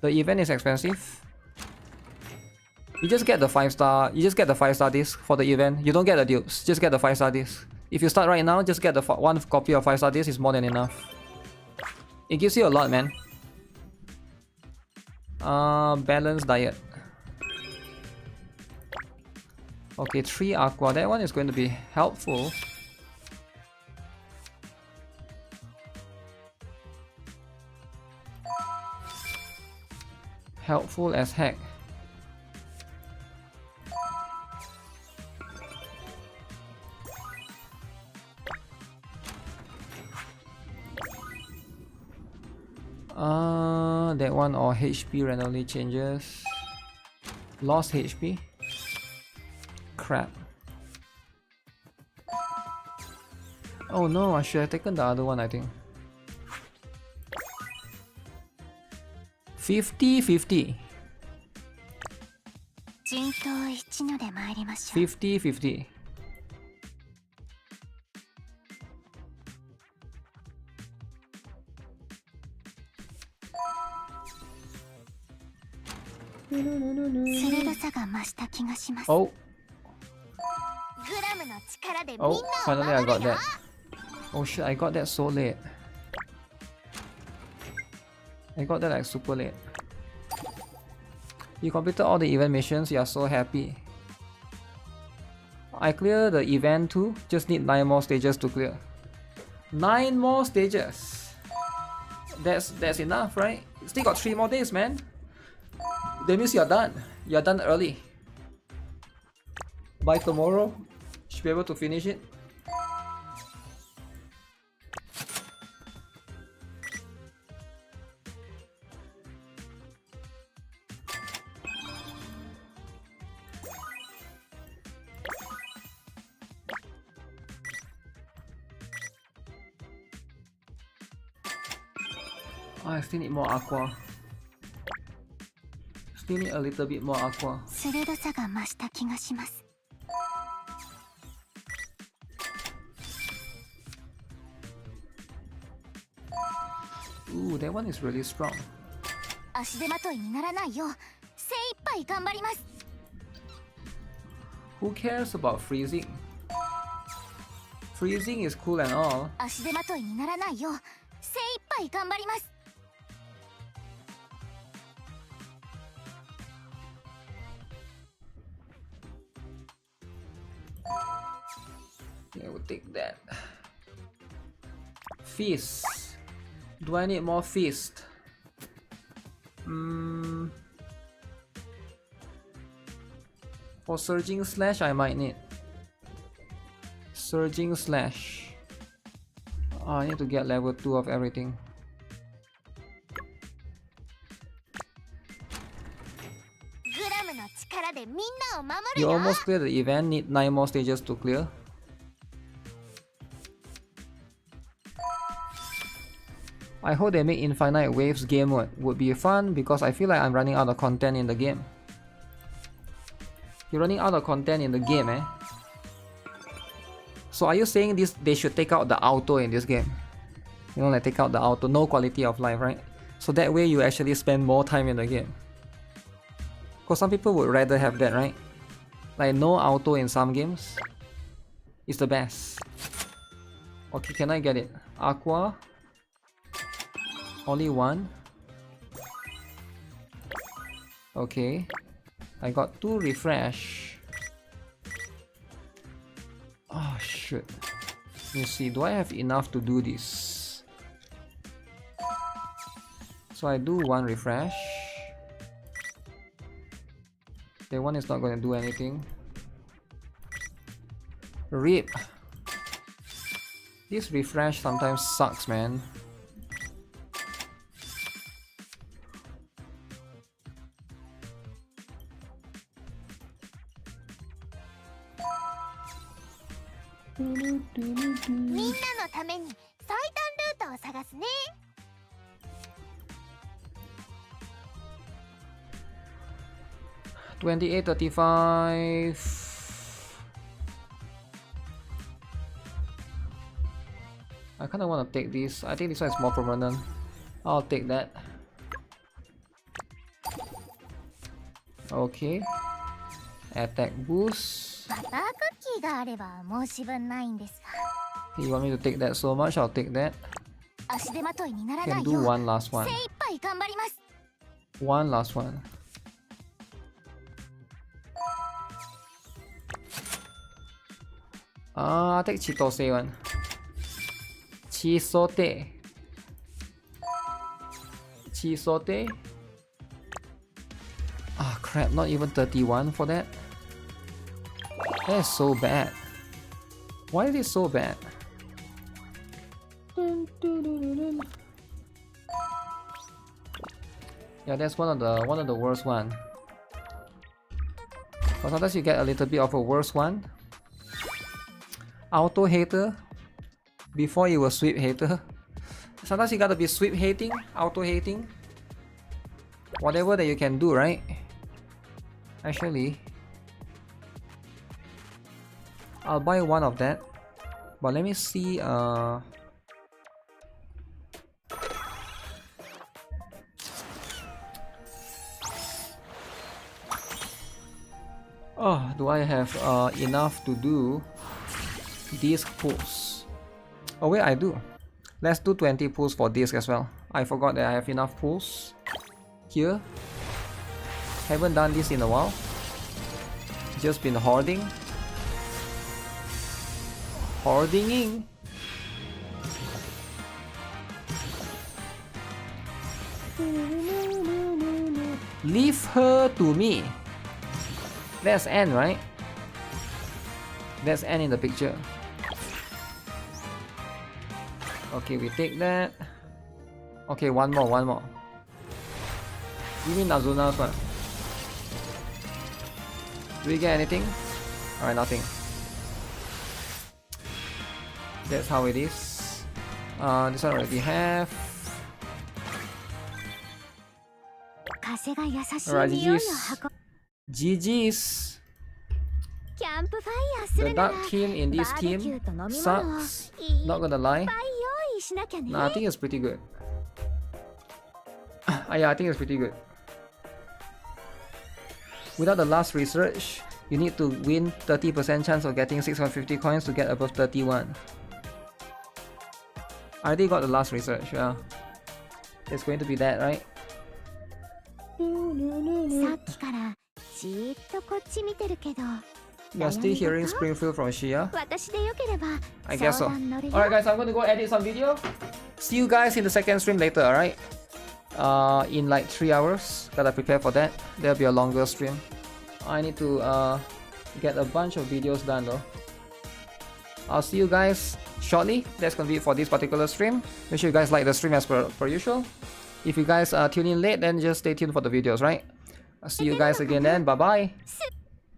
The event is expensive. You just get the 5-star. You just get the 5-star disc for the event. You don't get the dupes. Just get the 5-star disc. If you start right now, just get the one copy of 5-star disc is more than enough. It gives you a lot, man. Balanced diet. Okay, 3 aqua. That one is going to be helpful. Helpful as heck. That one or HP randomly changes. Lost HP. Crap. Oh no, I should have taken the other one, I think. 50-50. 50-50. Oh. Oh, finally I got that. Oh shit, I got that so late. I got that like super late. You completed all the event missions, you are so happy. I cleared the event too, just need 9 more stages to clear. 9 more stages! That's enough, right? Still got 3 more days, man. That means you're done. You're done early. By tomorrow, you should be able to finish it. I still need more aqua. Still need a little bit more aqua. Ooh, that one is really strong. Who cares about freezing? Freezing is cool and all. Yeah, we'll take that. Feast. Do I need more feast? For surging slash, I might need surging slash. Oh, I need to get level 2 of everything. You almost cleared the event, need 9 more stages to clear. I hope they make Infinite Waves game mode. Would be fun because I feel like I'm running out of content in the game. You're running out of content in the game, eh? So are you saying this they should take out the auto in this game? You know, like take out the auto, no quality of life, right? So that way you actually spend more time in the game. Because some people would rather have that, right? Like no auto in some games is the best. Okay, can I get it? Aqua. Only one. Okay. I got 2 refresh. Oh shit. Let me see, do I have enough to do this? So I do 1 refresh. That one is not going to do anything. RIP. This refresh sometimes sucks, man. $28.35. I kinda wanna take this. I think this one is more permanent. I'll take that. Okay. Attack boost. You want me to take that so much? I'll take that. Can do one last one. One last one. I'll take Chitose one. Chisote. Chisote. Ah, crap, not even 31 for that. That is so bad. Why is it so bad? Yeah, that's one of the worst one. But sometimes you get a little bit of a worse one. Auto hater before you were sweep hater. Sometimes you gotta be sweep hating, auto hating. Whatever that you can do, right? Actually, I'll buy one of that. But let me see. Oh, do I have enough to do disc pulls? Oh wait, I do. Let's do 20 pulls for disc as well. I forgot that I have enough pulls here. Haven't done this in a while. Just been hoarding. Hoarding. Leave her to me. That's N, right? That's N in the picture. Okay, we take that. Okay, one more. Give me Nazuna's one. Do we get anything? Alright, nothing. That's how it is. This one already have. Alright, GG's. The dark team in this team sucks. Not gonna lie. Nah, I think it's pretty good. Yeah, I think it's pretty good. Without the last research, you need to win 30% chance of getting 650 coins to get above 31. I already got the last research, yeah. It's going to be that, right? You're still hearing Springfield from Shia? I guess so. Alright guys, I'm going to go edit some video. See you guys in the second stream later, alright? In like 3 hours. Gotta prepare for that. There'll be a longer stream. I need to get a bunch of videos done though. I'll see you guys shortly. That's gonna be it for this particular stream. Make sure you guys like the stream as per usual. If you guys tune in late, then just stay tuned for the videos, right? I'll see you guys again then. Bye bye.